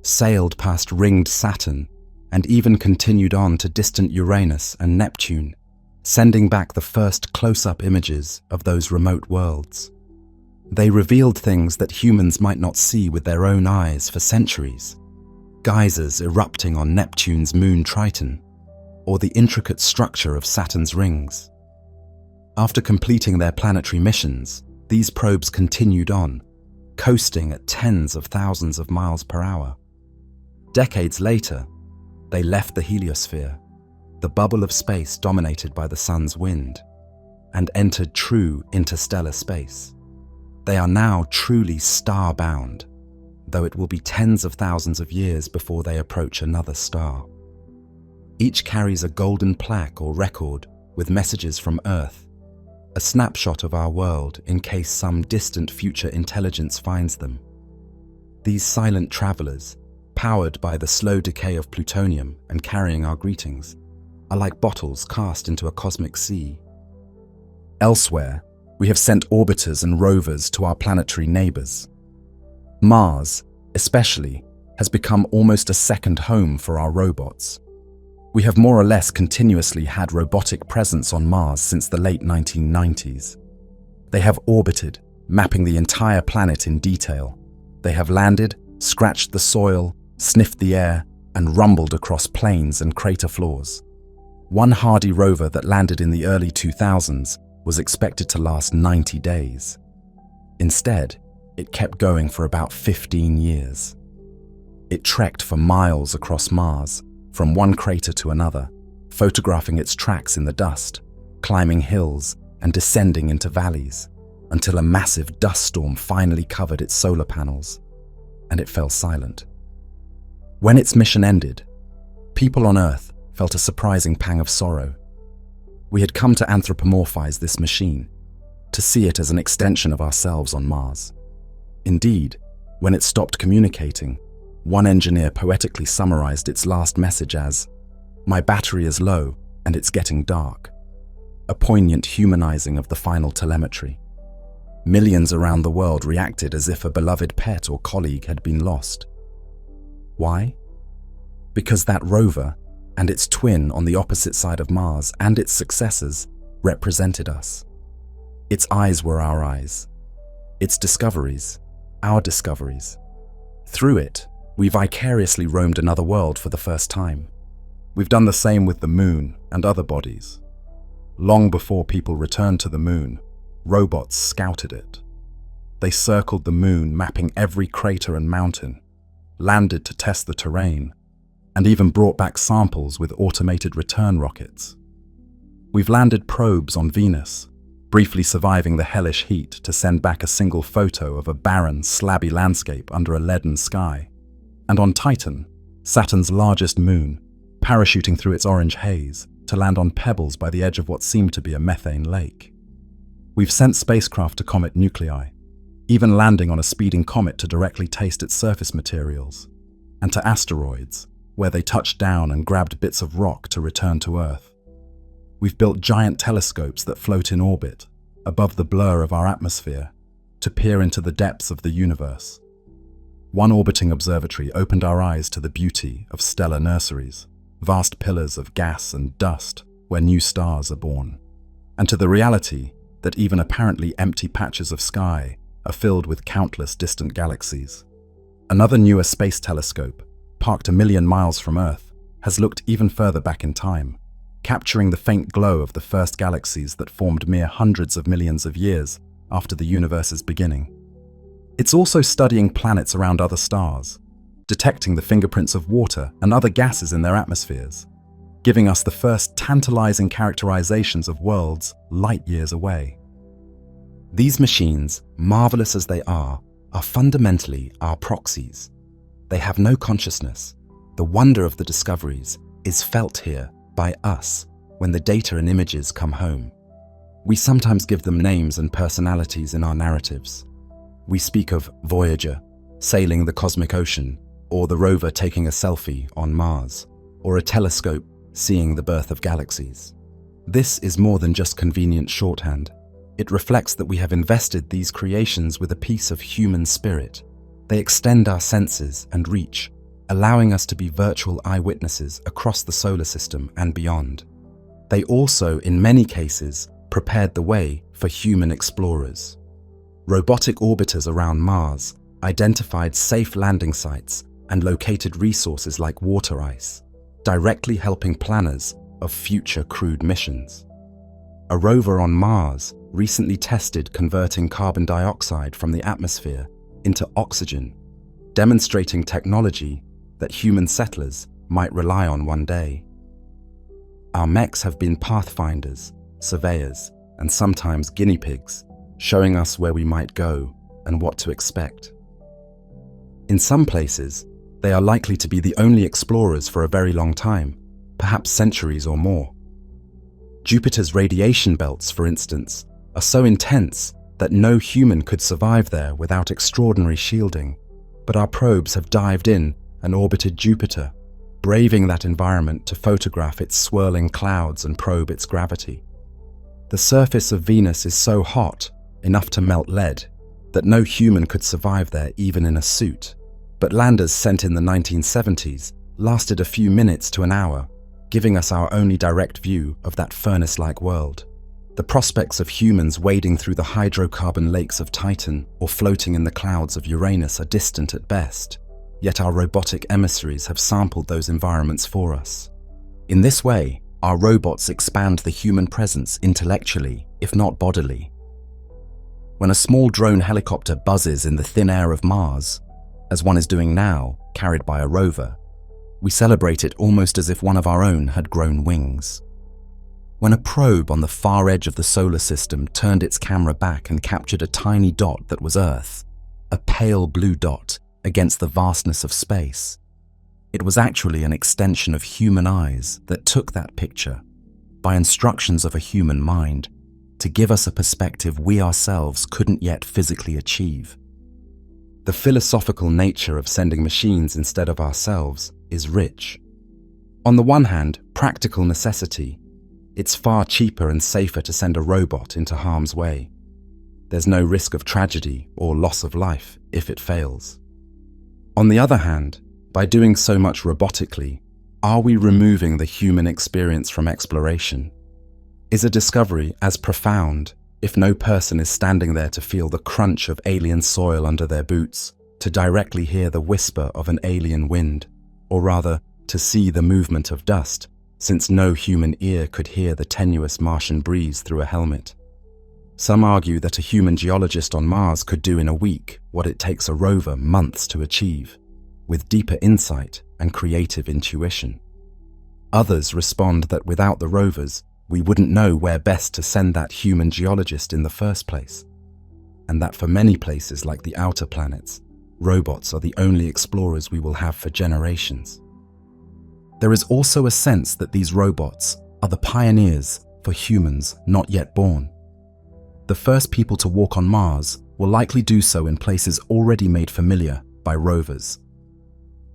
sailed past ringed Saturn, and even continued on to distant Uranus and Neptune, sending back the first close-up images of those remote worlds. They revealed things that humans might not see with their own eyes for centuries. Geysers erupting on Neptune's moon Triton, or the intricate structure of Saturn's rings. After completing their planetary missions, these probes continued on, coasting at tens of thousands of miles per hour. Decades later, they left the heliosphere, the bubble of space dominated by the sun's wind, and entered true interstellar space. They are now truly star-bound, though it will be tens of thousands of years before they approach another star. Each carries a golden plaque or record with messages from Earth, a snapshot of our world in case some distant future intelligence finds them. These silent travelers, powered by the slow decay of plutonium and carrying our greetings, are like bottles cast into a cosmic sea. Elsewhere, we have sent orbiters and rovers to our planetary neighbors. Mars, especially, has become almost a second home for our robots. We have more or less continuously had robotic presence on Mars since the late 1990s. They have orbited, mapping the entire planet in detail. They have landed, scratched the soil, sniffed the air, and rumbled across plains and crater floors. One hardy rover that landed in the early 2000s was expected to last 90 days. Instead, it kept going for about 15 years. It trekked for miles across Mars, from one crater to another, photographing its tracks in the dust, climbing hills and descending into valleys, until a massive dust storm finally covered its solar panels, and it fell silent. When its mission ended, people on Earth felt a surprising pang of sorrow. We had come to anthropomorphize this machine, to see it as an extension of ourselves on Mars. Indeed, when it stopped communicating, one engineer poetically summarized its last message as, "My battery is low and it's getting dark," a poignant humanizing of the final telemetry. Millions around the world reacted as if a beloved pet or colleague had been lost. Why? Because that rover and its twin on the opposite side of Mars and its successors represented us. Its eyes were our eyes. Its discoveries, our discoveries. Through it, we vicariously roamed another world for the first time. We've done the same with the moon and other bodies. Long before people returned to the moon, robots scouted it. They circled the moon, mapping every crater and mountain, landed to test the terrain, and even brought back samples with automated return rockets. We've landed probes on Venus, briefly surviving the hellish heat to send back a single photo of a barren, slabby landscape under a leaden sky. And on Titan, Saturn's largest moon, parachuting through its orange haze to land on pebbles by the edge of what seemed to be a methane lake. We've sent spacecraft to comet nuclei, even landing on a speeding comet to directly taste its surface materials, and to asteroids, where they touched down and grabbed bits of rock to return to Earth. We've built giant telescopes that float in orbit, above the blur of our atmosphere, to peer into the depths of the universe. One orbiting observatory opened our eyes to the beauty of stellar nurseries, vast pillars of gas and dust where new stars are born, and to the reality that even apparently empty patches of sky are filled with countless distant galaxies. Another newer space telescope, parked 1 million miles from Earth, has looked even further back in time, capturing the faint glow of the first galaxies that formed mere hundreds of millions of years after the universe's beginning. It's also studying planets around other stars, detecting the fingerprints of water and other gases in their atmospheres, giving us the first tantalizing characterizations of worlds light years away. These machines, marvelous as they are fundamentally our proxies. They have no consciousness. The wonder of the discoveries is felt here by us when the data and images come home. We sometimes give them names and personalities in our narratives. We speak of Voyager, sailing the cosmic ocean, or the rover taking a selfie on Mars, or a telescope seeing the birth of galaxies. This is more than just convenient shorthand. It reflects that we have invested these creations with a piece of human spirit. They extend our senses and reach, allowing us to be virtual eyewitnesses across the solar system and beyond. They also, in many cases, prepared the way for human explorers. Robotic orbiters around Mars identified safe landing sites and located resources like water ice, directly helping planners of future crewed missions. A rover on Mars recently tested converting carbon dioxide from the atmosphere into oxygen, demonstrating technology that human settlers might rely on one day. Our mechs have been pathfinders, surveyors, and sometimes guinea pigs, showing us where we might go and what to expect. In some places, they are likely to be the only explorers for a very long time, perhaps centuries or more. Jupiter's radiation belts, for instance, are so intense that no human could survive there without extraordinary shielding, but our probes have dived in and orbited Jupiter, braving that environment to photograph its swirling clouds and probe its gravity. The surface of Venus is so hot, enough to melt lead, that no human could survive there even in a suit, but landers sent in the 1970s lasted a few minutes to an hour, giving us our only direct view of that furnace-like world. The prospects of humans wading through the hydrocarbon lakes of Titan or floating in the clouds of Uranus are distant at best, yet our robotic emissaries have sampled those environments for us. In this way, our robots expand the human presence intellectually, if not bodily. When a small drone helicopter buzzes in the thin air of Mars, as one is doing now, carried by a rover, we celebrate it almost as if one of our own had grown wings. When a probe on the far edge of the solar system turned its camera back and captured a tiny dot that was Earth, a pale blue dot against the vastness of space, it was actually an extension of human eyes that took that picture, by instructions of a human mind, to give us a perspective we ourselves couldn't yet physically achieve. The philosophical nature of sending machines instead of ourselves is rich. On the one hand, practical necessity. It's far cheaper and safer to send a robot into harm's way. There's no risk of tragedy or loss of life if it fails. On the other hand, by doing so much robotically, are we removing the human experience from exploration? Is a discovery as profound if no person is standing there to feel the crunch of alien soil under their boots, to directly hear the whisper of an alien wind, or rather, to see the movement of dust, since no human ear could hear the tenuous Martian breeze through a helmet? Some argue that a human geologist on Mars could do in a week what it takes a rover months to achieve, with deeper insight and creative intuition. Others respond that without the rovers, we wouldn't know where best to send that human geologist in the first place, and that for many places like the outer planets, robots are the only explorers we will have for generations. There is also a sense that these robots are the pioneers for humans not yet born. The first people to walk on Mars will likely do so in places already made familiar by rovers.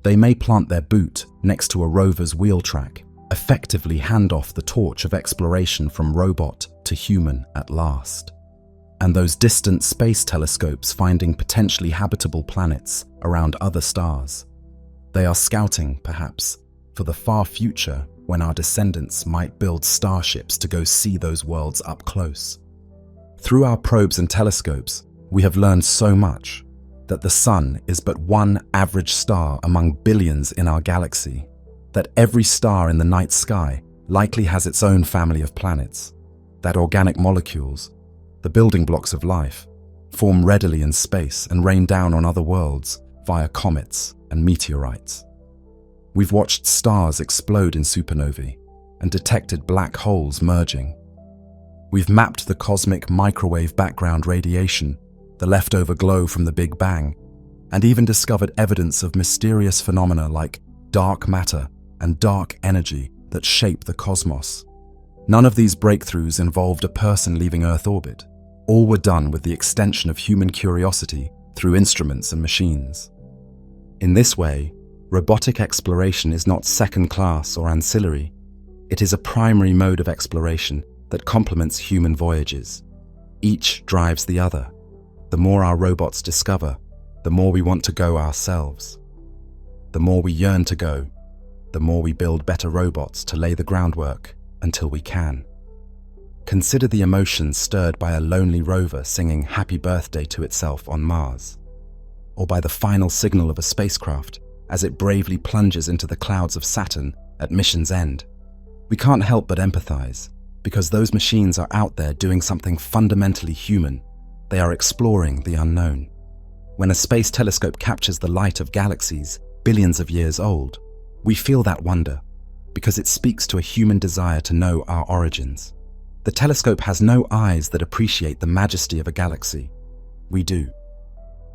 They may plant their boot next to a rover's wheel track, effectively hand off the torch of exploration from robot to human at last. And those distant space telescopes finding potentially habitable planets around other stars. They are scouting, perhaps, for the far future when our descendants might build starships to go see those worlds up close. Through our probes and telescopes, we have learned so much, that the Sun is but one average star among billions in our galaxy, that every star in the night sky likely has its own family of planets, that organic molecules, the building blocks of life, form readily in space and rain down on other worlds via comets and meteorites. We've watched stars explode in supernovae and detected black holes merging. We've mapped the cosmic microwave background radiation, the leftover glow from the Big Bang, and even discovered evidence of mysterious phenomena like dark matter and dark energy that shape the cosmos. None of these breakthroughs involved a person leaving Earth orbit. All were done with the extension of human curiosity through instruments and machines. In this way, robotic exploration is not second-class or ancillary. It is a primary mode of exploration that complements human voyages. Each drives the other. The more our robots discover, the more we want to go ourselves. The more we yearn to go, the more we build better robots to lay the groundwork until we can. Consider the emotions stirred by a lonely rover singing happy birthday to itself on Mars, or by the final signal of a spacecraft as it bravely plunges into the clouds of Saturn at mission's end. We can't help but empathize, because those machines are out there doing something fundamentally human. They are exploring the unknown. When a space telescope captures the light of galaxies billions of years old, we feel that wonder, because it speaks to a human desire to know our origins. The telescope has no eyes that appreciate the majesty of a galaxy. We do.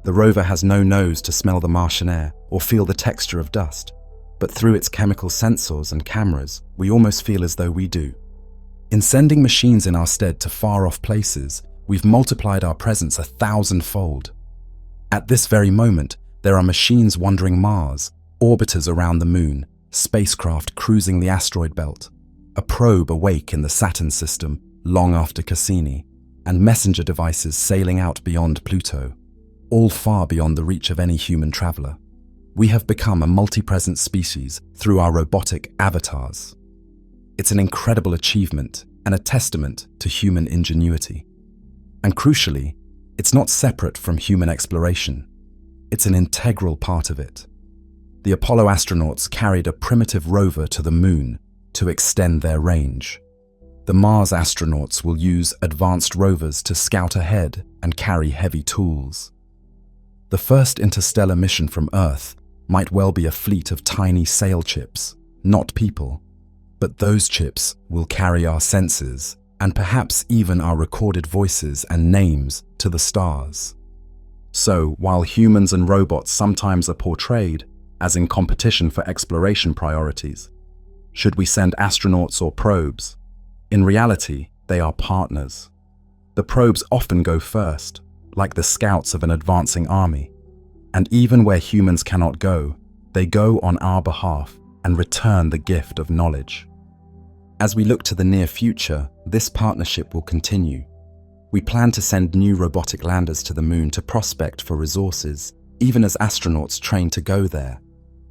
The rover has no nose to smell the Martian air or feel the texture of dust, but through its chemical sensors and cameras, we almost feel as though we do. In sending machines in our stead to far-off places, we've multiplied our presence 1,000-fold. At this very moment, there are machines wandering Mars, orbiters around the Moon, spacecraft cruising the asteroid belt, a probe awake in the Saturn system long after Cassini, and messenger devices sailing out beyond Pluto, all far beyond the reach of any human traveler. We have become a multi-present species through our robotic avatars. It's an incredible achievement and a testament to human ingenuity. And crucially, it's not separate from human exploration. It's an integral part of it. The Apollo astronauts carried a primitive rover to the Moon to extend their range. The Mars astronauts will use advanced rovers to scout ahead and carry heavy tools. The first interstellar mission from Earth might well be a fleet of tiny sail chips, not people, but those chips will carry our senses and perhaps even our recorded voices and names to the stars. So, while humans and robots sometimes are portrayed as in competition for exploration priorities, should we send astronauts or probes? In reality, they are partners. The probes often go first, like the scouts of an advancing army. And even where humans cannot go, they go on our behalf and return the gift of knowledge. As we look to the near future, this partnership will continue. We plan to send new robotic landers to the Moon to prospect for resources, even as astronauts train to go there.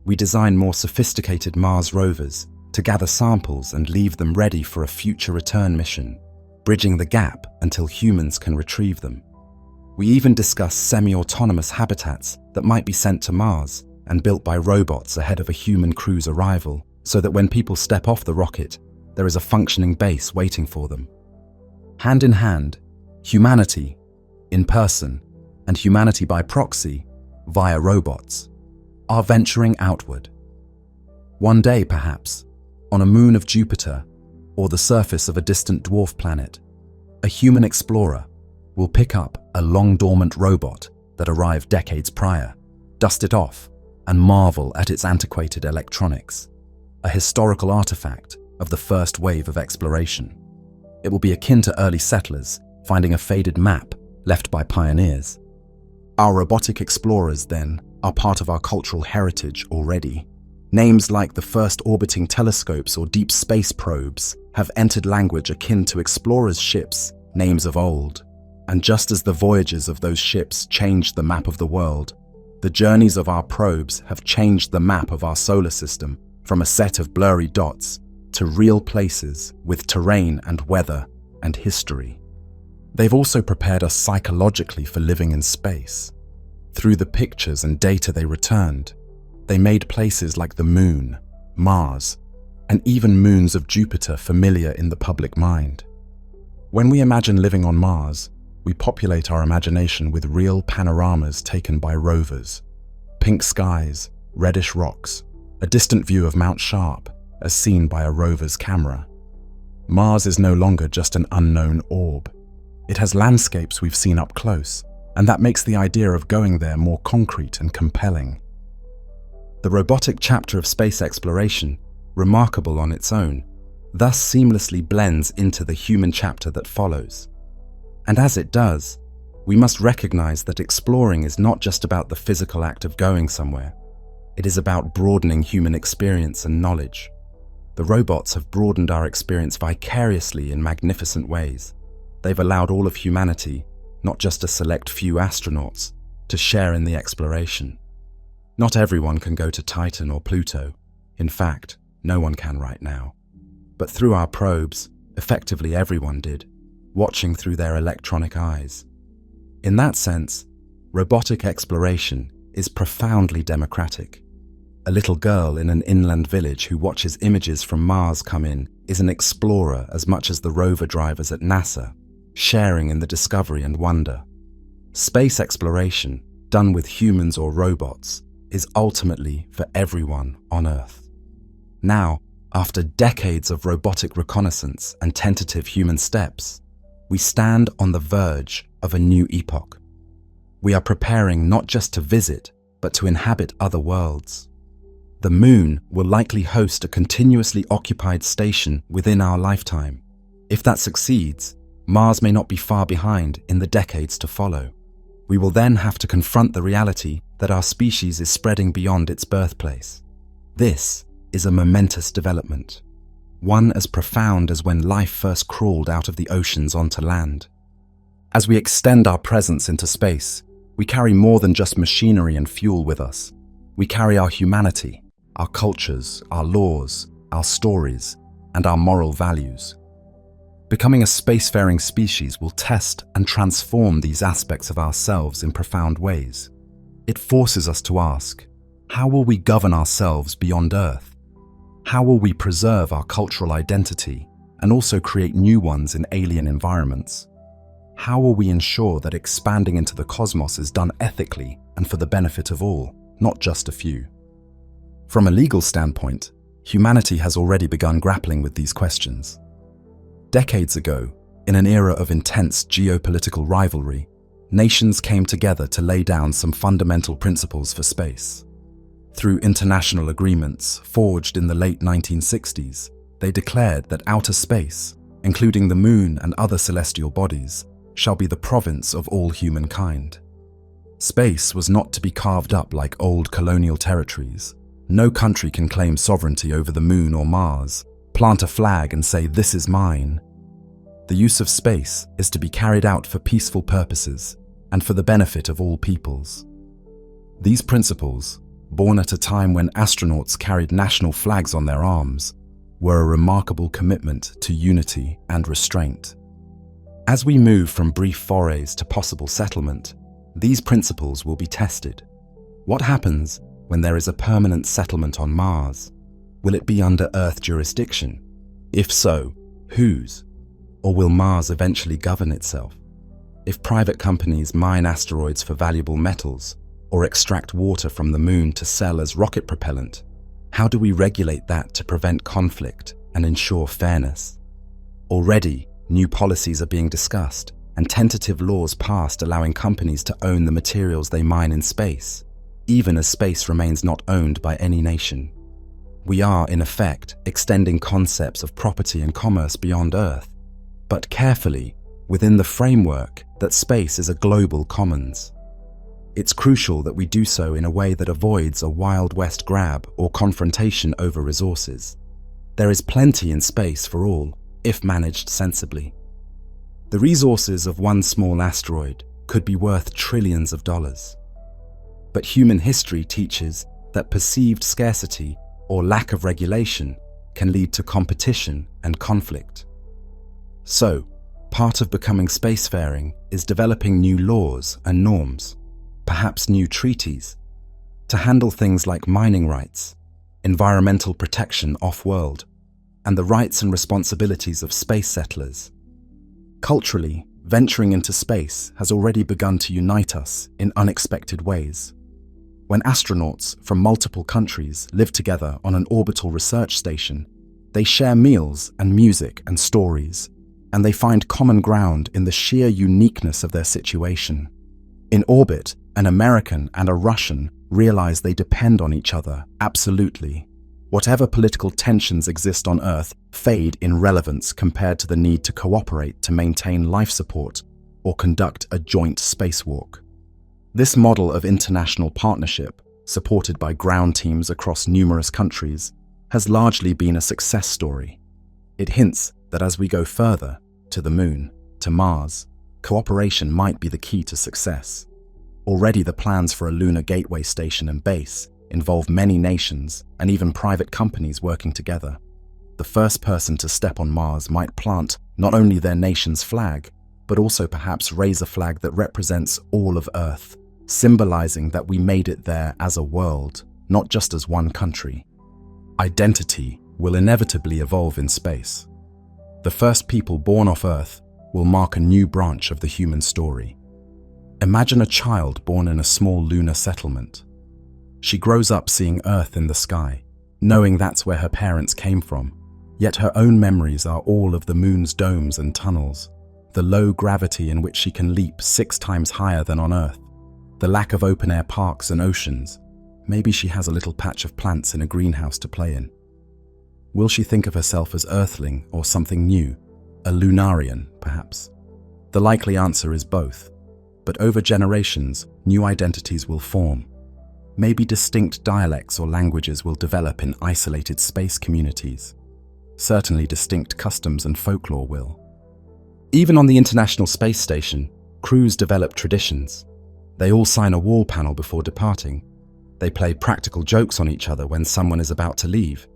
We design more sophisticated Mars rovers to gather samples and leave them ready for a future return mission, bridging the gap until humans can retrieve them. We even discuss semi-autonomous habitats that might be sent to Mars and built by robots ahead of a human crew's arrival, so that when people step off the rocket, there is a functioning base waiting for them. Hand in hand, humanity, in person, and humanity by proxy, via robots, are venturing outward. One day, perhaps, on a moon of Jupiter or the surface of a distant dwarf planet, a human explorer will pick up a long-dormant robot that arrived decades prior, dust it off, and marvel at its antiquated electronics, a historical artifact of the first wave of exploration. It will be akin to early settlers finding a faded map left by pioneers. Our robotic explorers, then, are part of our cultural heritage already. Names like the first orbiting telescopes or deep space probes have entered language akin to explorers' ships, names of old. And just as the voyages of those ships changed the map of the world, the journeys of our probes have changed the map of our solar system from a set of blurry dots to real places with terrain and weather and history. They've also prepared us psychologically for living in space. Through the pictures and data they returned, they made places like the Moon, Mars, and even moons of Jupiter familiar in the public mind. When we imagine living on Mars, we populate our imagination with real panoramas taken by rovers. Pink skies, reddish rocks, a distant view of Mount Sharp as seen by a rover's camera. Mars is no longer just an unknown orb. It has landscapes we've seen up close, and that makes the idea of going there more concrete and compelling. The robotic chapter of space exploration, remarkable on its own, thus seamlessly blends into the human chapter that follows. And as it does, we must recognize that exploring is not just about the physical act of going somewhere. It is about broadening human experience and knowledge. The robots have broadened our experience vicariously in magnificent ways. They've allowed all of humanity, not just a select few astronauts, to share in the exploration. Not everyone can go to Titan or Pluto. In fact, no one can right now. But through our probes, effectively everyone did, watching through their electronic eyes. In that sense, robotic exploration is profoundly democratic. A little girl in an inland village who watches images from Mars come in is an explorer as much as the rover drivers at NASA, sharing in the discovery and wonder. Space exploration, done with humans or robots, is ultimately for everyone on Earth. Now, after decades of robotic reconnaissance and tentative human steps, we stand on the verge of a new epoch. We are preparing not just to visit, but to inhabit other worlds. The Moon will likely host a continuously occupied station within our lifetime. If that succeeds, Mars may not be far behind in the decades to follow. We will then have to confront the reality that our species is spreading beyond its birthplace. This is a momentous development, one as profound as when life first crawled out of the oceans onto land. As we extend our presence into space, we carry more than just machinery and fuel with us. We carry our humanity, our cultures, our laws, our stories, and our moral values. Becoming a spacefaring species will test and transform these aspects of ourselves in profound ways. It forces us to ask, how will we govern ourselves beyond Earth? How will we preserve our cultural identity and also create new ones in alien environments? How will we ensure that expanding into the cosmos is done ethically and for the benefit of all, not just a few? From a legal standpoint, humanity has already begun grappling with these questions. Decades ago, in an era of intense geopolitical rivalry, nations came together to lay down some fundamental principles for space. Through international agreements forged in the late 1960s, they declared that outer space, including the Moon and other celestial bodies, shall be the province of all humankind. Space was not to be carved up like old colonial territories. No country can claim sovereignty over the Moon or Mars, plant a flag and say, "This is mine." The use of space is to be carried out for peaceful purposes and for the benefit of all peoples. These principles, born at a time when astronauts carried national flags on their arms, were a remarkable commitment to unity and restraint. As we move from brief forays to possible settlement, these principles will be tested. What happens when there is a permanent settlement on Mars? Will it be under Earth jurisdiction? If so, whose? Or will Mars eventually govern itself? If private companies mine asteroids for valuable metals or extract water from the Moon to sell as rocket propellant, how do we regulate that to prevent conflict and ensure fairness? Already, new policies are being discussed and tentative laws passed allowing companies to own the materials they mine in space, even as space remains not owned by any nation. We are, in effect, extending concepts of property and commerce beyond Earth, but carefully within the framework that space is a global commons. It's crucial that we do so in a way that avoids a Wild West grab or confrontation over resources. There is plenty in space for all, if managed sensibly. The resources of one small asteroid could be worth trillions of dollars. But human history teaches that perceived scarcity or lack of regulation can lead to competition and conflict. So, part of becoming spacefaring is developing new laws and norms, perhaps new treaties, to handle things like mining rights, environmental protection off-world, and the rights and responsibilities of space settlers. Culturally, venturing into space has already begun to unite us in unexpected ways. When astronauts from multiple countries live together on an orbital research station, they share meals and music and stories, and they find common ground in the sheer uniqueness of their situation. In orbit, an American and a Russian realize they depend on each other, absolutely. Whatever political tensions exist on Earth fade in relevance compared to the need to cooperate to maintain life support or conduct a joint spacewalk. This model of international partnership supported by ground teams across numerous countries, has largely been a success story. It hints that as we go further, to the Moon, to Mars, cooperation might be the key to success. Already the plans for a lunar gateway station and base involve many nations and even private companies working together. The first person to step on Mars might plant not only their nation's flag, but also perhaps raise a flag that represents all of Earth, symbolizing that we made it there as a world, not just as one country. Identity will inevitably evolve in space. The first people born off Earth will mark a new branch of the human story. Imagine a child born in a small lunar settlement. She grows up seeing Earth in the sky, knowing that's where her parents came from, yet her own memories are all of the Moon's domes and tunnels, the low gravity in which she can leap 6 times higher than on Earth, the lack of open-air parks and oceans. Maybe she has a little patch of plants in a greenhouse to play in. Will she think of herself as Earthling or something new, a Lunarian, perhaps? The likely answer is both, but over generations, new identities will form. Maybe distinct dialects or languages will develop in isolated space communities. Certainly distinct customs and folklore will. Even on the International Space Station, crews develop traditions. They all sign a wall panel before departing. They play practical jokes on each other when someone is about to leave,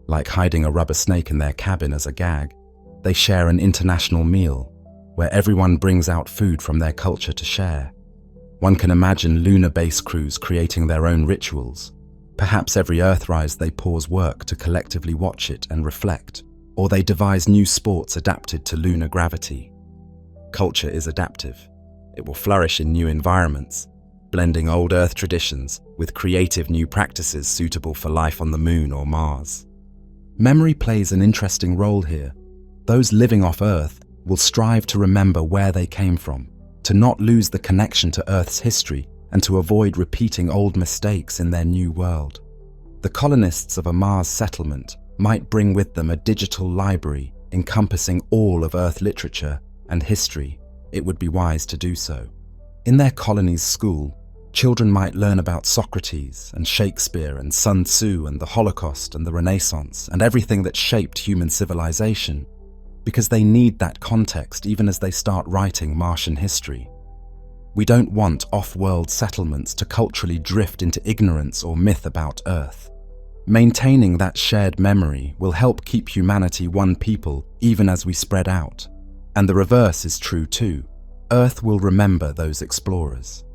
like hiding a rubber snake in their cabin as a gag. They share an international meal, where everyone brings out food from their culture to share. One can imagine lunar base crews creating their own rituals. Perhaps every Earthrise they pause work to collectively watch it and reflect, or they devise new sports adapted to lunar gravity. Culture is adaptive. It will flourish in new environments, blending old Earth traditions with creative new practices suitable for life on the Moon or Mars. Memory plays an interesting role here. Those living off Earth will strive to remember where they came from, to not lose the connection to Earth's history, and to avoid repeating old mistakes in their new world. The colonists of a Mars settlement might bring with them a digital library encompassing all of Earth literature and history. It would be wise to do so. In their colony's school, children might learn about Socrates and Shakespeare and Sun Tzu and the Holocaust and the Renaissance and everything that shaped human civilization, because they need that context even as they start writing Martian history. We don't want off-world settlements to culturally drift into ignorance or myth about Earth. Maintaining that shared memory will help keep humanity one people even as we spread out. And the reverse is true too. Earth will remember those explorers.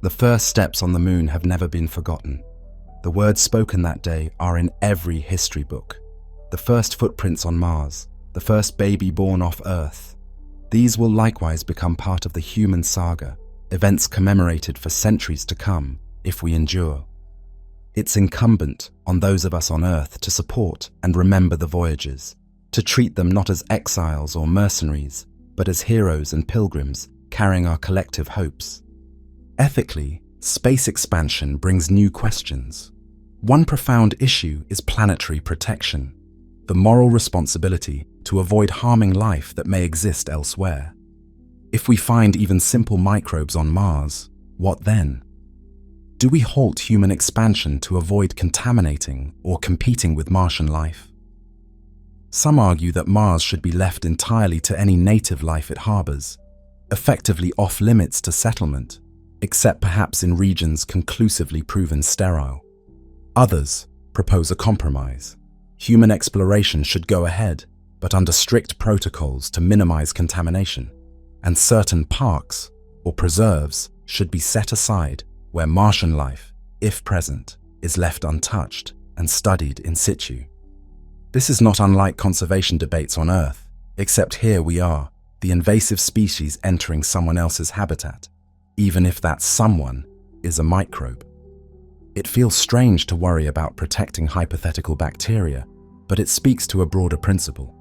The first steps on the Moon have never been forgotten. The words spoken that day are in every history book. The first footprints on Mars, the first baby born off Earth. These will likewise become part of the human saga, events commemorated for centuries to come if we endure. It's incumbent on those of us on Earth to support and remember the voyagers, to treat them not as exiles or mercenaries, but as heroes and pilgrims carrying our collective hopes. Ethically, space expansion brings new questions. One profound issue is planetary protection, the moral responsibility to avoid harming life that may exist elsewhere. If we find even simple microbes on Mars, what then? Do we halt human expansion to avoid contaminating or competing with Martian life? Some argue that Mars should be left entirely to any native life it harbors, effectively off-limits to settlement, except perhaps in regions conclusively proven sterile. Others propose a compromise. Human exploration should go ahead, but under strict protocols to minimize contamination, and certain parks or preserves should be set aside where Martian life, if present, is left untouched and studied in situ. This is not unlike conservation debates on Earth, except here we are, the invasive species entering someone else's habitat, even if that someone is a microbe. It feels strange to worry about protecting hypothetical bacteria, but it speaks to a broader principle.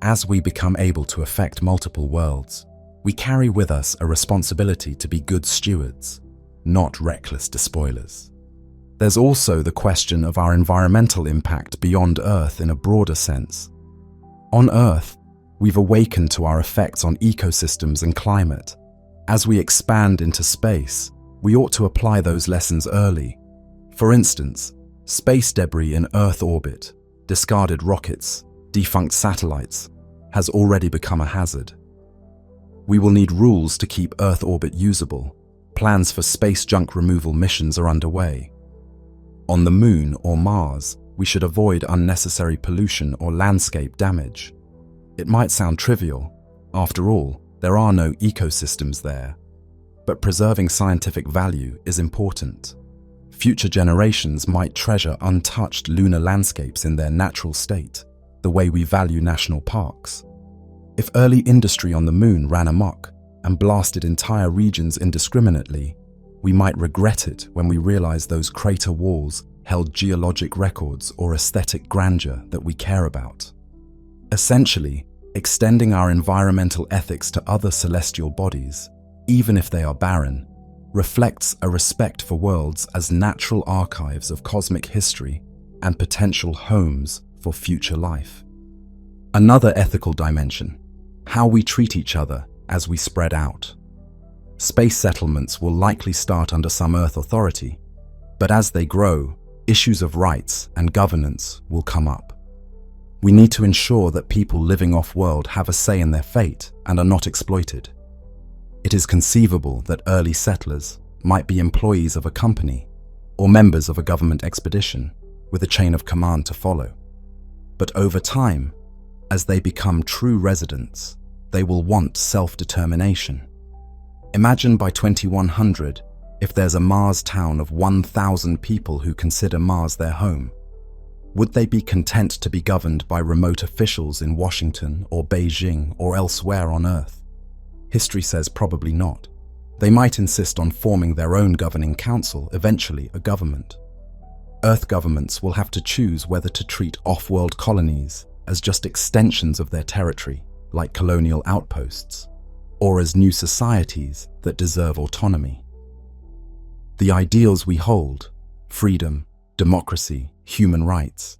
As we become able to affect multiple worlds, we carry with us a responsibility to be good stewards, not reckless despoilers. There's also the question of our environmental impact beyond Earth in a broader sense. On Earth, we've awakened to our effects on ecosystems and climate. As we expand into space, we ought to apply those lessons early. For instance, space debris in Earth orbit, discarded rockets, defunct satellites, has already become a hazard. We will need rules to keep Earth orbit usable. Plans for space junk removal missions are underway. On the Moon or Mars, we should avoid unnecessary pollution or landscape damage. It might sound trivial. After all, there are no ecosystems there. But preserving scientific value is important. Future generations might treasure untouched lunar landscapes in their natural state, the way we value national parks. If early industry on the Moon ran amok and blasted entire regions indiscriminately, we might regret it when we realize those crater walls held geologic records or aesthetic grandeur that we care about. Essentially, extending our environmental ethics to other celestial bodies, even if they are barren, reflects a respect for worlds as natural archives of cosmic history and potential homes for future life. Another ethical dimension: how we treat each other as we spread out. Space settlements will likely start under some Earth authority, but as they grow, issues of rights and governance will come up. We need to ensure that people living off-world have a say in their fate and are not exploited. It is conceivable that early settlers might be employees of a company or members of a government expedition with a chain of command to follow. But over time, as they become true residents, they will want self-determination. Imagine by 2100, if there's a Mars town of 1,000 people who consider Mars their home. Would they be content to be governed by remote officials in Washington or Beijing or elsewhere on Earth? History says probably not. They might insist on forming their own governing council, eventually a government. Earth governments will have to choose whether to treat off-world colonies as just extensions of their territory, like colonial outposts, or as new societies that deserve autonomy. The ideals we hold, freedom, democracy, human rights,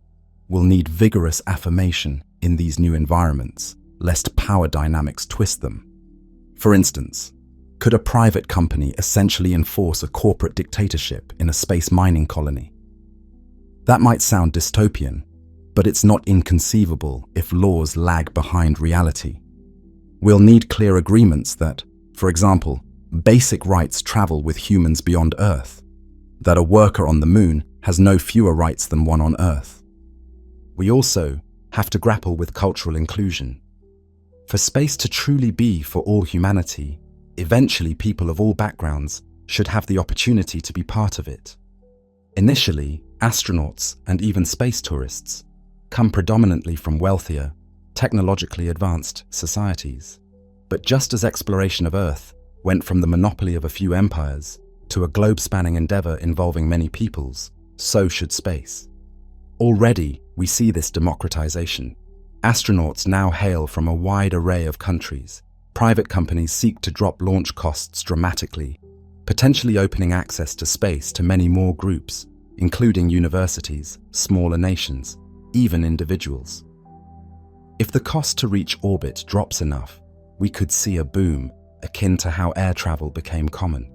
will need vigorous affirmation in these new environments, lest power dynamics twist them. For instance, could a private company essentially enforce a corporate dictatorship in a space mining colony? That might sound dystopian, but it's not inconceivable if laws lag behind reality. We'll need clear agreements that, for example, basic rights travel with humans beyond Earth, that a worker on the Moon has no fewer rights than one on Earth. We also have to grapple with cultural inclusion. For space to truly be for all humanity, eventually people of all backgrounds should have the opportunity to be part of it. Initially, astronauts and even space tourists come predominantly from wealthier, technologically advanced societies. But just as exploration of Earth went from the monopoly of a few empires to a globe-spanning endeavor involving many peoples, so should space. Already, we see this democratization. Astronauts now hail from a wide array of countries. Private companies seek to drop launch costs dramatically, potentially opening access to space to many more groups, including universities, smaller nations, even individuals. If the cost to reach orbit drops enough, we could see a boom akin to how air travel became common.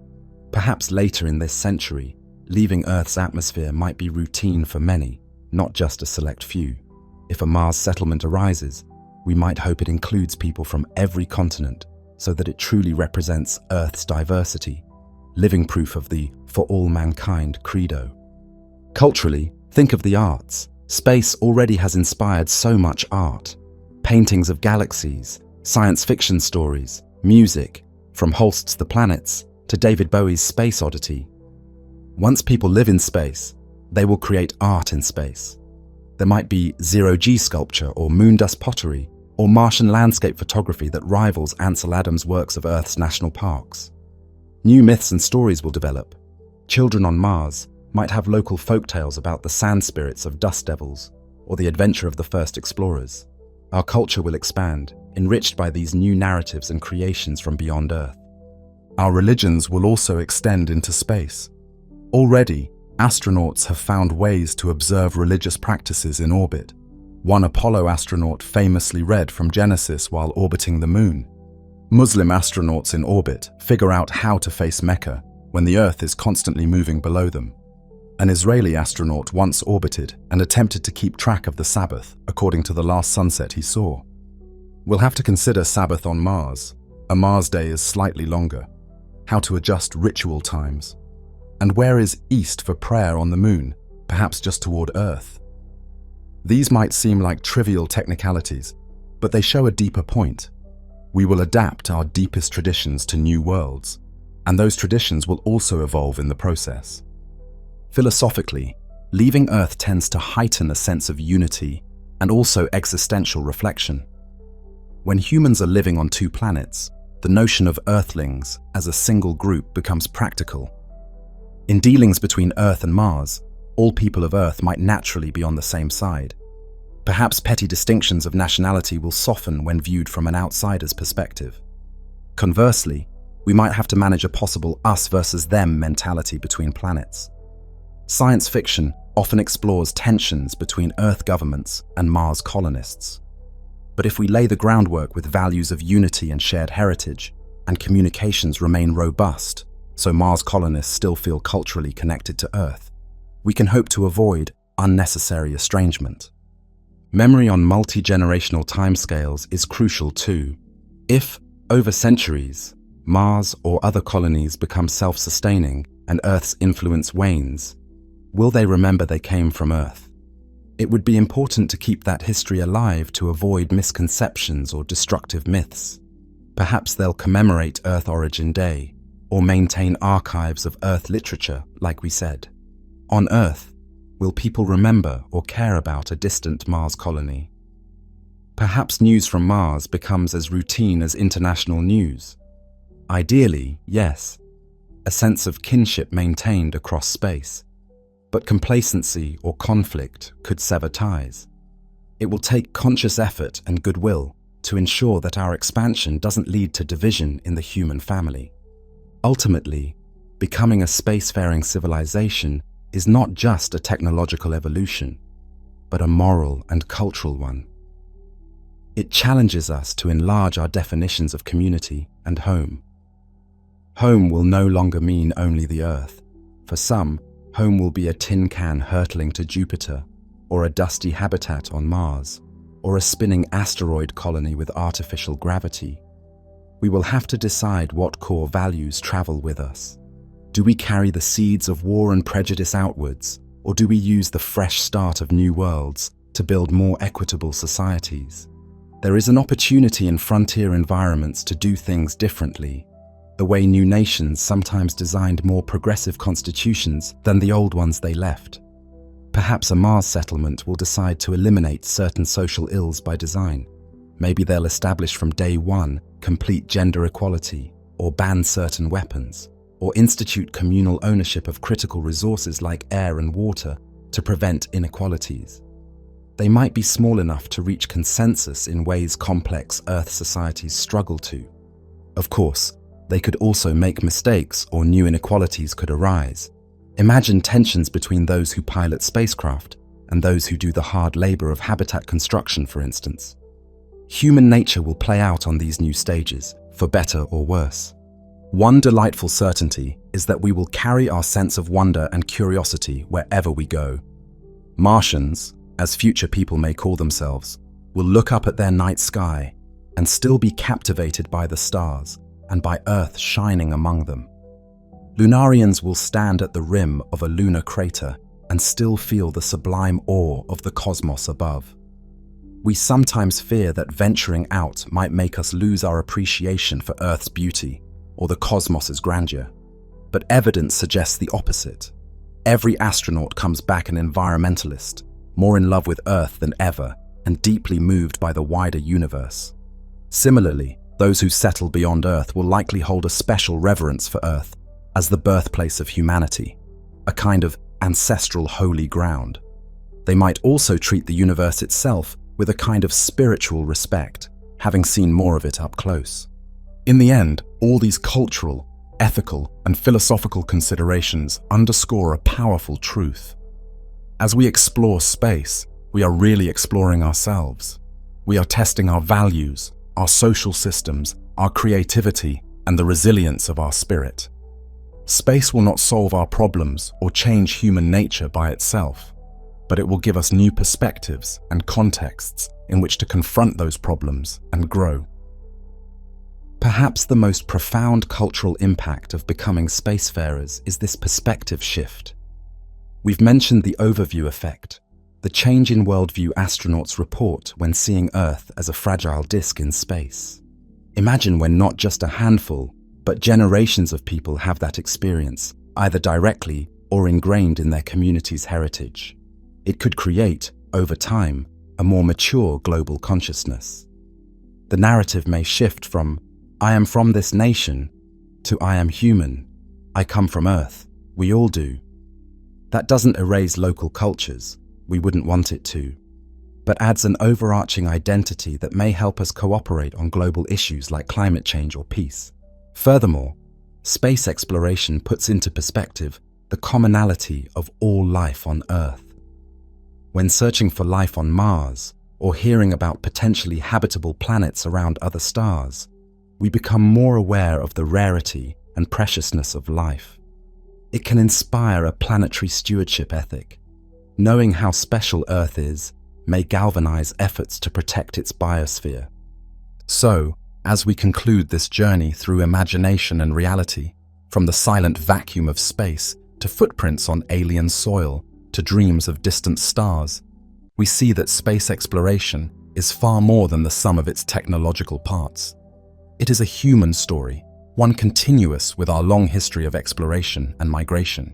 Perhaps later in this century, leaving Earth's atmosphere might be routine for many, not just a select few. If a Mars settlement arises, we might hope it includes people from every continent so that it truly represents Earth's diversity, living proof of the "for all mankind" credo. Culturally, think of the arts. Space already has inspired so much art. Paintings of galaxies, science fiction stories, music, from Holst's The Planets to David Bowie's Space Oddity. Once people live in space, they will create art in space. There might be zero-G sculpture or moondust pottery or Martian landscape photography that rivals Ansel Adams' works of Earth's national parks. New myths and stories will develop. Children on Mars might have local folktales about the sand spirits of dust devils or the adventure of the first explorers. Our culture will expand, enriched by these new narratives and creations from beyond Earth. Our religions will also extend into space. Already, astronauts have found ways to observe religious practices in orbit. One Apollo astronaut famously read from Genesis while orbiting the Moon. Muslim astronauts in orbit figure out how to face Mecca when the Earth is constantly moving below them. An Israeli astronaut once orbited and attempted to keep track of the Sabbath according to the last sunset he saw. We'll have to consider Sabbath on Mars. A Mars day is slightly longer. How to adjust ritual times. And where is east for prayer on the moon, perhaps just toward Earth? These might seem like trivial technicalities, but they show a deeper point. We will adapt our deepest traditions to new worlds, and those traditions will also evolve in the process. Philosophically, leaving Earth tends to heighten a sense of unity and also existential reflection. When humans are living on two planets, the notion of Earthlings as a single group becomes practical. In dealings between Earth and Mars, all people of Earth might naturally be on the same side. Perhaps petty distinctions of nationality will soften when viewed from an outsider's perspective. Conversely, we might have to manage a possible us versus them mentality between planets. Science fiction often explores tensions between Earth governments and Mars colonists. But if we lay the groundwork with values of unity and shared heritage, and communications remain robust, so Mars colonists still feel culturally connected to Earth, we can hope to avoid unnecessary estrangement. Memory on multi-generational timescales is crucial too. If, over centuries, Mars or other colonies become self-sustaining and Earth's influence wanes, will they remember they came from Earth? It would be important to keep that history alive to avoid misconceptions or destructive myths. Perhaps they'll commemorate Earth Origin Day, or maintain archives of Earth literature, like we said. On Earth, will people remember or care about a distant Mars colony? Perhaps news from Mars becomes as routine as international news. Ideally, yes, a sense of kinship maintained across space. But complacency or conflict could sever ties. It will take conscious effort and goodwill to ensure that our expansion doesn't lead to division in the human family. Ultimately, becoming a spacefaring civilization is not just a technological evolution, but a moral and cultural one. It challenges us to enlarge our definitions of community and home. Home will no longer mean only the Earth. For some, home will be a tin can hurtling to Jupiter, or a dusty habitat on Mars, or a spinning asteroid colony with artificial gravity. We will have to decide what core values travel with us. Do we carry the seeds of war and prejudice outwards, or do we use the fresh start of new worlds to build more equitable societies? There is an opportunity in frontier environments to do things differently, the way new nations sometimes designed more progressive constitutions than the old ones they left. Perhaps a Mars settlement will decide to eliminate certain social ills by design. Maybe they'll establish from day one complete gender equality, or ban certain weapons, or institute communal ownership of critical resources like air and water to prevent inequalities. They might be small enough to reach consensus in ways complex Earth societies struggle to. Of course, they could also make mistakes or new inequalities could arise. Imagine tensions between those who pilot spacecraft and those who do the hard labor of habitat construction, for instance. Human nature will play out on these new stages, for better or worse. One delightful certainty is that we will carry our sense of wonder and curiosity wherever we go. Martians, as future people may call themselves, will look up at their night sky and still be captivated by the stars and by Earth shining among them. Lunarians will stand at the rim of a lunar crater and still feel the sublime awe of the cosmos above. We sometimes fear that venturing out might make us lose our appreciation for Earth's beauty or the cosmos's grandeur, but evidence suggests the opposite. Every astronaut comes back an environmentalist, more in love with Earth than ever and deeply moved by the wider universe. Similarly, those who settle beyond Earth will likely hold a special reverence for Earth as the birthplace of humanity, a kind of ancestral holy ground. They might also treat the universe itself with a kind of spiritual respect, having seen more of it up close. In the end, all these cultural, ethical, and philosophical considerations underscore a powerful truth. As we explore space, we are really exploring ourselves. We are testing our values, our social systems, our creativity, and the resilience of our spirit. Space will not solve our problems or change human nature by itself, but it will give us new perspectives and contexts in which to confront those problems and grow. Perhaps the most profound cultural impact of becoming spacefarers is this perspective shift. We've mentioned the overview effect, the change in worldview astronauts report when seeing Earth as a fragile disk in space. Imagine when not just a handful, but generations of people have that experience, either directly or ingrained in their community's heritage. It could create, over time, a more mature global consciousness. The narrative may shift from, "I am from this nation," to "I am human, I come from Earth, we all do." That doesn't erase local cultures, we wouldn't want it to, but adds an overarching identity that may help us cooperate on global issues like climate change or peace. Furthermore, space exploration puts into perspective the commonality of all life on Earth. When searching for life on Mars, or hearing about potentially habitable planets around other stars, we become more aware of the rarity and preciousness of life. It can inspire a planetary stewardship ethic. Knowing how special Earth is may galvanize efforts to protect its biosphere. So, as we conclude this journey through imagination and reality, from the silent vacuum of space to footprints on alien soil to dreams of distant stars, we see that space exploration is far more than the sum of its technological parts. It is a human story, one continuous with our long history of exploration and migration,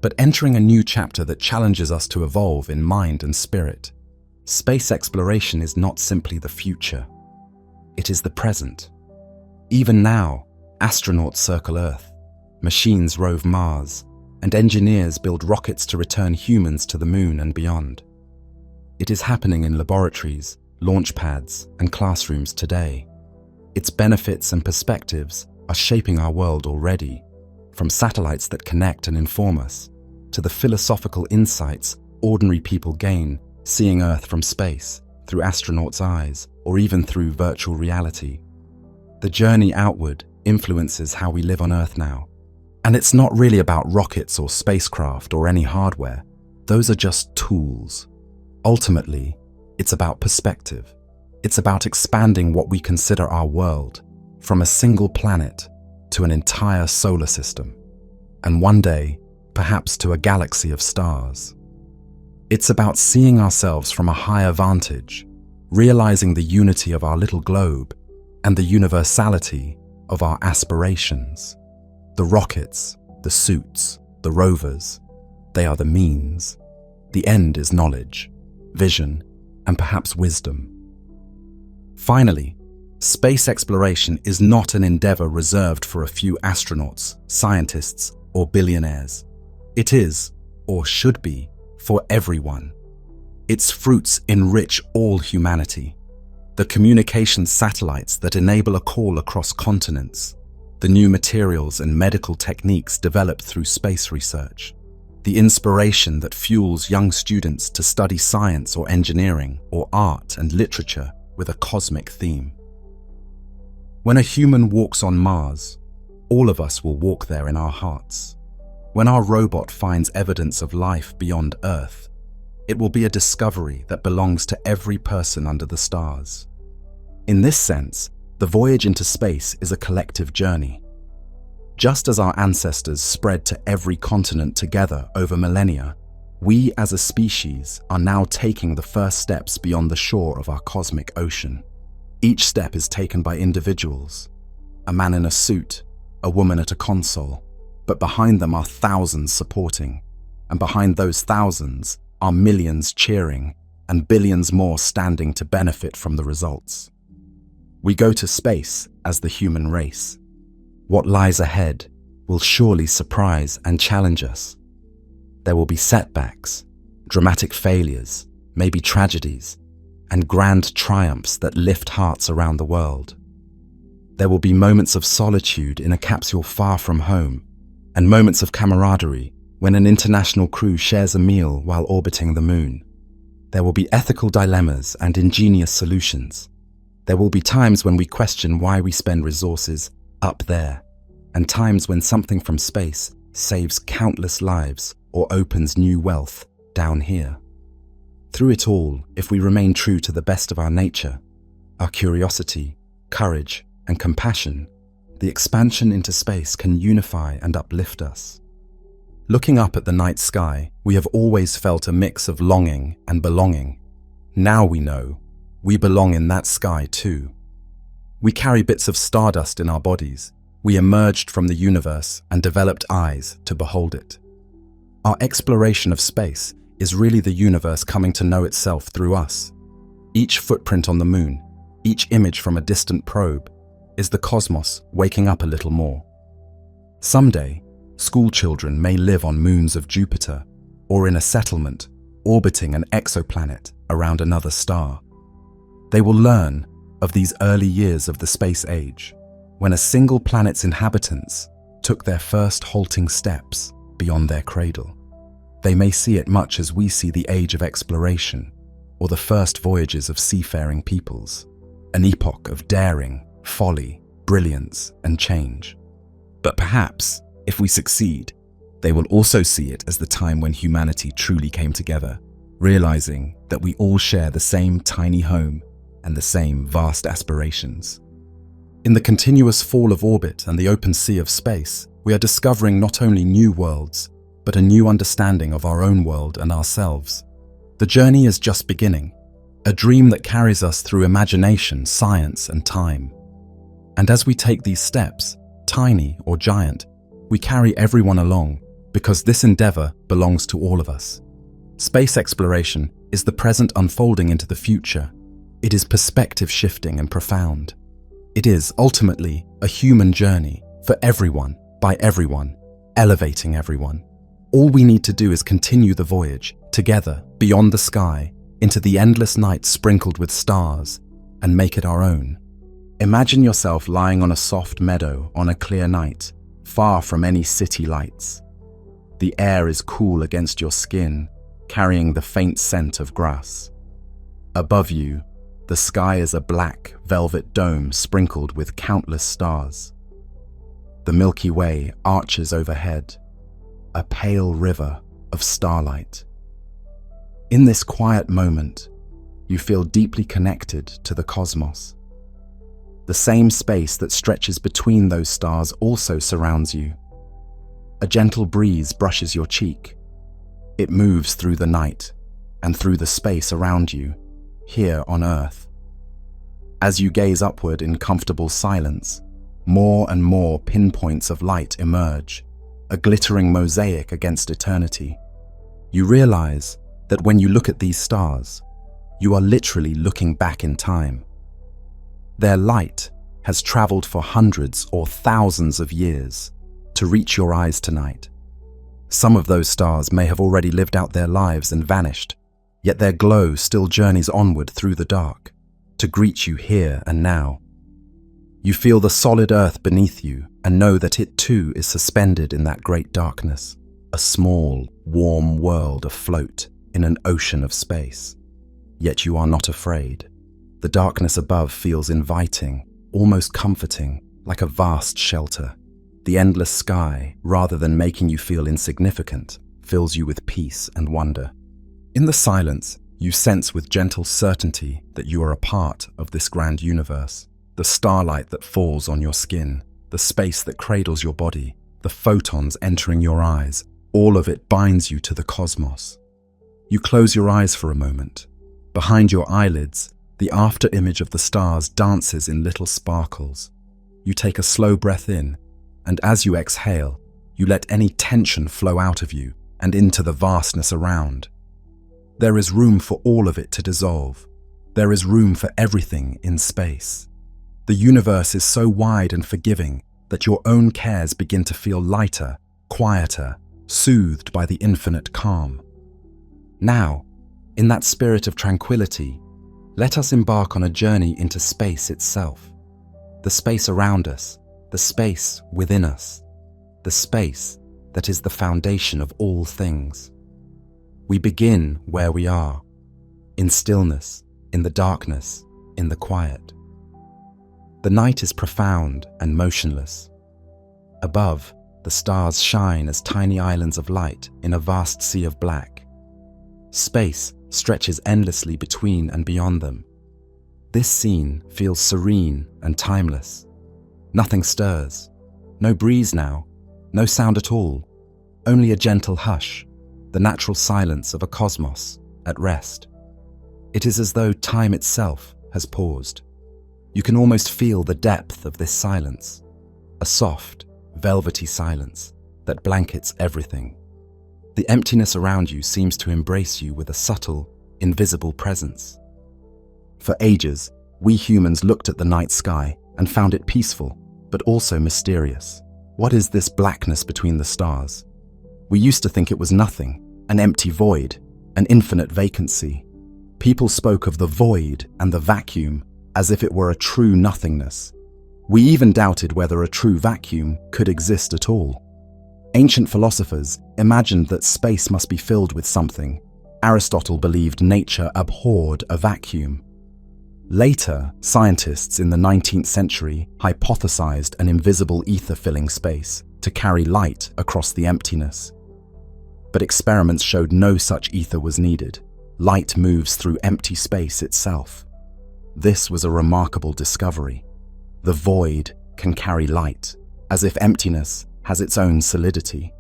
but entering a new chapter that challenges us to evolve in mind and spirit. Space exploration is not simply the future. It is the present. Even now, astronauts circle Earth, machines rove Mars, and engineers build rockets to return humans to the moon and beyond. It is happening in laboratories, launch pads, and classrooms today. Its benefits and perspectives are shaping our world already, from satellites that connect and inform us, to the philosophical insights ordinary people gain seeing Earth from space, through astronauts' eyes, or even through virtual reality. The journey outward influences how we live on Earth now. And it's not really about rockets or spacecraft or any hardware. Those are just tools. Ultimately, it's about perspective. It's about expanding what we consider our world, from a single planet to an entire solar system, and one day, perhaps to a galaxy of stars. It's about seeing ourselves from a higher vantage, realizing the unity of our little globe and the universality of our aspirations. The rockets, the suits, the rovers, they are the means. The end is knowledge, vision, and perhaps wisdom. Finally, space exploration is not an endeavor reserved for a few astronauts, scientists, or billionaires. It is, or should be, for everyone. Its fruits enrich all humanity. The communication satellites that enable a call across continents, the new materials and medical techniques developed through space research, the inspiration that fuels young students to study science or engineering or art and literature with a cosmic theme. When a human walks on Mars, all of us will walk there in our hearts. When our robot finds evidence of life beyond Earth, it will be a discovery that belongs to every person under the stars. In this sense, the voyage into space is a collective journey. Just as our ancestors spread to every continent together over millennia, we as a species are now taking the first steps beyond the shore of our cosmic ocean. Each step is taken by individuals, a man in a suit, a woman at a console, but behind them are thousands supporting, and behind those thousands are millions cheering and billions more standing to benefit from the results. We go to space as the human race. What lies ahead will surely surprise and challenge us. There will be setbacks, dramatic failures, maybe tragedies, and grand triumphs that lift hearts around the world. There will be moments of solitude in a capsule far from home, and moments of camaraderie when an international crew shares a meal while orbiting the moon. There will be ethical dilemmas and ingenious solutions. There will be times when we question why we spend resources up there, and times when something from space saves countless lives or opens new wealth down here. Through it all, if we remain true to the best of our nature, our curiosity, courage, and compassion, the expansion into space can unify and uplift us. Looking up at the night sky, we have always felt a mix of longing and belonging. Now we know we belong in that sky too. We carry bits of stardust in our bodies. We emerged from the universe and developed eyes to behold it. Our exploration of space is really the universe coming to know itself through us. Each footprint on the moon, each image from a distant probe, is the cosmos waking up a little more. Someday, school children may live on moons of Jupiter or in a settlement orbiting an exoplanet around another star. They will learn of these early years of the space age, when a single planet's inhabitants took their first halting steps beyond their cradle. They may see it much as we see the age of exploration or the first voyages of seafaring peoples, an epoch of daring, folly, brilliance, and change. But perhaps, if we succeed, they will also see it as the time when humanity truly came together, realizing that we all share the same tiny home and the same vast aspirations. In the continuous fall of orbit and the open sea of space, we are discovering not only new worlds, but a new understanding of our own world and ourselves. The journey is just beginning, a dream that carries us through imagination, science, and time. And as we take these steps, tiny or giant, we carry everyone along, because this endeavor belongs to all of us. Space exploration is the present unfolding into the future. It is perspective shifting and profound. It is ultimately a human journey for everyone, by everyone, elevating everyone. All we need to do is continue the voyage together beyond the sky into the endless night sprinkled with stars and make it our own. Imagine yourself lying on a soft meadow on a clear night, far from any city lights. The air is cool against your skin, carrying the faint scent of grass. Above you, the sky is a black, velvet dome sprinkled with countless stars. The Milky Way arches overhead, a pale river of starlight. In this quiet moment, you feel deeply connected to the cosmos. The same space that stretches between those stars also surrounds you. A gentle breeze brushes your cheek. It moves through the night and through the space around you, here on Earth. As you gaze upward in comfortable silence, more and more pinpoints of light emerge, a glittering mosaic against eternity. You realize that when you look at these stars, you are literally looking back in time. Their light has traveled for hundreds or thousands of years to reach your eyes tonight. Some of those stars may have already lived out their lives and vanished, yet their glow still journeys onward through the dark to greet you here and now. You feel the solid earth beneath you and know that it too is suspended in that great darkness, a small, warm world afloat in an ocean of space. Yet you are not afraid. The darkness above feels inviting, almost comforting, like a vast shelter. The endless sky, rather than making you feel insignificant, fills you with peace and wonder. In the silence, you sense with gentle certainty that you are a part of this grand universe. The starlight that falls on your skin, the space that cradles your body, the photons entering your eyes, all of it binds you to the cosmos. You close your eyes for a moment. Behind your eyelids, the after-image of the stars dances in little sparkles. You take a slow breath in, and as you exhale, you let any tension flow out of you and into the vastness around. There is room for all of it to dissolve. There is room for everything in space. The universe is so wide and forgiving that your own cares begin to feel lighter, quieter, soothed by the infinite calm. Now, in that spirit of tranquility, let us embark on a journey into space itself. The space around us, the space within us, the space that is the foundation of all things. We begin where we are, in stillness, in the darkness, in the quiet. The night is profound and motionless. Above, the stars shine as tiny islands of light in a vast sea of black. Space stretches endlessly between and beyond them. This scene feels serene and timeless. Nothing stirs. No breeze now, no sound at all. Only a gentle hush, the natural silence of a cosmos at rest. It is as though time itself has paused. You can almost feel the depth of this silence, a soft, velvety silence that blankets everything. The emptiness around you seems to embrace you with a subtle, invisible presence. For ages, we humans looked at the night sky and found it peaceful, but also mysterious. What is this blackness between the stars? We used to think it was nothing, an empty void, an infinite vacancy. People spoke of the void and the vacuum as if it were a true nothingness. We even doubted whether a true vacuum could exist at all. Ancient philosophers imagined that space must be filled with something. Aristotle believed nature abhorred a vacuum. Later, scientists in the 19th century hypothesized an invisible ether filling space to carry light across the emptiness. But experiments showed no such ether was needed. Light moves through empty space itself. This was a remarkable discovery. The void can carry light, as if emptiness has its own solidity.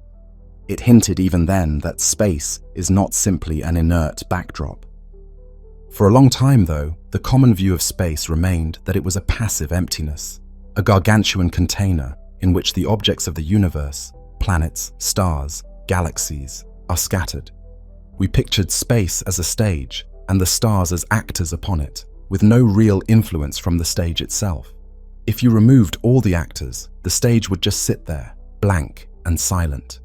It hinted even then that space is not simply an inert backdrop. For a long time, though, the common view of space remained that it was a passive emptiness, a gargantuan container in which the objects of the universe, planets, stars, galaxies, are scattered. We pictured space as a stage and the stars as actors upon it, with no real influence from the stage itself. If you removed all the actors, the stage would just sit there, blank and silent.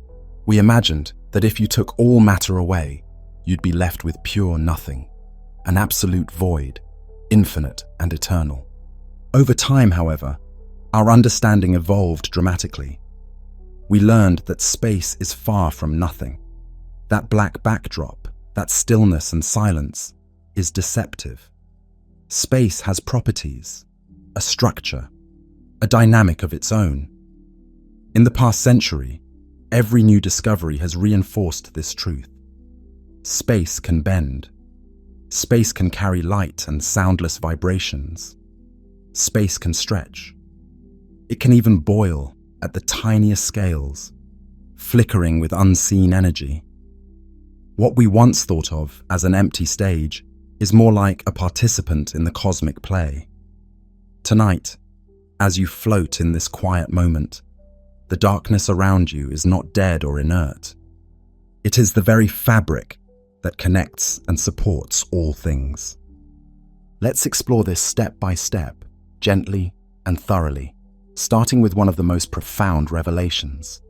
We imagined that if you took all matter away, you'd be left with pure nothing, an absolute void, infinite and eternal. Over time, however, our understanding evolved dramatically. We learned that space is far from nothing. That black backdrop, that stillness and silence, is deceptive. Space has properties, a structure, a dynamic of its own. In the past century, every new discovery has reinforced this truth. Space can bend. Space can carry light and soundless vibrations. Space can stretch. It can even boil at the tiniest scales, flickering with unseen energy. What we once thought of as an empty stage is more like a participant in the cosmic play. Tonight, as you float in this quiet moment, the darkness around you is not dead or inert. It is the very fabric that connects and supports all things. Let's explore this step by step, gently and thoroughly, starting with one of the most profound revelations,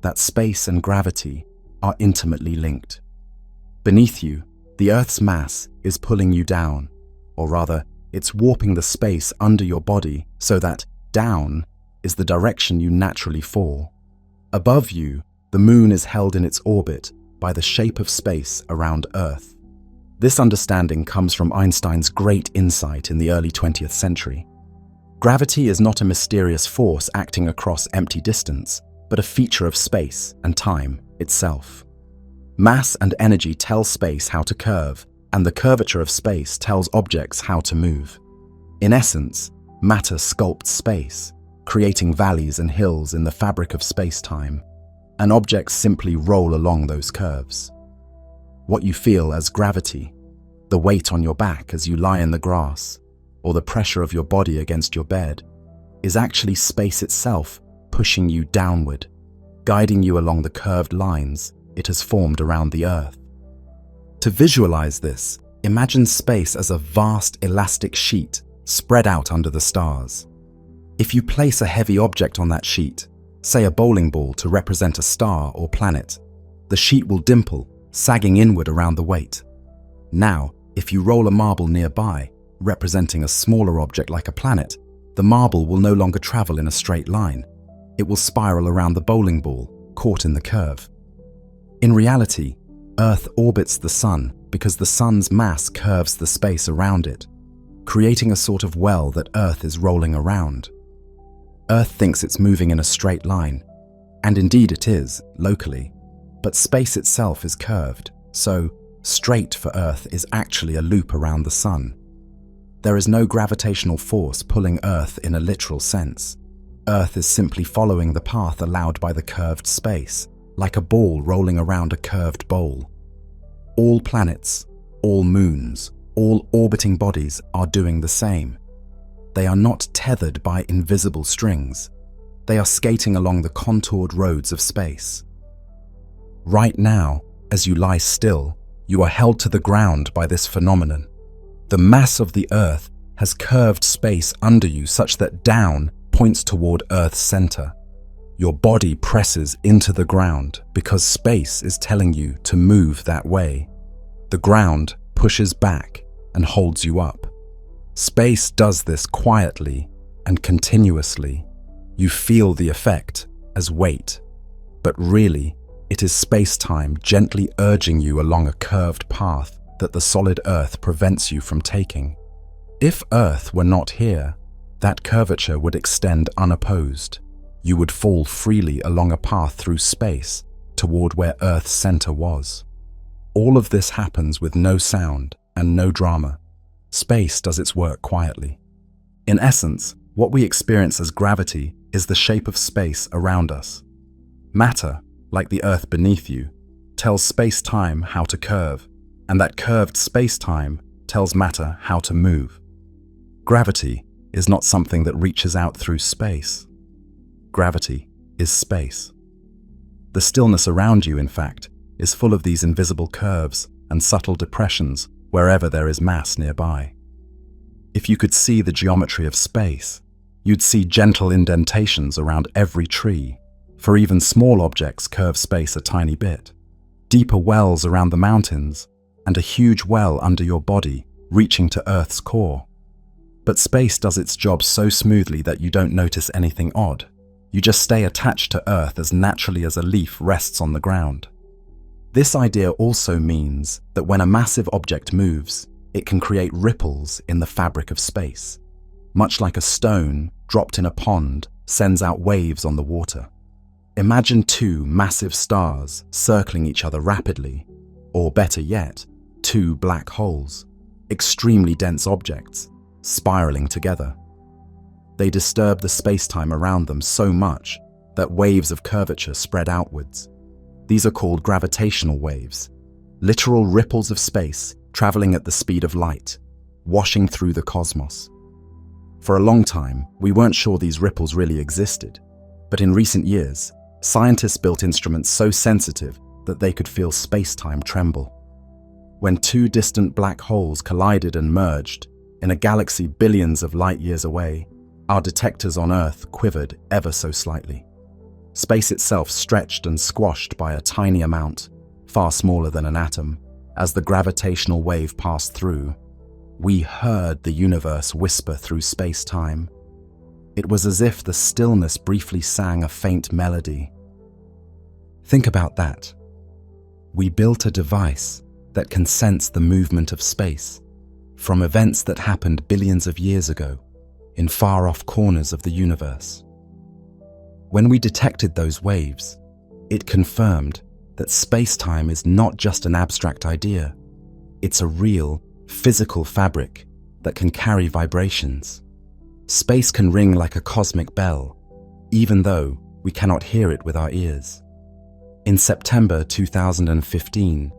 that space and gravity are intimately linked. Beneath you, the Earth's mass is pulling you down, or rather, it's warping the space under your body so that down is the direction you naturally fall. Above you, the moon is held in its orbit by the shape of space around Earth. This understanding comes from Einstein's great insight in the early 20th century. Gravity is not a mysterious force acting across empty distance, but a feature of space and time itself. Mass and energy tell space how to curve, and the curvature of space tells objects how to move. In essence, matter sculpts space, creating valleys and hills in the fabric of space-time, and objects simply roll along those curves. What you feel as gravity, the weight on your back as you lie in the grass, or the pressure of your body against your bed, is actually space itself pushing you downward, guiding you along the curved lines it has formed around the Earth. To visualize this, imagine space as a vast elastic sheet spread out under the stars. If you place a heavy object on that sheet, say a bowling ball to represent a star or planet, the sheet will dimple, sagging inward around the weight. Now, if you roll a marble nearby, representing a smaller object like a planet, the marble will no longer travel in a straight line. It will spiral around the bowling ball, caught in the curve. In reality, Earth orbits the Sun because the Sun's mass curves the space around it, creating a sort of well that Earth is rolling around. Earth thinks it's moving in a straight line, and indeed it is, locally, but space itself is curved, so straight for Earth is actually a loop around the Sun. There is no gravitational force pulling Earth in a literal sense. Earth is simply following the path allowed by the curved space, like a ball rolling around a curved bowl. All planets, all moons, all orbiting bodies are doing the same. They are not tethered by invisible strings. They are skating along the contoured roads of space. Right now, as you lie still, you are held to the ground by this phenomenon. The mass of the Earth has curved space under you such that down points toward Earth's center. Your body presses into the ground because space is telling you to move that way. The ground pushes back and holds you up. Space does this quietly and continuously. You feel the effect as weight, but really, it is space-time gently urging you along a curved path that the solid Earth prevents you from taking. If Earth were not here, that curvature would extend unopposed. You would fall freely along a path through space toward where Earth's center was. All of this happens with no sound and no drama. Space does its work quietly. In essence, what we experience as gravity is the shape of space around us. Matter, like the Earth beneath you, tells space-time how to curve, and that curved space-time tells matter how to move. Gravity is not something that reaches out through space. Gravity is space. The stillness around you, in fact, is full of these invisible curves and subtle depressions wherever there is mass nearby. If you could see the geometry of space, you'd see gentle indentations around every tree, for even small objects curve space a tiny bit. Deeper wells around the mountains, and a huge well under your body reaching to Earth's core. But space does its job so smoothly that you don't notice anything odd. You just stay attached to Earth as naturally as a leaf rests on the ground. This idea also means that when a massive object moves, it can create ripples in the fabric of space. Much like a stone dropped in a pond sends out waves on the water. Imagine two massive stars circling each other rapidly, or better yet, two black holes, extremely dense objects, spiraling together. They disturb the space-time around them so much that waves of curvature spread outwards. These are called gravitational waves, literal ripples of space traveling at the speed of light, washing through the cosmos. For a long time, we weren't sure these ripples really existed, but in recent years, scientists built instruments so sensitive that they could feel space-time tremble. When two distant black holes collided and merged in a galaxy billions of light years away, our detectors on Earth quivered ever so slightly. Space itself stretched and squashed by a tiny amount, far smaller than an atom, as the gravitational wave passed through. We heard the universe whisper through space-time. It was as if the stillness briefly sang a faint melody. Think about that. We built a device that can sense the movement of space from events that happened billions of years ago in far-off corners of the universe. When we detected those waves, it confirmed that space-time is not just an abstract idea. It's a real, physical fabric that can carry vibrations. Space can ring like a cosmic bell, even though we cannot hear it with our ears. In September 2015,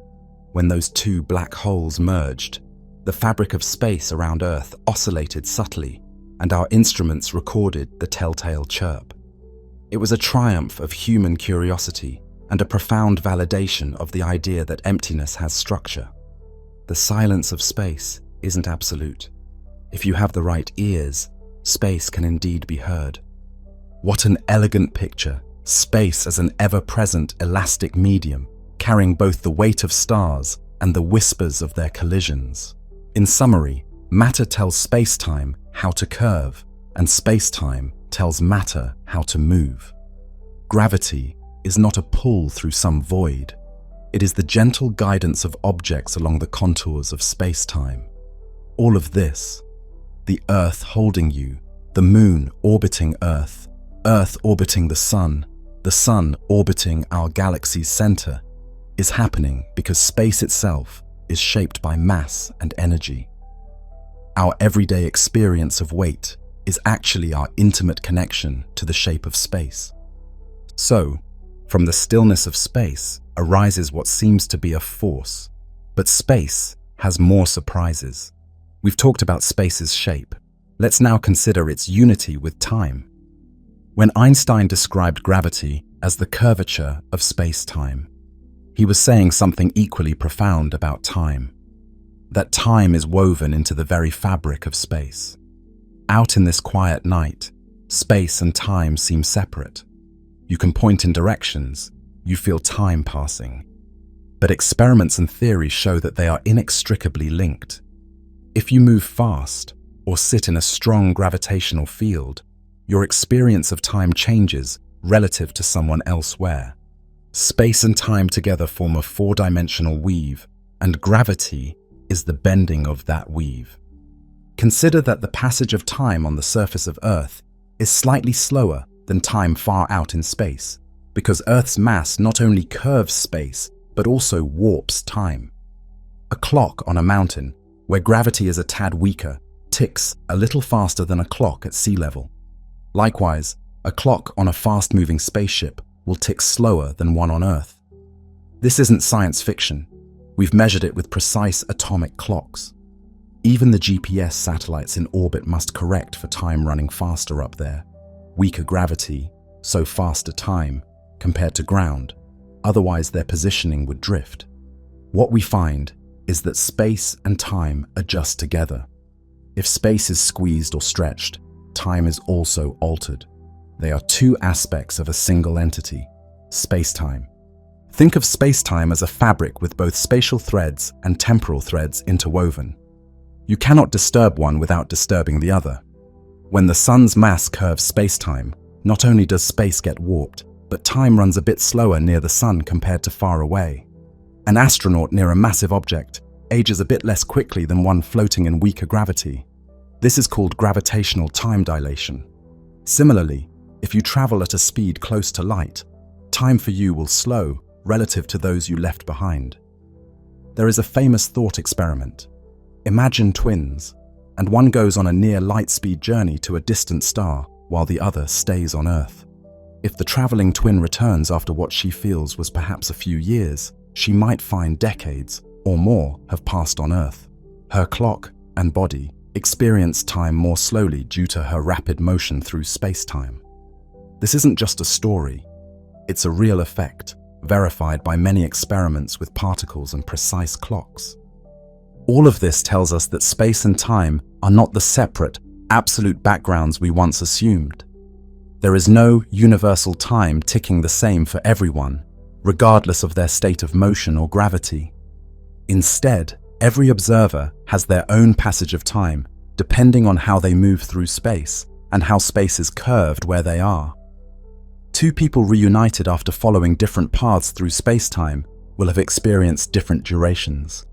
when those two black holes merged, the fabric of space around Earth oscillated subtly, and our instruments recorded the telltale chirp. It was a triumph of human curiosity and a profound validation of the idea that emptiness has structure. The silence of space isn't absolute. If you have the right ears, space can indeed be heard. What an elegant picture, space as an ever-present elastic medium, carrying both the weight of stars and the whispers of their collisions. In summary, matter tells space-time how to curve, and space-time tells matter how to move. Gravity is not a pull through some void. It is the gentle guidance of objects along the contours of space-time. All of this, the Earth holding you, the Moon orbiting Earth, Earth orbiting the Sun orbiting our galaxy's center, is happening because space itself is shaped by mass and energy. Our everyday experience of weight is actually our intimate connection to the shape of space. So, from the stillness of space arises what seems to be a force, but space has more surprises. We've talked about space's shape. Let's now consider its unity with time. When Einstein described gravity as the curvature of space-time, he was saying something equally profound about time. That time is woven into the very fabric of space. Out in this quiet night, space and time seem separate. You can point in directions, you feel time passing. But experiments and theories show that they are inextricably linked. If you move fast or sit in a strong gravitational field, your experience of time changes relative to someone elsewhere. Space and time together form a four-dimensional weave, and gravity is the bending of that weave. Consider that the passage of time on the surface of Earth is slightly slower than time far out in space, because Earth's mass not only curves space, but also warps time. A clock on a mountain, where gravity is a tad weaker, ticks a little faster than a clock at sea level. Likewise, a clock on a fast-moving spaceship will tick slower than one on Earth. This isn't science fiction. We've measured it with precise atomic clocks. Even the GPS satellites in orbit must correct for time running faster up there. Weaker gravity, so faster time, compared to ground. Otherwise, their positioning would drift. What we find is that space and time adjust together. If space is squeezed or stretched, time is also altered. They are two aspects of a single entity, space-time. Think of space-time as a fabric with both spatial threads and temporal threads interwoven. You cannot disturb one without disturbing the other. When the sun's mass curves space-time, not only does space get warped, but time runs a bit slower near the sun compared to far away. An astronaut near a massive object ages a bit less quickly than one floating in weaker gravity. This is called gravitational time dilation. Similarly, if you travel at a speed close to light, time for you will slow relative to those you left behind. There is a famous thought experiment. Imagine twins, and one goes on a near light-speed journey to a distant star while the other stays on Earth. If the traveling twin returns after what she feels was perhaps a few years, she might find decades or more have passed on Earth. Her clock and body experience time more slowly due to her rapid motion through space-time. This isn't just a story, it's a real effect, verified by many experiments with particles and precise clocks. All of this tells us that space and time are not the separate, absolute backgrounds we once assumed. There is no universal time ticking the same for everyone, regardless of their state of motion or gravity. Instead, every observer has their own passage of time, depending on how they move through space and how space is curved where they are. Two people reunited after following different paths through space-time will have experienced different durations.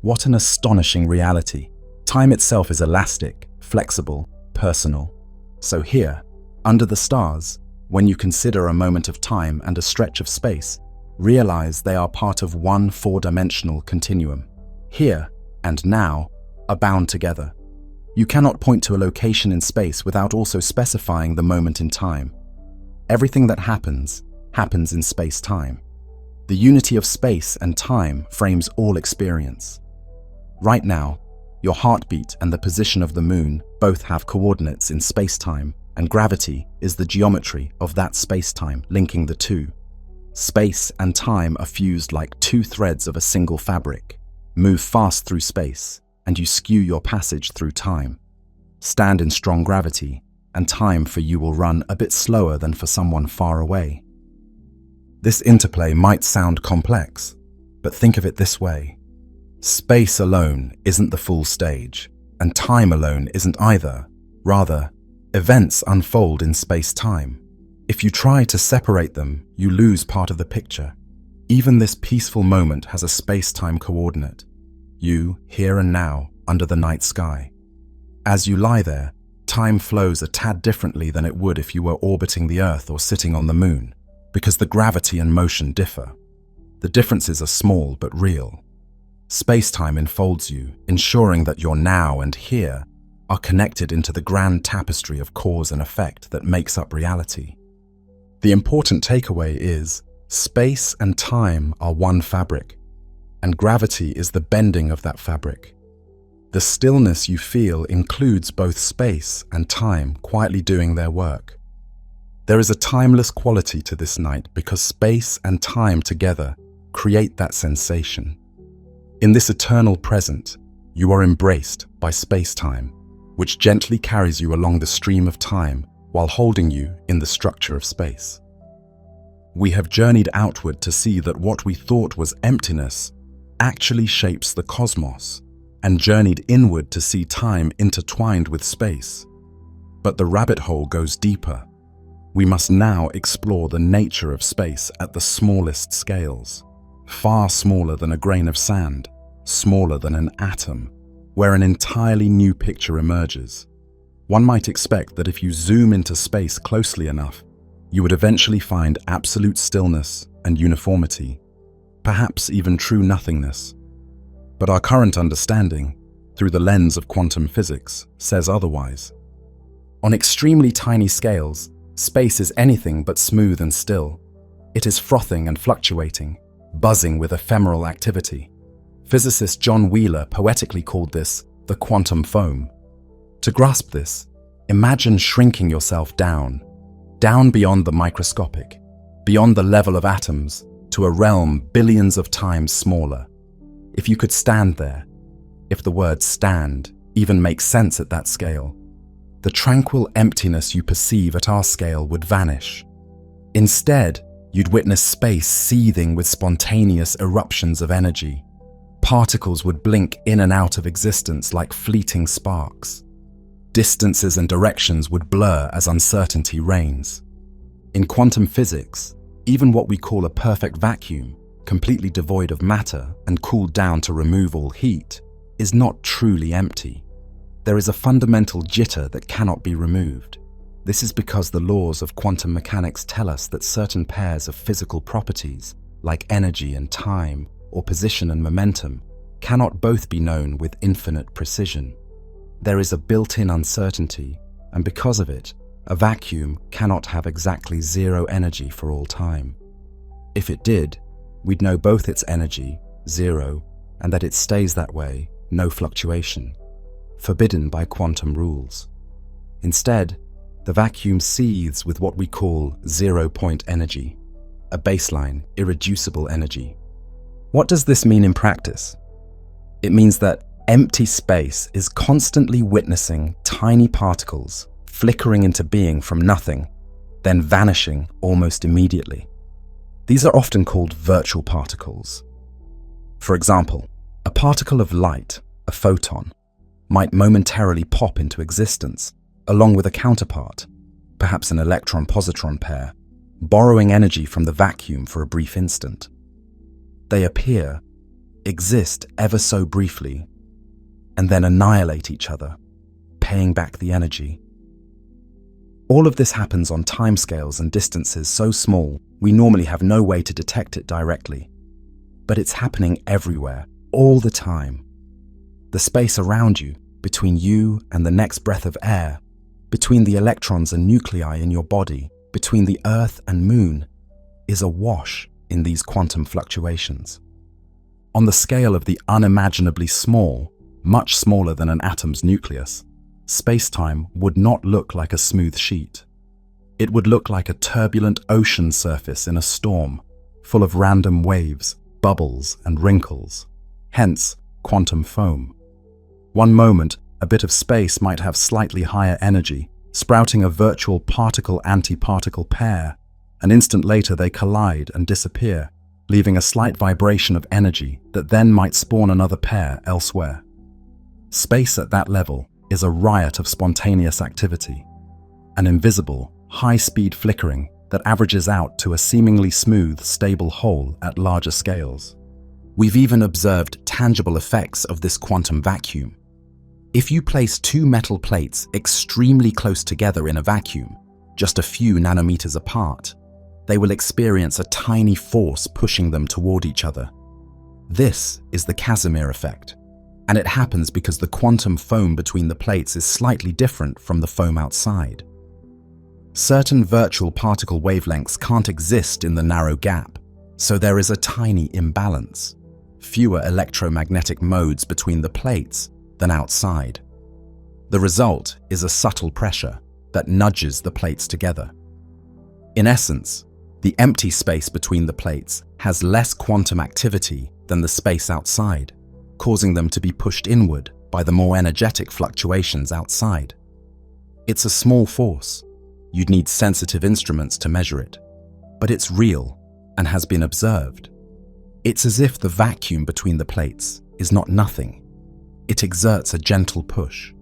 What an astonishing reality. Time itself is elastic, flexible, personal. So here, under the stars, when you consider a moment of time and a stretch of space, realize they are part of one four-dimensional continuum. Here and now are bound together. You cannot point to a location in space without also specifying the moment in time. Everything that happens in space-time. The unity of space and time frames all experience. Right now, your heartbeat and the position of the moon both have coordinates in space-time, and gravity is the geometry of that space-time linking the two. Space and time are fused like two threads of a single fabric. Move fast through space, and you skew your passage through time. Stand in strong gravity, and time for you will run a bit slower than for someone far away. This interplay might sound complex, but think of it this way. Space alone isn't the full stage, and time alone isn't either. Rather, events unfold in space-time. If you try to separate them, you lose part of the picture. Even this peaceful moment has a space-time coordinate. You, here and now, under the night sky. As you lie there, time flows a tad differently than it would if you were orbiting the Earth or sitting on the Moon, because the gravity and motion differ. The differences are small but real. Space-time enfolds you, ensuring that your now and here are connected into the grand tapestry of cause and effect that makes up reality. The important takeaway is, space and time are one fabric, and gravity is the bending of that fabric. The stillness you feel includes both space and time quietly doing their work. There is a timeless quality to this night because space and time together create that sensation. In this eternal present, you are embraced by space-time, which gently carries you along the stream of time while holding you in the structure of space. We have journeyed outward to see that what we thought was emptiness actually shapes the cosmos, and journeyed inward to see time intertwined with space. But the rabbit hole goes deeper. We must now explore the nature of space at the smallest scales, far smaller than a grain of sand, smaller than an atom, where an entirely new picture emerges. One might expect that if you zoom into space closely enough, you would eventually find absolute stillness and uniformity, perhaps even true nothingness. But our current understanding, through the lens of quantum physics, says otherwise. On extremely tiny scales, space is anything but smooth and still. It is frothing and fluctuating, buzzing with ephemeral activity. Physicist John Wheeler poetically called this the quantum foam. To grasp this, imagine shrinking yourself down beyond the microscopic, beyond the level of atoms, to a realm billions of times smaller. If you could stand there, if the word stand even makes sense at that scale, the tranquil emptiness you perceive at our scale would vanish. Instead, you'd witness space seething with spontaneous eruptions of energy. Particles would blink in and out of existence like fleeting sparks. Distances and directions would blur as uncertainty reigns. In quantum physics, even what we call a perfect vacuum, completely devoid of matter and cooled down to remove all heat, is not truly empty. There is a fundamental jitter that cannot be removed. This is because the laws of quantum mechanics tell us that certain pairs of physical properties, like energy and time, or position and momentum, cannot both be known with infinite precision. There is a built-in uncertainty, and because of it, a vacuum cannot have exactly zero energy for all time. If it did, we'd know both its energy, zero, and that it stays that way, no fluctuation, forbidden by quantum rules. Instead, the vacuum seethes with what we call zero-point energy, a baseline, irreducible energy. What does this mean in practice? It means that empty space is constantly witnessing tiny particles flickering into being from nothing, then vanishing almost immediately. These are often called virtual particles. For example, a particle of light, a photon, might momentarily pop into existence, along with a counterpart, perhaps an electron-positron pair, borrowing energy from the vacuum for a brief instant. They appear, exist ever so briefly, and then annihilate each other, paying back the energy. All of this happens on timescales and distances so small we normally have no way to detect it directly. But it's happening everywhere, all the time. The space around you, between you and the next breath of air, between the electrons and nuclei in your body, between the Earth and Moon, is awash in these quantum fluctuations. On the scale of the unimaginably small, much smaller than an atom's nucleus, space-time would not look like a smooth sheet. It would look like a turbulent ocean surface in a storm, full of random waves, bubbles, and wrinkles, hence quantum foam. One moment, a bit of space might have slightly higher energy, sprouting a virtual particle-antiparticle pair. An instant later they collide and disappear, leaving a slight vibration of energy that then might spawn another pair elsewhere. Space at that level is a riot of spontaneous activity, an invisible, high-speed flickering that averages out to a seemingly smooth, stable whole at larger scales. We've even observed tangible effects of this quantum vacuum. If you place two metal plates extremely close together in a vacuum, just a few nanometers apart, they will experience a tiny force pushing them toward each other. This is the Casimir effect, and it happens because the quantum foam between the plates is slightly different from the foam outside. Certain virtual particle wavelengths can't exist in the narrow gap, so there is a tiny imbalance, fewer electromagnetic modes between the plates than outside. The result is a subtle pressure that nudges the plates together. In essence, the empty space between the plates has less quantum activity than the space outside, causing them to be pushed inward by the more energetic fluctuations outside. It's a small force. You'd need sensitive instruments to measure it, but it's real and has been observed. It's as if the vacuum between the plates is not nothing. It exerts a gentle push.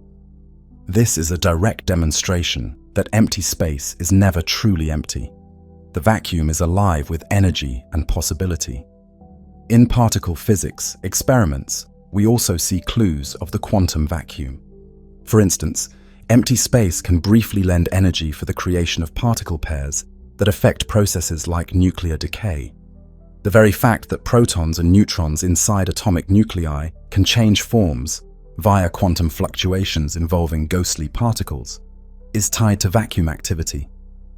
This is a direct demonstration that empty space is never truly empty. The vacuum is alive with energy and possibility. In particle physics experiments, we also see clues of the quantum vacuum. For instance, empty space can briefly lend energy for the creation of particle pairs that affect processes like nuclear decay. The very fact that protons and neutrons inside atomic nuclei can change forms via quantum fluctuations involving ghostly particles is tied to vacuum activity.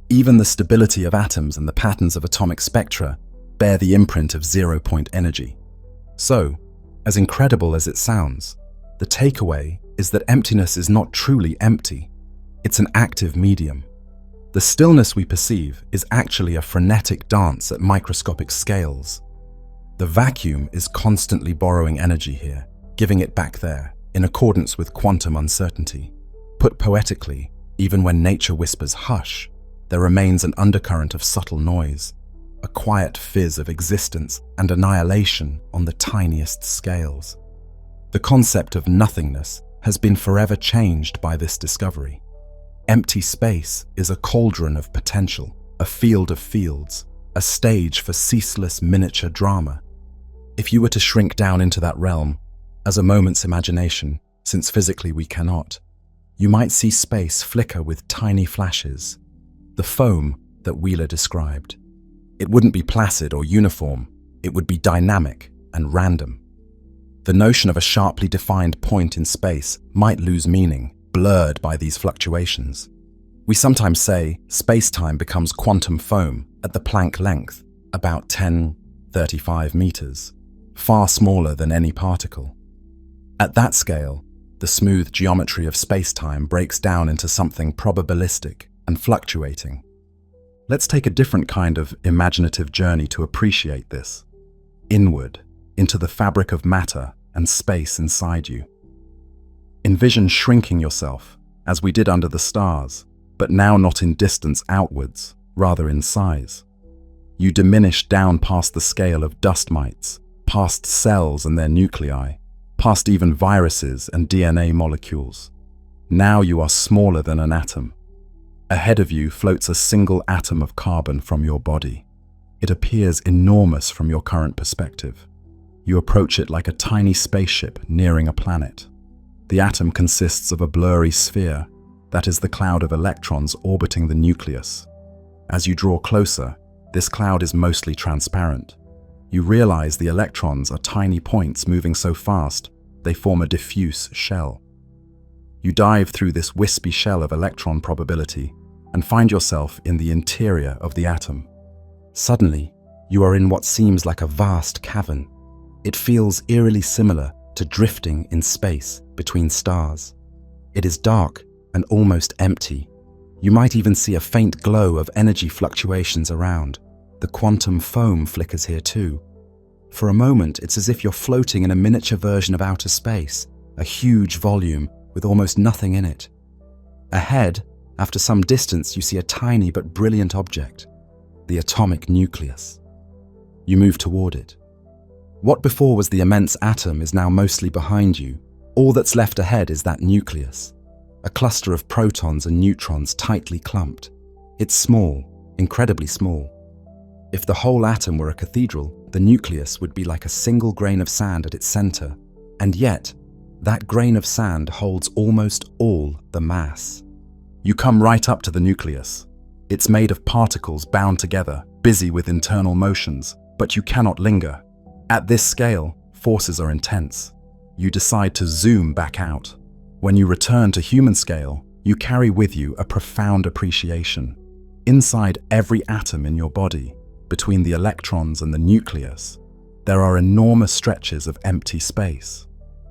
Even the stability of atoms and the patterns of atomic spectra bear the imprint of zero-point energy. So, as incredible as it sounds, the takeaway is that emptiness is not truly empty. It's an active medium. The stillness we perceive is actually a frenetic dance at microscopic scales. The vacuum is constantly borrowing energy here, giving it back there, in accordance with quantum uncertainty. Put poetically, even when nature whispers hush, there remains an undercurrent of subtle noise, a quiet fizz of existence and annihilation on the tiniest scales. The concept of nothingness has been forever changed by this discovery. Empty space is a cauldron of potential, a field of fields, a stage for ceaseless miniature drama. If you were to shrink down into that realm, as a moment's imagination, since physically we cannot, you might see space flicker with tiny flashes, the foam that Wheeler described. It wouldn't be placid or uniform, it would be dynamic and random. The notion of a sharply defined point in space might lose meaning, blurred by these fluctuations. We sometimes say space-time becomes quantum foam at the Planck length, about 1035 meters, far smaller than any particle. At that scale, the smooth geometry of space-time breaks down into something probabilistic and fluctuating. Let's take a different kind of imaginative journey to appreciate this. Inward, into the fabric of matter and space inside you. Envision shrinking yourself, as we did under the stars, but now not in distance outwards, rather in size. You diminish down past the scale of dust mites, past cells and their nuclei, past even viruses and DNA molecules. Now you are smaller than an atom. Ahead of you floats a single atom of carbon from your body. It appears enormous from your current perspective. You approach it like a tiny spaceship nearing a planet. The atom consists of a blurry sphere, that is the cloud of electrons orbiting the nucleus. As you draw closer, this cloud is mostly transparent. You realize the electrons are tiny points moving so fast, they form a diffuse shell. You dive through this wispy shell of electron probability and find yourself in the interior of the atom. Suddenly, you are in what seems like a vast cavern. It feels eerily similar to drifting in space between stars. It is dark and almost empty. You might even see a faint glow of energy fluctuations around. The quantum foam flickers here too. For a moment, it's as if you're floating in a miniature version of outer space, a huge volume with almost nothing in it. Ahead, after some distance, you see a tiny but brilliant object, the atomic nucleus. You move toward it. What before was the immense atom is now mostly behind you. All that's left ahead is that nucleus, a cluster of protons and neutrons tightly clumped. It's small, incredibly small. If the whole atom were a cathedral, the nucleus would be like a single grain of sand at its center. And yet, That grain of sand holds almost all the mass. You come right up to the nucleus. It's made of particles bound together, busy with internal motions, but you cannot linger. At this scale, forces are intense. You decide to zoom back out. When you return to human scale, you carry with you a profound appreciation. Inside every atom in your body, between the electrons and the nucleus, there are enormous stretches of empty space.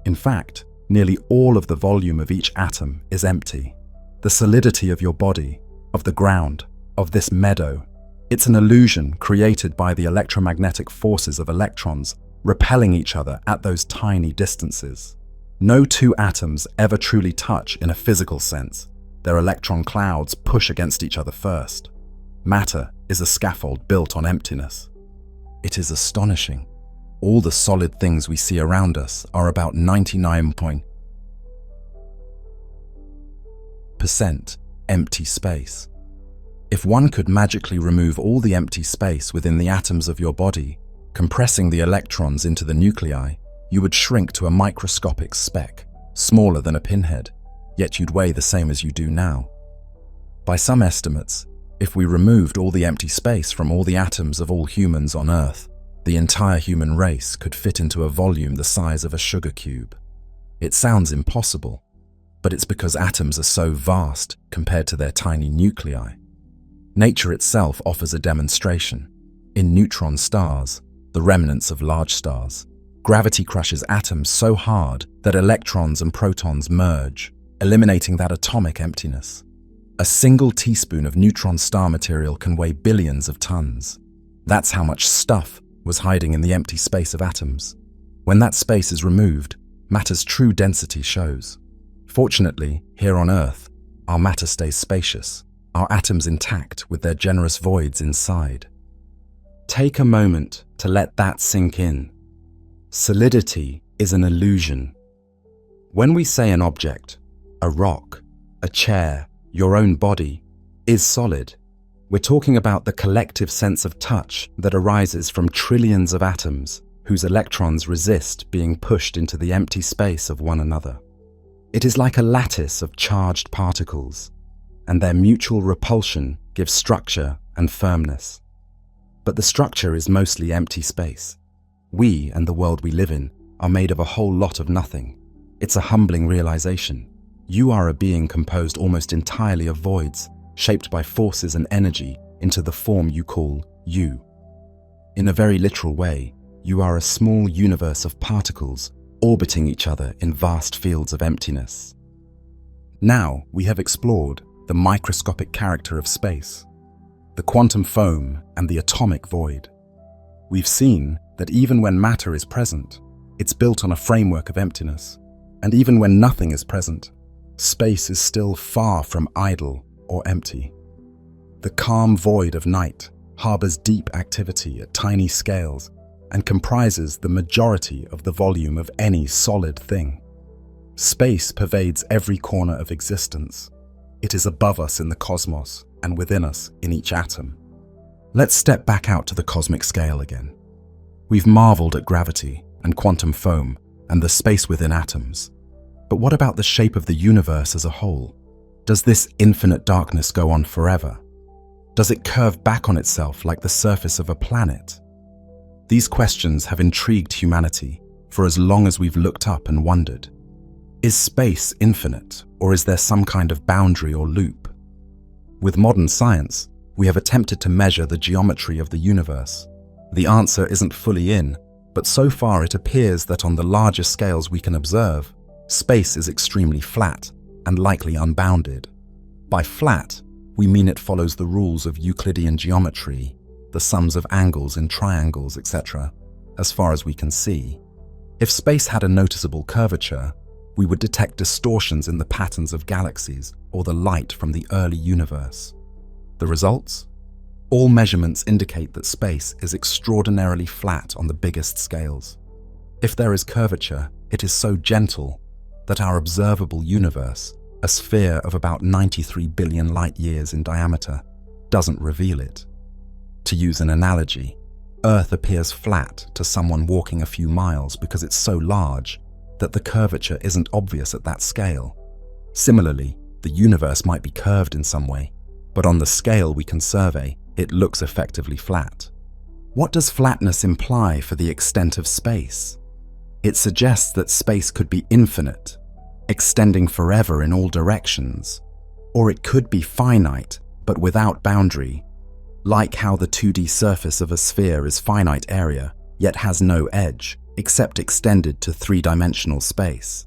In fact, nearly all of the volume of each atom is empty. The solidity of your body, of the ground, of this meadow, it's an illusion created by the electromagnetic forces of electrons repelling each other at those tiny distances. No two atoms ever truly touch in a physical sense. Their electron clouds push against each other first. Matter is a scaffold built on emptiness. It is astonishing. All the solid things we see around us are about 99% empty space. If one could magically remove all the empty space within the atoms of your body, compressing the electrons into the nuclei, you would shrink to a microscopic speck, smaller than a pinhead, yet you'd weigh the same as you do now. By some estimates, if we removed all the empty space from all the atoms of all humans on Earth, the entire human race could fit into a volume the size of a sugar cube. It sounds impossible, but it's because atoms are so vast compared to their tiny nuclei. Nature itself offers a demonstration. In neutron stars, the remnants of large stars, gravity crushes atoms so hard that electrons and protons merge, eliminating that atomic emptiness. A single teaspoon of neutron star material can weigh billions of tons. That's how much stuff was hiding in the empty space of atoms. When that space is removed, matter's true density shows. Fortunately, here on Earth, our matter stays spacious, our atoms intact with their generous voids inside. Take a moment to let that sink in. Solidity is an illusion. When we say an object, a rock, a chair, your own body, is solid, we're talking about the collective sense of touch that arises from trillions of atoms whose electrons resist being pushed into the empty space of one another. It is like a lattice of charged particles, and their mutual repulsion gives structure and firmness. But the structure is mostly empty space. We and the world we live in are made of a whole lot of nothing. It's a humbling realization. You are a being composed almost entirely of voids, shaped by forces and energy into the form you call you. In a very literal way, you are a small universe of particles orbiting each other in vast fields of emptiness. Now we have explored the microscopic character of space, the quantum foam and the atomic void. We've seen that even when matter is present, it's built on a framework of emptiness, and even when nothing is present, space is still far from idle or empty. The calm void of night harbors deep activity at tiny scales and comprises the majority of the volume of any solid thing. Space pervades every corner of existence. It is above us in the cosmos and within us in each atom. Let's step back out to the cosmic scale again. We've marveled at gravity and quantum foam and the space within atoms. But what about the shape of the universe as a whole? Does this infinite darkness go on forever? Does it curve back on itself like the surface of a planet? These questions have intrigued humanity for as long as we've looked up and wondered. Is space infinite, or is there some kind of boundary or loop? With modern science, we have attempted to measure the geometry of the universe. The answer isn't fully in, but so far it appears that on the larger scales we can observe, space is extremely flat and likely unbounded. By flat, we mean it follows the rules of Euclidean geometry, the sums of angles in triangles, etc., as far as we can see. If space had a noticeable curvature, we would detect distortions in the patterns of galaxies or the light from the early universe. The results? All measurements indicate that space is extraordinarily flat on the biggest scales. If there is curvature, it is so gentle that our observable universe, a sphere of about 93 billion light-years in diameter, doesn't reveal it. To use an analogy, Earth appears flat to someone walking a few miles because it's so large, that the curvature isn't obvious at that scale. Similarly, the universe might be curved in some way, but on the scale we can survey, it looks effectively flat. What does flatness imply for the extent of space? It suggests that space could be infinite, extending forever in all directions, or it could be finite, but without boundary, like how the 2D surface of a sphere is finite area, yet has no edge, except extended to three-dimensional space.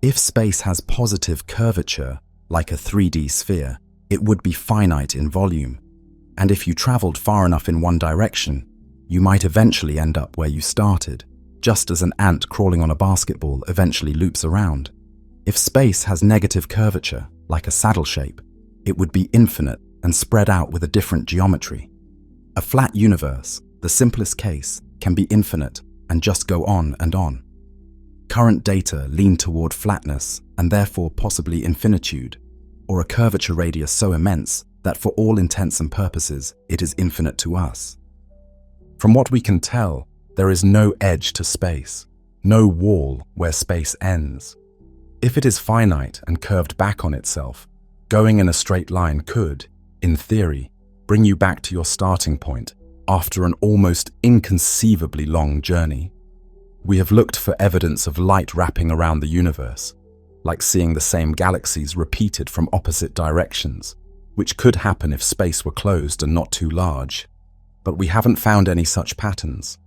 If space has positive curvature, like a 3D sphere, it would be finite in volume, and if you traveled far enough in one direction, you might eventually end up where you started, just as an ant crawling on a basketball eventually loops around. If space has negative curvature, like a saddle shape, it would be infinite and spread out with a different geometry. A flat universe, the simplest case, can be infinite and just go on and on. Current data lean toward flatness and therefore possibly infinitude, or a curvature radius so immense that for all intents and purposes it is infinite to us. From what we can tell, there is no edge to space, no wall where space ends. If it is finite and curved back on itself, going in a straight line could, in theory, bring you back to your starting point after an almost inconceivably long journey. We have looked for evidence of light wrapping around the universe, like seeing the same galaxies repeated from opposite directions, which could happen if space were closed and not too large. But we haven't found any such patterns.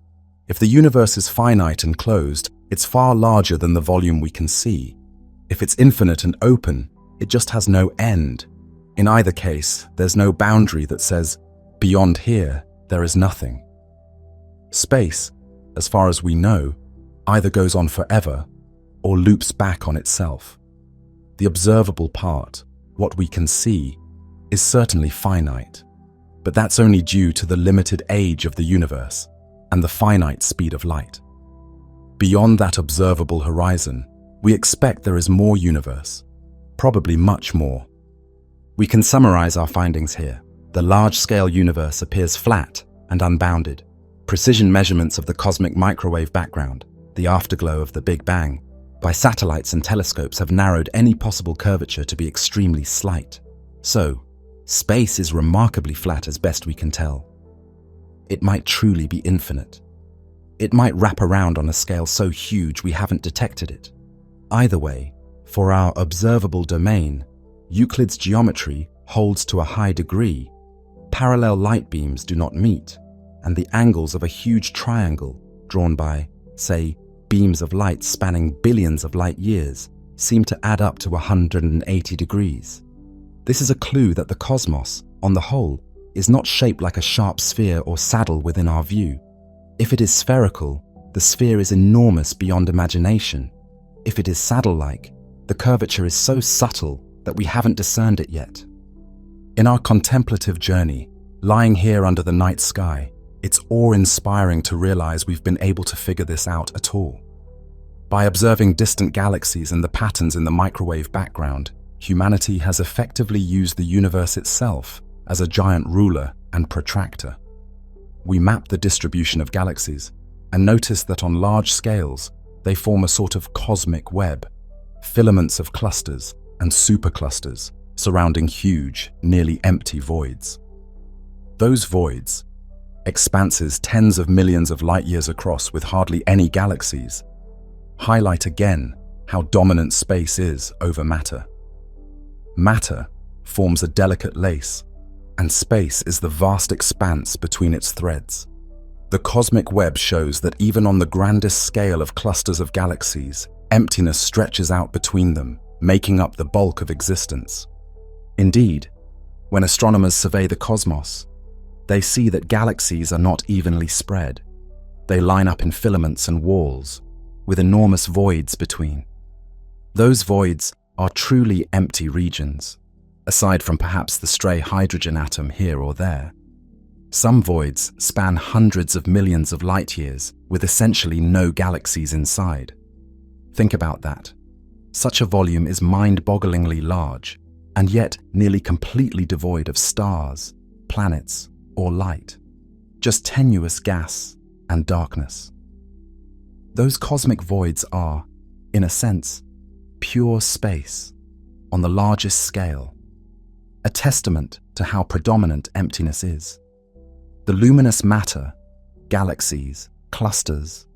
If the universe is finite and closed, it's far larger than the volume we can see. If it's infinite and open, it just has no end. In either case, there's no boundary that says, beyond here, there is nothing. Space, as far as we know, either goes on forever or loops back on itself. The observable part, what we can see, is certainly finite, but that's only due to the limited age of the universe and the finite speed of light. Beyond that observable horizon, we expect there is more universe, probably much more. We can summarize our findings here. The large-scale universe appears flat and unbounded. Precision measurements of the cosmic microwave background, the afterglow of the Big Bang, by satellites and telescopes have narrowed any possible curvature to be extremely slight. So, space is remarkably flat as best we can tell. It might truly be infinite. It might wrap around on a scale so huge we haven't detected it. Either way, for our observable domain, Euclid's geometry holds to a high degree. Parallel light beams do not meet, and the angles of a huge triangle drawn by, say, beams of light spanning billions of light years seem to add up to 180 degrees. This is a clue that the cosmos, on the whole, is not shaped like a sharp sphere or saddle within our view. If it is spherical, the sphere is enormous beyond imagination. If it is saddle-like, the curvature is so subtle that we haven't discerned it yet. In our contemplative journey, lying here under the night sky, it's awe-inspiring to realize we've been able to figure this out at all. By observing distant galaxies and the patterns in the microwave background, humanity has effectively used the universe itself as a giant ruler and protractor. We map the distribution of galaxies and notice that on large scales, they form a sort of cosmic web, filaments of clusters and superclusters surrounding huge, nearly empty voids. Those voids, expanses tens of millions of light years across with hardly any galaxies, highlight again how dominant space is over matter. Matter forms a delicate lace, and space is the vast expanse between its threads. The cosmic web shows that even on the grandest scale of clusters of galaxies, emptiness stretches out between them, making up the bulk of existence. Indeed, when astronomers survey the cosmos, they see that galaxies are not evenly spread. They line up in filaments and walls, with enormous voids between. Those voids are truly empty regions, aside from perhaps the stray hydrogen atom here or there. Some voids span hundreds of millions of light years with essentially no galaxies inside. Think about that. Such a volume is mind-bogglingly large, and yet nearly completely devoid of stars, planets, or light. Just tenuous gas and darkness. Those cosmic voids are, In a sense, pure space on the largest scale, a testament to how predominant emptiness is. The luminous matter, galaxies, clusters,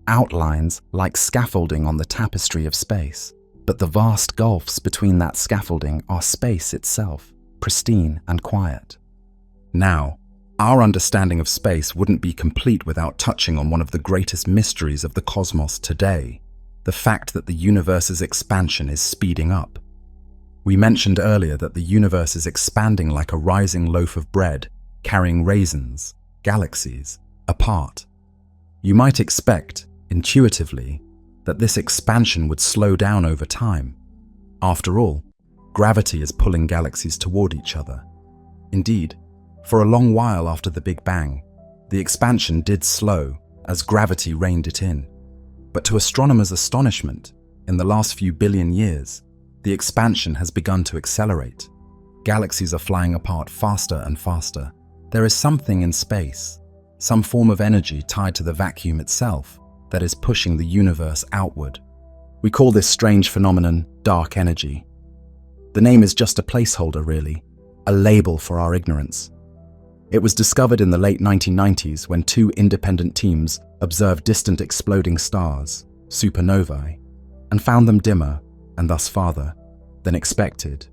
outlines like scaffolding on the tapestry of space, but the vast gulfs between that scaffolding are space itself, pristine and quiet. Now, our understanding of space wouldn't be complete without touching on one of the greatest mysteries of the cosmos today, the fact that the universe's expansion is speeding up. We mentioned earlier that the universe is expanding like a rising loaf of bread, carrying raisins, galaxies, apart. You might expect, intuitively, that this expansion would slow down over time. After all, gravity is pulling galaxies toward each other. Indeed, for a long while after the Big Bang, the expansion did slow as gravity reined it in. But to astronomers' astonishment, in the last few billion years, the expansion has begun to accelerate. Galaxies are flying apart faster and faster. There is something in space, some form of energy tied to the vacuum itself, that is pushing the universe outward. We call this strange phenomenon dark energy. The name is just a placeholder, really, a label for our ignorance. It was discovered in the late 1990s when two independent teams observed distant exploding stars, supernovae, and found them dimmer, and thus farther, than expected.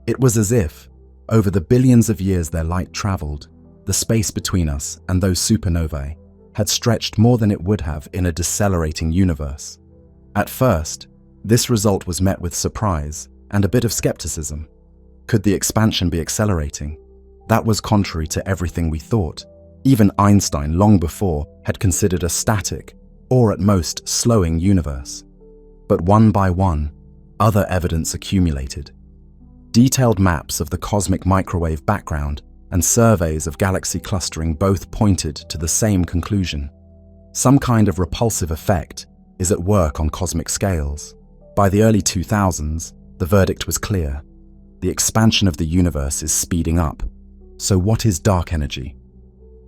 It was as if, over the billions of years their light traveled, the space between us and those supernovae had stretched more than it would have in a decelerating universe. At first, this result was met with surprise and a bit of skepticism. Could the expansion be accelerating? That was contrary to everything we thought. Even Einstein, long before, had considered a static, or at most slowing universe. But one by one, other evidence accumulated. Detailed maps of the cosmic microwave background and surveys of galaxy clustering both pointed to the same conclusion. Some kind of repulsive effect is at work on cosmic scales. By the early 2000s, the verdict was clear. The expansion of the universe is speeding up. So what is dark energy?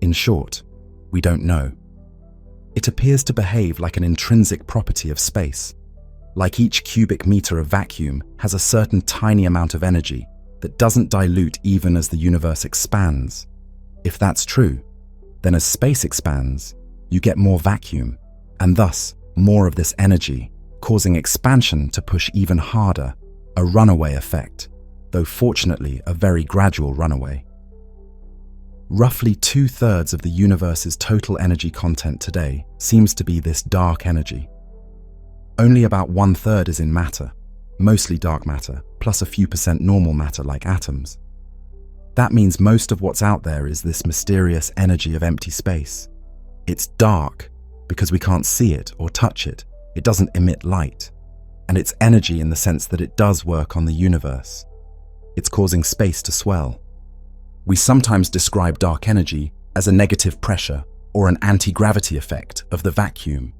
In short, we don't know. It appears to behave like an intrinsic property of space. Like each cubic meter of vacuum has a certain tiny amount of energy that doesn't dilute even as the universe expands. If that's true, then as space expands, you get more vacuum, and thus more of this energy, causing expansion to push even harder, a runaway effect, though fortunately a very gradual runaway. Roughly 2/3 of the universe's total energy content today seems to be this dark energy. Only about 1/3 is in matter, mostly dark matter, plus a few percent normal matter like atoms. That means most of what's out there is this mysterious energy of empty space. It's dark because we can't see it or touch it. It doesn't emit light. And it's energy in the sense that it does work on the universe. It's causing space to swell. We sometimes describe dark energy as a negative pressure or an anti-gravity effect of the vacuum.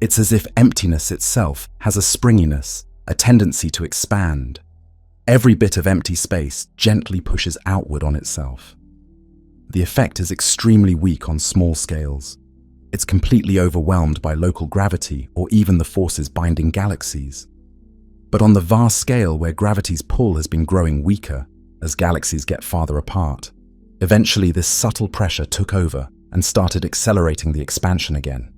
It's as if emptiness itself has a springiness, a tendency to expand. Every bit of empty space gently pushes outward on itself. The effect is extremely weak on small scales. It's completely overwhelmed by local gravity or even the forces binding galaxies. But on the vast scale where gravity's pull has been growing weaker as galaxies get farther apart, eventually this subtle pressure took over and started accelerating the expansion again.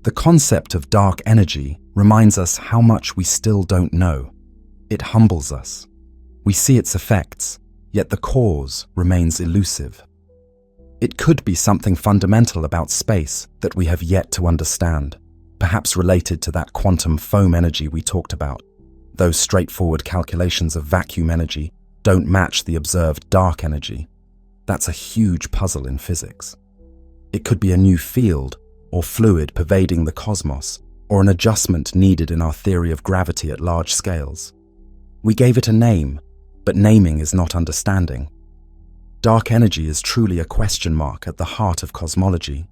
The concept of dark energy reminds us how much we still don't know. It humbles us. We see its effects, yet the cause remains elusive. It could be something fundamental about space that we have yet to understand, perhaps related to that quantum foam energy we talked about. Those straightforward calculations of vacuum energy don't match the observed dark energy. That's a huge puzzle in physics. It could be a new field or fluid pervading the cosmos, or an adjustment needed in our theory of gravity at large scales. We gave it a name, but naming is not understanding. Dark energy is truly a question mark at the heart of cosmology.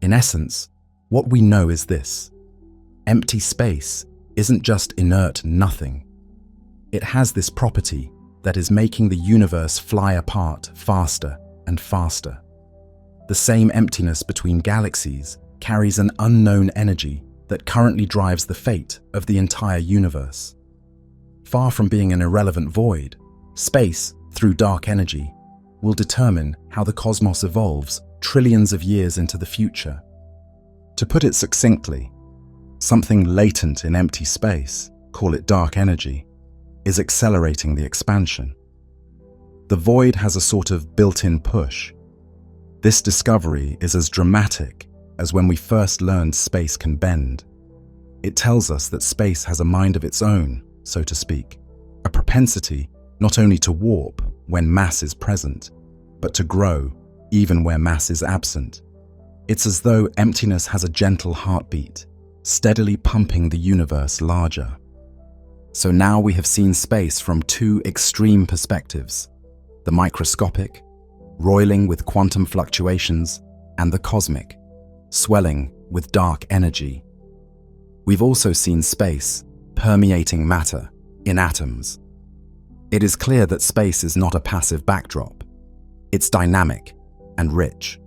In essence, what we know is this: empty space isn't just inert nothing. It has this property that is making the universe fly apart faster and faster. The same emptiness between galaxies carries an unknown energy that currently drives the fate of the entire universe. Far from being an irrelevant void, space, through dark energy, will determine how the cosmos evolves trillions of years into the future. To put it succinctly, something latent in empty space, call it dark energy, is accelerating the expansion. The void has a sort of built-in push. This discovery is as dramatic as when we first learned space can bend. It tells us that space has a mind of its own, so to speak, a propensity not only to warp when mass is present, but to grow even where mass is absent. It's as though emptiness has a gentle heartbeat, steadily pumping the universe larger. So now we have seen space from two extreme perspectives: the microscopic, roiling with quantum fluctuations, and the cosmic, swelling with dark energy. We've also seen space permeating matter in atoms. It is clear that space is not a passive backdrop. It's dynamic and rich.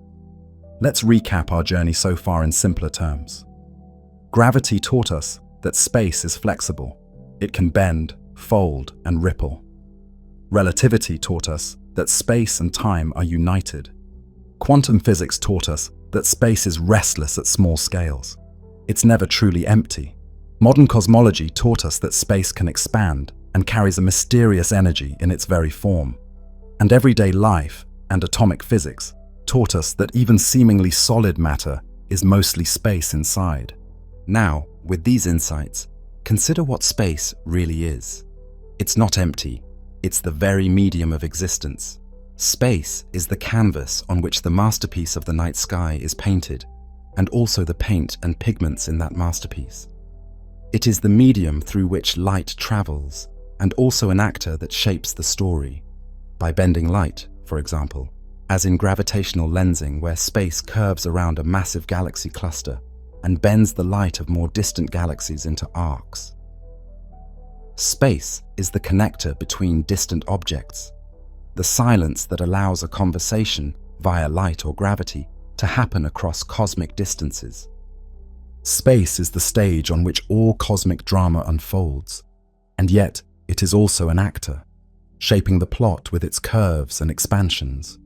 Let's recap our journey so far in simpler terms. Gravity taught us that space is flexible. It can bend, fold, and ripple. Relativity taught us that space and time are united. Quantum physics taught us that space is restless at small scales. It's never truly empty. Modern cosmology taught us that space can expand and carries a mysterious energy in its very form. And everyday life and atomic physics taught us that even seemingly solid matter is mostly space inside. Now, with these insights, consider what space really is. It's not empty. It's the very medium of existence. Space is the canvas on which the masterpiece of the night sky is painted, and also the paint and pigments in that masterpiece. It is the medium through which light travels, and also an actor that shapes the story. By bending light, for example, as in gravitational lensing, where space curves around a massive galaxy cluster and bends the light of more distant galaxies into arcs. Space is the connector between distant objects, the silence that allows a conversation via light or gravity to happen across cosmic distances. Space is the stage on which all cosmic drama unfolds, and yet it is also an actor, shaping the plot with its curves and expansions.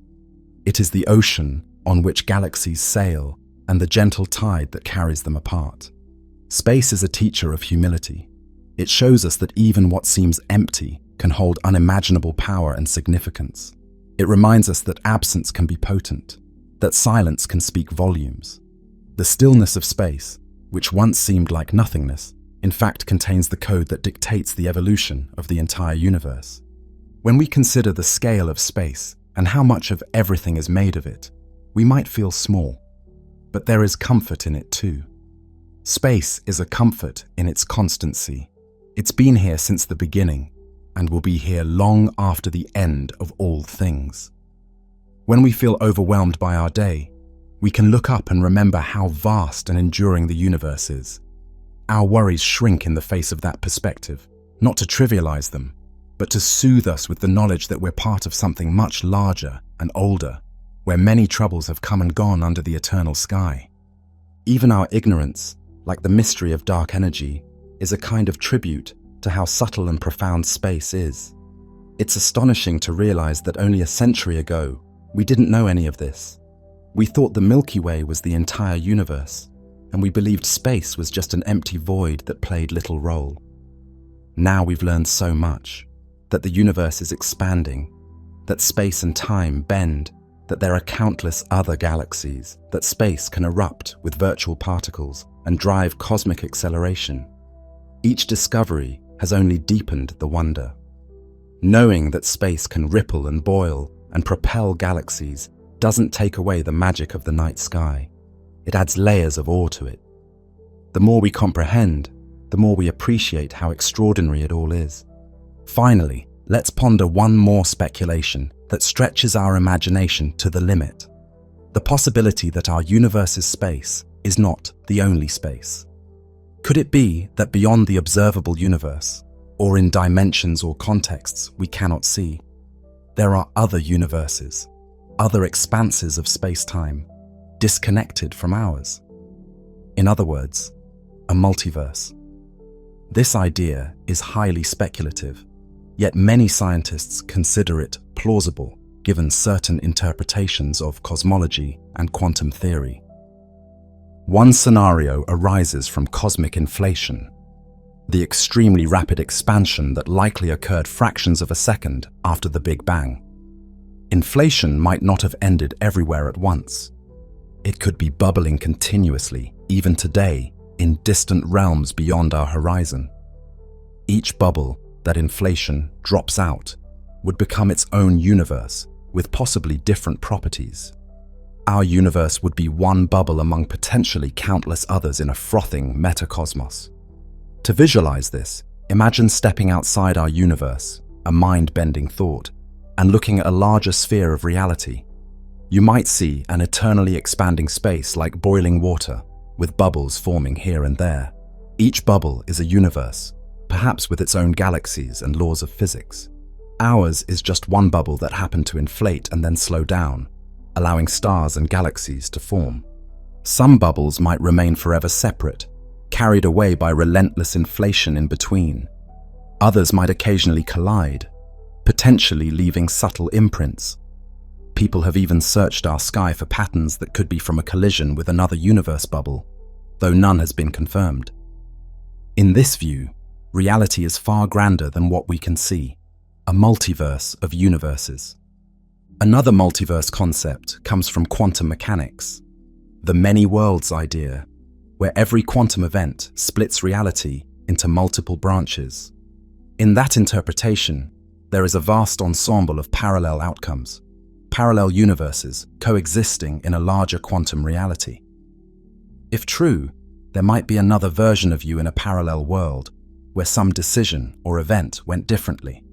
It is the ocean on which galaxies sail and the gentle tide that carries them apart. Space is a teacher of humility. It shows us that even what seems empty can hold unimaginable power and significance. It reminds us that absence can be potent, that silence can speak volumes. The stillness of space, which once seemed like nothingness, in fact contains the code that dictates the evolution of the entire universe. When we consider the scale of space and how much of everything is made of it, we might feel small, but there is comfort in it too. Space is a comfort in its constancy. It's been here since the beginning and will be here long after the end of all things. When we feel overwhelmed by our day, we can look up and remember how vast and enduring the universe is. Our worries shrink in the face of that perspective, not to trivialize them, but to soothe us with the knowledge that we're part of something much larger and older, where many troubles have come and gone under the eternal sky. Even our ignorance, like the mystery of dark energy, is a kind of tribute to how subtle and profound space is. It's astonishing to realize that only a century ago, we didn't know any of this. We thought the Milky Way was the entire universe, and we believed space was just an empty void that played little role. Now we've learned so much, that the universe is expanding, that space and time bend, that there are countless other galaxies, that space can erupt with virtual particles and drive cosmic acceleration. Each discovery has only deepened the wonder. Knowing that space can ripple and boil and propel galaxies doesn't take away the magic of the night sky. It adds layers of awe to it. The more we comprehend, the more we appreciate how extraordinary it all is. Finally, let's ponder one more speculation that stretches our imagination to the limit. The possibility that our universe's space is not the only space. Could it be that beyond the observable universe, or in dimensions or contexts we cannot see, there are other universes, other expanses of space-time, disconnected from ours? In other words, a multiverse. This idea is highly speculative, yet many scientists consider it plausible given certain interpretations of cosmology and quantum theory. One scenario arises from cosmic inflation, the extremely rapid expansion that likely occurred fractions of a second after the Big Bang. Inflation might not have ended everywhere at once. It could be bubbling continuously, even today, in distant realms beyond our horizon. Each bubble that inflation drops out would become its own universe with possibly different properties. Our universe would be one bubble among potentially countless others in a frothing metacosmos. To visualize this, imagine stepping outside our universe, a mind-bending thought, and looking at a larger sphere of reality. You might see an eternally expanding space like boiling water, with bubbles forming here and there. Each bubble is a universe, perhaps with its own galaxies and laws of physics. Ours is just one bubble that happened to inflate and then slow down, allowing stars and galaxies to form. Some bubbles might remain forever separate, carried away by relentless inflation in between. Others might occasionally collide, potentially leaving subtle imprints. People have even searched our sky for patterns that could be from a collision with another universe bubble, though none has been confirmed. In this view, reality is far grander than what we can see, a multiverse of universes. Another multiverse concept comes from quantum mechanics, the many worlds idea, where every quantum event splits reality into multiple branches. In that interpretation, there is a vast ensemble of parallel outcomes, parallel universes coexisting in a larger quantum reality. If true, there might be another version of you in a parallel world where some decision or event went differently.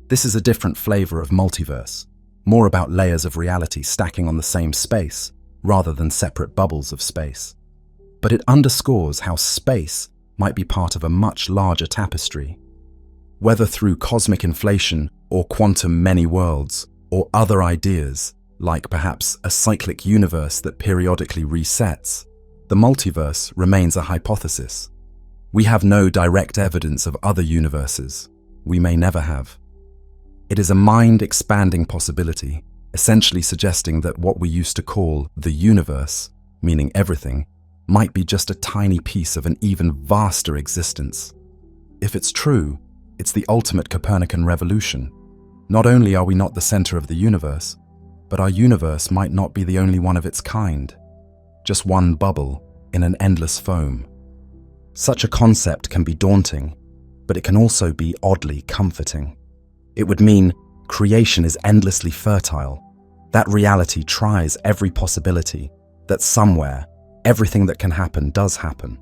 This is a different flavor of multiverse, more about layers of reality stacking on the same space rather than separate bubbles of space. But it underscores how space might be part of a much larger tapestry. Whether through cosmic inflation or quantum many worlds, or other ideas, like perhaps a cyclic universe that periodically resets, the multiverse remains a hypothesis. We have no direct evidence of other universes. We may never have. It is a mind-expanding possibility, essentially suggesting that what we used to call the universe, meaning everything, might be just a tiny piece of an even vaster existence. If it's true, it's the ultimate Copernican revolution. Not only are we not the center of the universe, but our universe might not be the only one of its kind, just one bubble in an endless foam. Such a concept can be daunting, but it can also be oddly comforting. It would mean creation is endlessly fertile, that reality tries every possibility, that somewhere, everything that can happen does happen.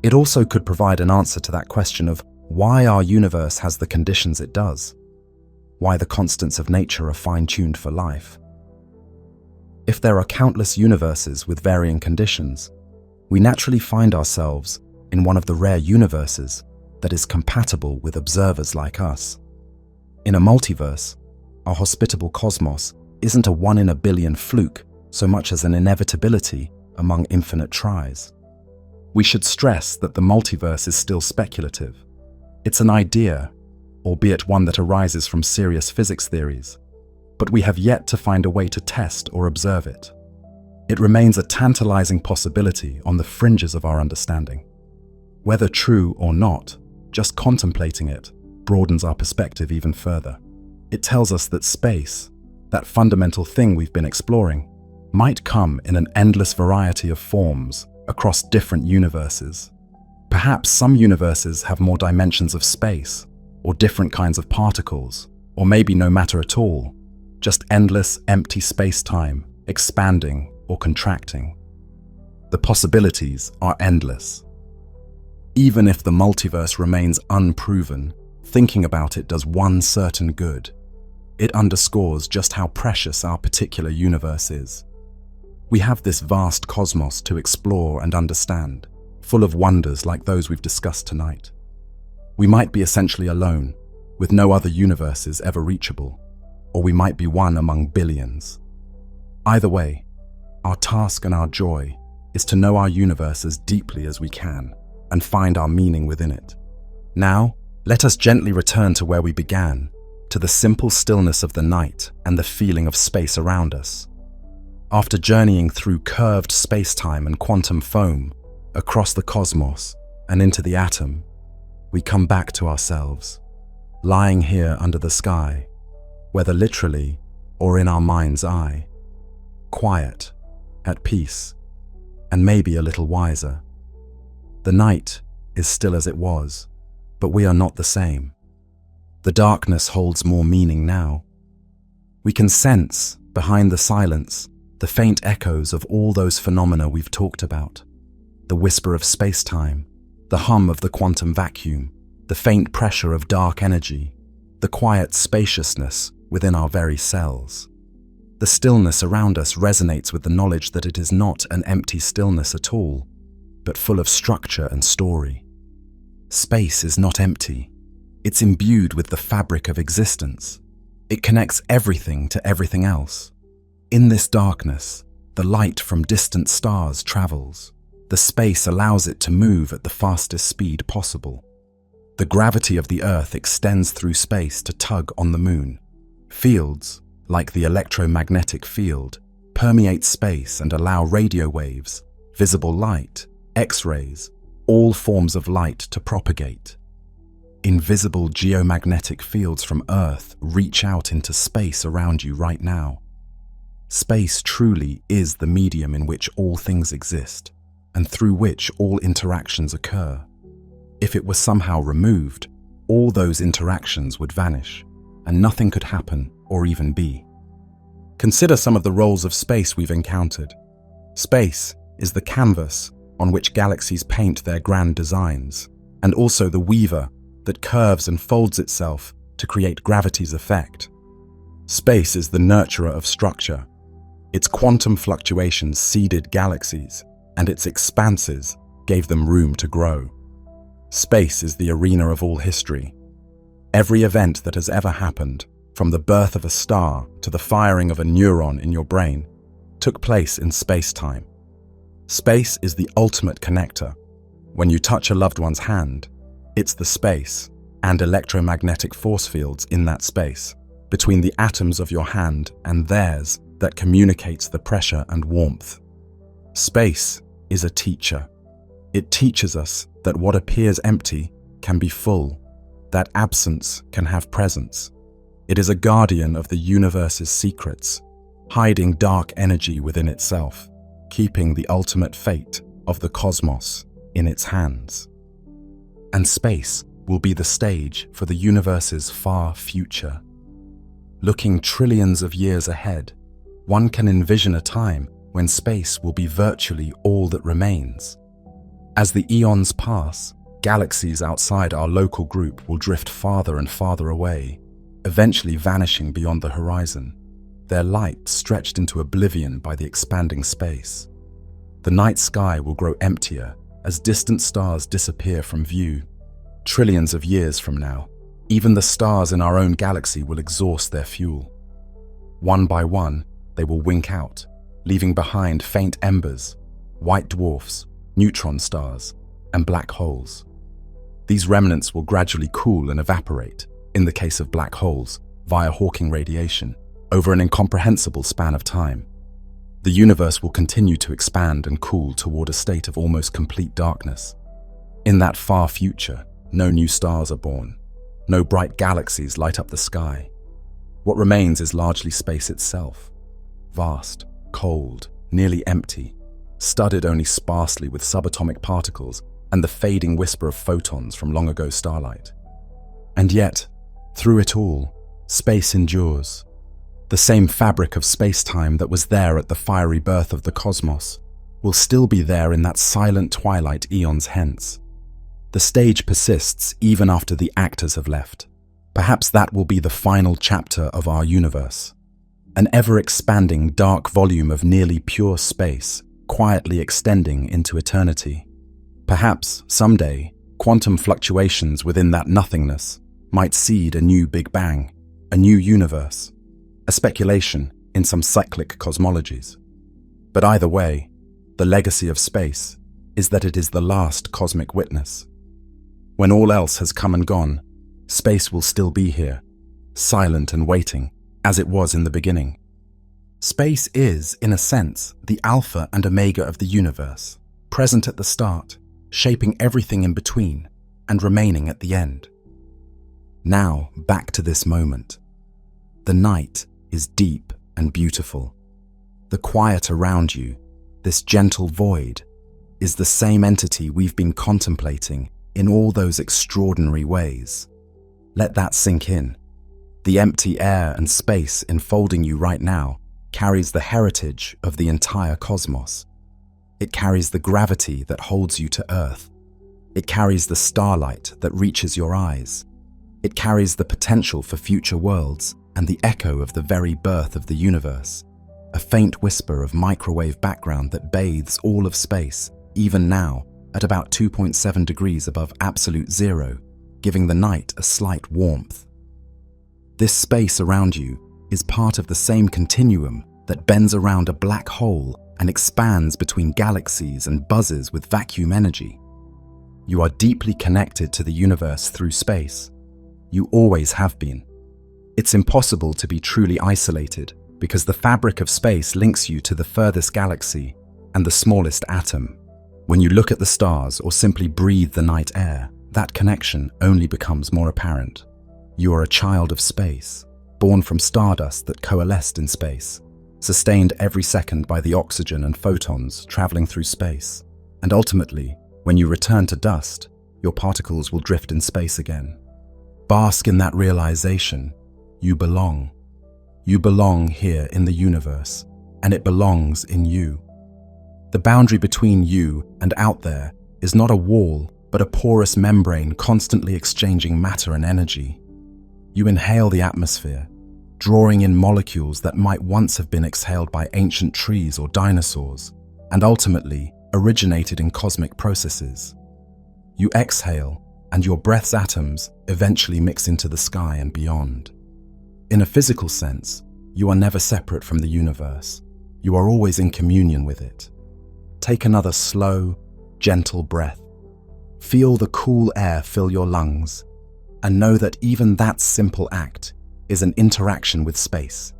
It also could provide an answer to that question of why our universe has the conditions it does, why the constants of nature are fine-tuned for life. If there are countless universes with varying conditions, we naturally find ourselves in one of the rare universes that is compatible with observers like us. In a multiverse, our hospitable cosmos isn't a 1 in a billion fluke so much as an inevitability among infinite tries. We should stress that the multiverse is still speculative. It's an idea, albeit one that arises from serious physics theories, but we have yet to find a way to test or observe it. It remains a tantalizing possibility on the fringes of our understanding. Whether true or not, just contemplating it broadens our perspective even further. It tells us that space, that fundamental thing we've been exploring, might come in an endless variety of forms across different universes. Perhaps some universes have more dimensions of space, or different kinds of particles, or maybe no matter at all, just endless empty space-time, expanding or contracting. The possibilities are endless. Even if the multiverse remains unproven, thinking about it does one certain good. It underscores just how precious our particular universe is. We have this vast cosmos to explore and understand, full of wonders like those we've discussed tonight. We might be essentially alone, with no other universes ever reachable, or we might be one among billions. Either way, our task and our joy is to know our universe as deeply as we can and find our meaning within it. Now, let us gently return to where we began, to the simple stillness of the night and the feeling of space around us. After journeying through curved space-time and quantum foam, across the cosmos and into the atom, we come back to ourselves, lying here under the sky, whether literally or in our mind's eye, quiet, at peace, and maybe a little wiser. The night is still as it was, but we are not the same. The darkness holds more meaning now. We can sense, behind the silence, the faint echoes of all those phenomena we've talked about. The whisper of space-time, the hum of the quantum vacuum, the faint pressure of dark energy, the quiet spaciousness within our very cells. The stillness around us resonates with the knowledge that it is not an empty stillness at all, but full of structure and story. Space is not empty. It's imbued with the fabric of existence. It connects everything to everything else. In this darkness, the light from distant stars travels. The space allows it to move at the fastest speed possible. The gravity of the Earth extends through space to tug on the moon. Fields, like the electromagnetic field, permeate space and allow radio waves, visible light, X-rays, all forms of light to propagate. Invisible geomagnetic fields from Earth reach out into space around you right now. Space truly is the medium in which all things exist, and through which all interactions occur. If it was somehow removed, all those interactions would vanish, and nothing could happen or even be. Consider some of the roles of space we've encountered. Space is the canvas on which galaxies paint their grand designs, and also the weaver that curves and folds itself to create gravity's effect. Space is the nurturer of structure. Its quantum fluctuations seeded galaxies, and its expanses gave them room to grow. Space is the arena of all history. Every event that has ever happened, from the birth of a star to the firing of a neuron in your brain, took place in space-time. Space is the ultimate connector. When you touch a loved one's hand, it's the space and electromagnetic force fields in that space, between the atoms of your hand and theirs, that communicates the pressure and warmth. Space is a teacher. It teaches us that what appears empty can be full, that absence can have presence. It is a guardian of the universe's secrets, hiding dark energy within itself, keeping the ultimate fate of the cosmos in its hands. And space will be the stage for the universe's far future. Looking trillions of years ahead, one can envision a time when space will be virtually all that remains. As the eons pass, galaxies outside our local group will drift farther and farther away, eventually vanishing beyond the horizon, their light stretched into oblivion by the expanding space. The night sky will grow emptier as distant stars disappear from view. Trillions of years from now, even the stars in our own galaxy will exhaust their fuel. One by one, they will wink out, leaving behind faint embers, white dwarfs, neutron stars, and black holes. These remnants will gradually cool and evaporate, in the case of black holes, via Hawking radiation, over an incomprehensible span of time. The universe will continue to expand and cool toward a state of almost complete darkness. In that far future, no new stars are born. No bright galaxies light up the sky. What remains is largely space itself. Vast, cold, nearly empty, studded only sparsely with subatomic particles and the fading whisper of photons from long ago starlight. And yet, through it all, space endures. The same fabric of space-time that was there at the fiery birth of the cosmos will still be there in that silent twilight eons hence. The stage persists even after the actors have left. Perhaps that will be the final chapter of our universe. An ever-expanding dark volume of nearly pure space, quietly extending into eternity. Perhaps, someday, quantum fluctuations within that nothingness might seed a new Big Bang, a new universe, a speculation in some cyclic cosmologies. But either way, The legacy of space is that it is the last cosmic witness. When all else has come and gone, space will still be here, silent and waiting, as it was in the beginning. Space is, in a sense, the alpha and omega of the universe, present at the start, shaping everything in between, and remaining at the end. Now, back to this moment. The night is deep and beautiful. The quiet around you, this gentle void, is the same entity we've been contemplating in all those extraordinary ways. Let that sink in. The empty air and space enfolding you right now carries the heritage of the entire cosmos. It carries the gravity that holds you to Earth. It carries the starlight that reaches your eyes. It carries the potential for future worlds and the echo of the very birth of the universe, a faint whisper of microwave background that bathes all of space, even now, at about 2.7 degrees above absolute zero, giving the night a slight warmth. This space around you is part of the same continuum that bends around a black hole and expands between galaxies and buzzes with vacuum energy. You are deeply connected to the universe through space. You always have been. It's impossible to be truly isolated because the fabric of space links you to the furthest galaxy and the smallest atom. When you look at the stars or simply breathe the night air, that connection only becomes more apparent. You are a child of space, born from stardust that coalesced in space, sustained every second by the oxygen and photons traveling through space. And ultimately, when you return to dust, your particles will drift in space again. Bask in that realization. You belong. You belong here in the universe, and it belongs in you. The boundary between you and out there is not a wall, but a porous membrane constantly exchanging matter and energy. You inhale the atmosphere, drawing in molecules that might once have been exhaled by ancient trees or dinosaurs, and ultimately originated in cosmic processes. You exhale, and your breath's atoms eventually mix into the sky and beyond. In a physical sense, you are never separate from the universe. You are always in communion with it. Take another slow, gentle breath. Feel the cool air fill your lungs, and know that even that simple act is an interaction with space.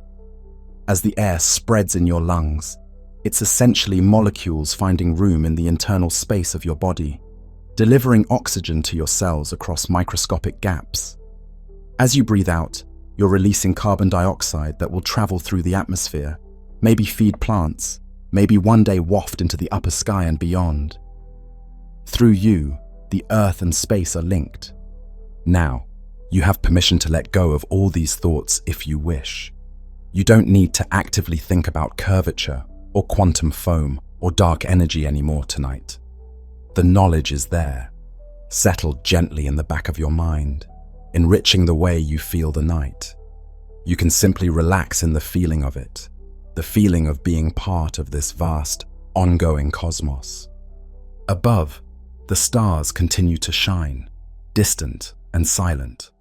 As the air spreads in your lungs, it's essentially molecules finding room in the internal space of your body, delivering oxygen to your cells across microscopic gaps. As you breathe out, you're releasing carbon dioxide that will travel through the atmosphere, maybe feed plants, maybe one day waft into the upper sky and beyond. Through you, the Earth and space are linked. Now, you have permission to let go of all these thoughts if you wish. You don't need to actively think about curvature or quantum foam or dark energy anymore tonight. The knowledge is there, settled gently in the back of your mind, enriching the way you feel the night. You can simply relax in the feeling of it, the feeling of being part of this vast, ongoing cosmos. Above, the stars continue to shine, distant and silent.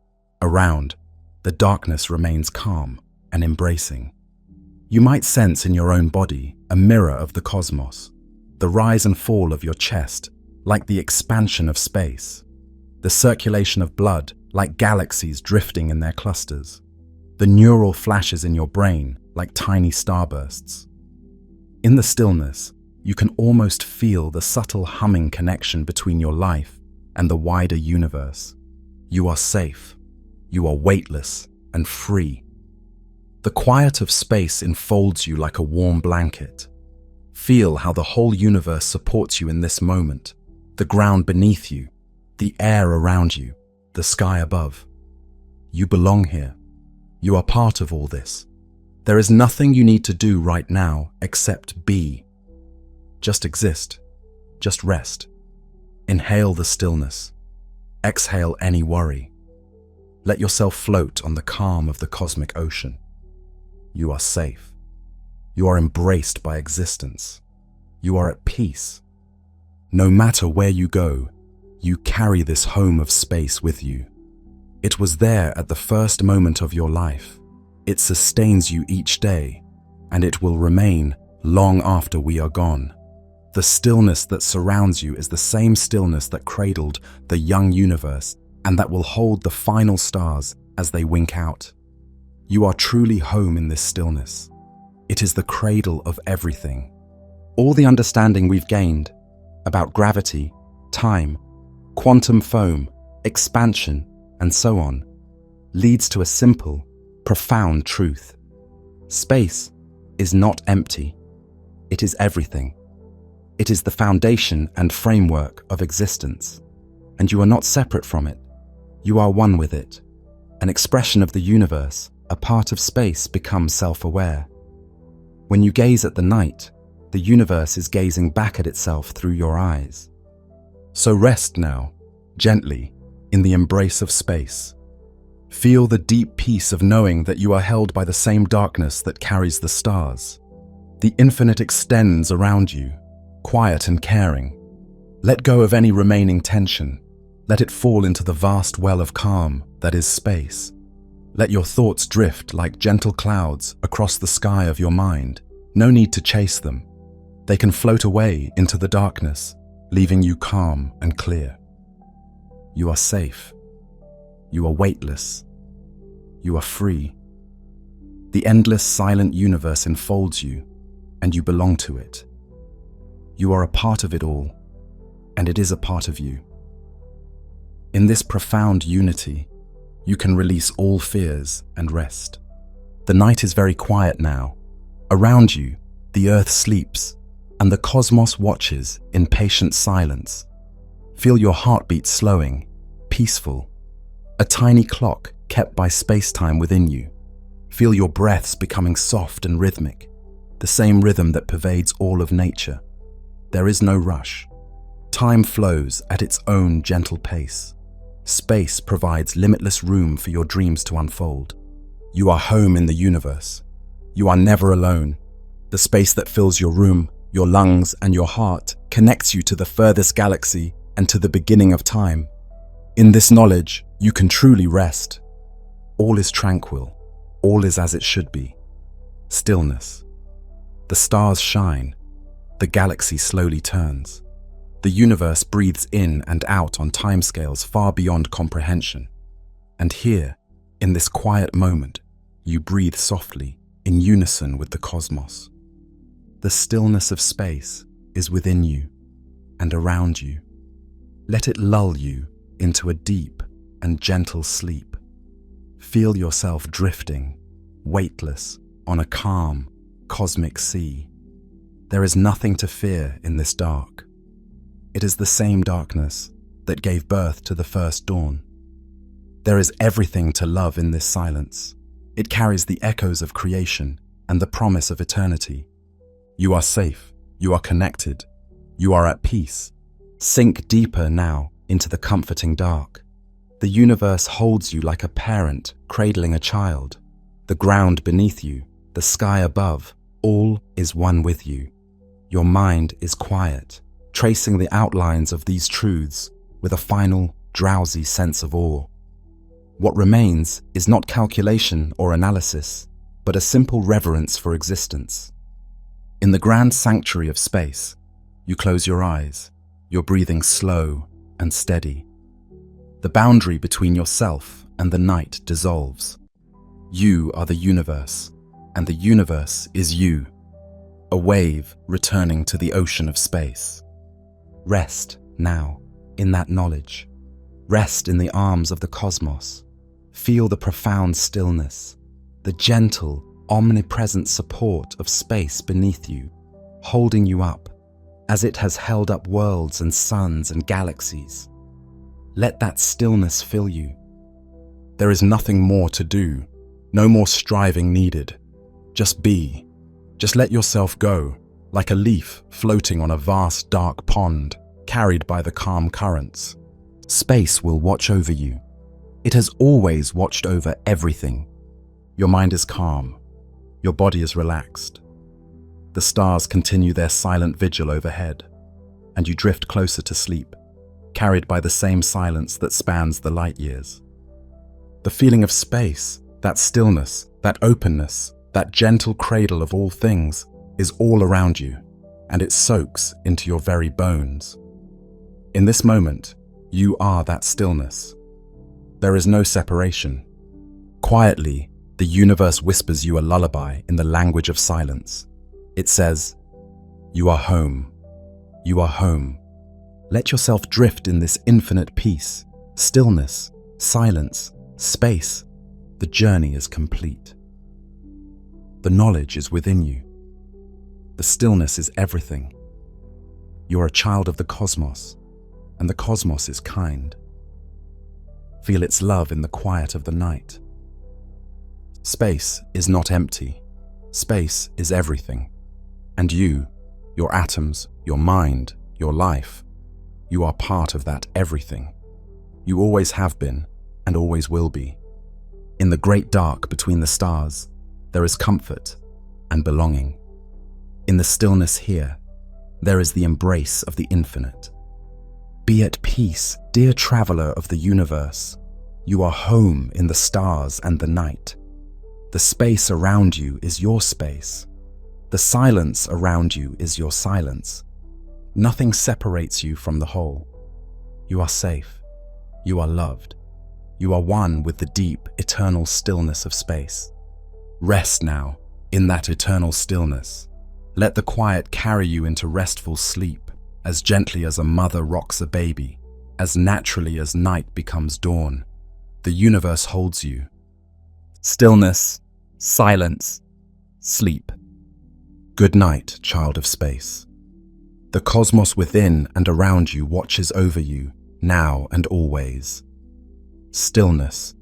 Around, the darkness remains calm and embracing. You might sense in your own body a mirror of the cosmos, the rise and fall of your chest like the expansion of space, the circulation of blood like galaxies drifting in their clusters, the neural flashes in your brain like tiny starbursts. In the stillness, you can almost feel the subtle humming connection between your life and the wider universe. You are safe. You are weightless and free. The quiet of space enfolds you like a warm blanket. Feel how the whole universe supports you in this moment, the ground beneath you, the air around you, the sky above. You belong here. You are part of all this. There is nothing you need to do right now except be. Just exist. Just rest. Inhale the stillness. Exhale any worry. Let yourself float on the calm of the cosmic ocean. You are safe. You are embraced by existence. You are at peace. No matter where you go, you carry this home of space with you. It was there at the first moment of your life. It sustains you each day, and it will remain long after we are gone. The stillness that surrounds you is the same stillness that cradled the young universe and that will hold the final stars as they wink out. You are truly home in this stillness. It is the cradle of everything. All the understanding we've gained about gravity, time, quantum foam, expansion, and so on leads to a simple, profound truth. Space is not empty. It is everything. It is the foundation and framework of existence, and you are not separate from it. You are one with it. An expression of the universe, a part of space, becomes self-aware. When you gaze at the night, the universe is gazing back at itself through your eyes. So rest now, gently, in the embrace of space. Feel the deep peace of knowing that you are held by the same darkness that carries the stars. The infinite extends around you, quiet and caring. Let go of any remaining tension. Let it fall into the vast well of calm that is space. Let your thoughts drift like gentle clouds across the sky of your mind. No need to chase them. They can float away into the darkness, leaving you calm and clear. You are safe. You are weightless. You are free. The endless silent universe enfolds you, and you belong to it. You are a part of it all, and it is a part of you. In this profound unity, you can release all fears and rest. The night is very quiet now. Around you, the earth sleeps, and the cosmos watches in patient silence. Feel your heartbeat slowing, peaceful. A tiny clock kept by space-time within you. Feel your breaths becoming soft and rhythmic, the same rhythm that pervades all of nature. There is no rush. Time flows at its own gentle pace. Space provides limitless room for your dreams to unfold. You are home in the universe. You are never alone. The space that fills your room, your lungs, and your heart connects you to the furthest galaxy and to the beginning of time. In this knowledge, you can truly rest. All is tranquil. All is as it should be. Stillness. The stars shine. The galaxy slowly turns. The universe breathes in and out on timescales far beyond comprehension. And here, in this quiet moment, you breathe softly, in unison with the cosmos. The stillness of space is within you and around you. Let it lull you into a deep and gentle sleep. Feel yourself drifting, weightless, on a calm, cosmic sea. There is nothing to fear in this dark. It is the same darkness that gave birth to the first dawn. There is everything to love in this silence. It carries the echoes of creation and the promise of eternity. You are safe. You are connected. You are at peace. Sink deeper now into the comforting dark. The universe holds you like a parent cradling a child. The ground beneath you, the sky above, all is one with you. Your mind is quiet, tracing the outlines of these truths with a final, drowsy sense of awe. What remains is not calculation or analysis, but a simple reverence for existence. In the grand sanctuary of space, you close your eyes, your breathing slow and steady. The boundary between yourself and the night dissolves. You are the universe, and the universe is you, a wave returning to the ocean of space. Rest now in that knowledge. Rest in the arms of the cosmos. Feel the profound stillness, the gentle, omnipresent support of space beneath you, holding you up as it has held up worlds and suns and galaxies. Let that stillness fill you. There is nothing more to do, no more striving needed. Just be. Just let yourself go, like a leaf floating on a vast dark pond, carried by the calm currents. Space will watch over you. It has always watched over everything. Your mind is calm. Your body is relaxed. The stars continue their silent vigil overhead, and you drift closer to sleep, carried by the same silence that spans the light years. The feeling of space, that stillness, that openness, that gentle cradle of all things, is all around you, and it soaks into your very bones. In this moment, you are that stillness. There is no separation. Quietly, the universe whispers you a lullaby in the language of silence. It says, "You are home. You are home." Let yourself drift in this infinite peace, stillness, silence, space. The journey is complete. The knowledge is within you. The stillness is everything. You're a child of the cosmos, and the cosmos is kind. Feel its love in the quiet of the night. Space is not empty. Space is everything. And you, your atoms, your mind, your life, you are part of that everything. You always have been and always will be. In the great dark between the stars, there is comfort and belonging. In the stillness here, there is the embrace of the infinite. Be at peace, dear traveler of the universe. You are home in the stars and the night. The space around you is your space. The silence around you is your silence. Nothing separates you from the whole. You are safe. You are loved. You are one with the deep, eternal stillness of space. Rest now in that eternal stillness. Let the quiet carry you into restful sleep, as gently as a mother rocks a baby, as naturally as night becomes dawn. The universe holds you. Stillness, silence, sleep. Good night, child of space. The cosmos within and around you watches over you, now and always. Stillness.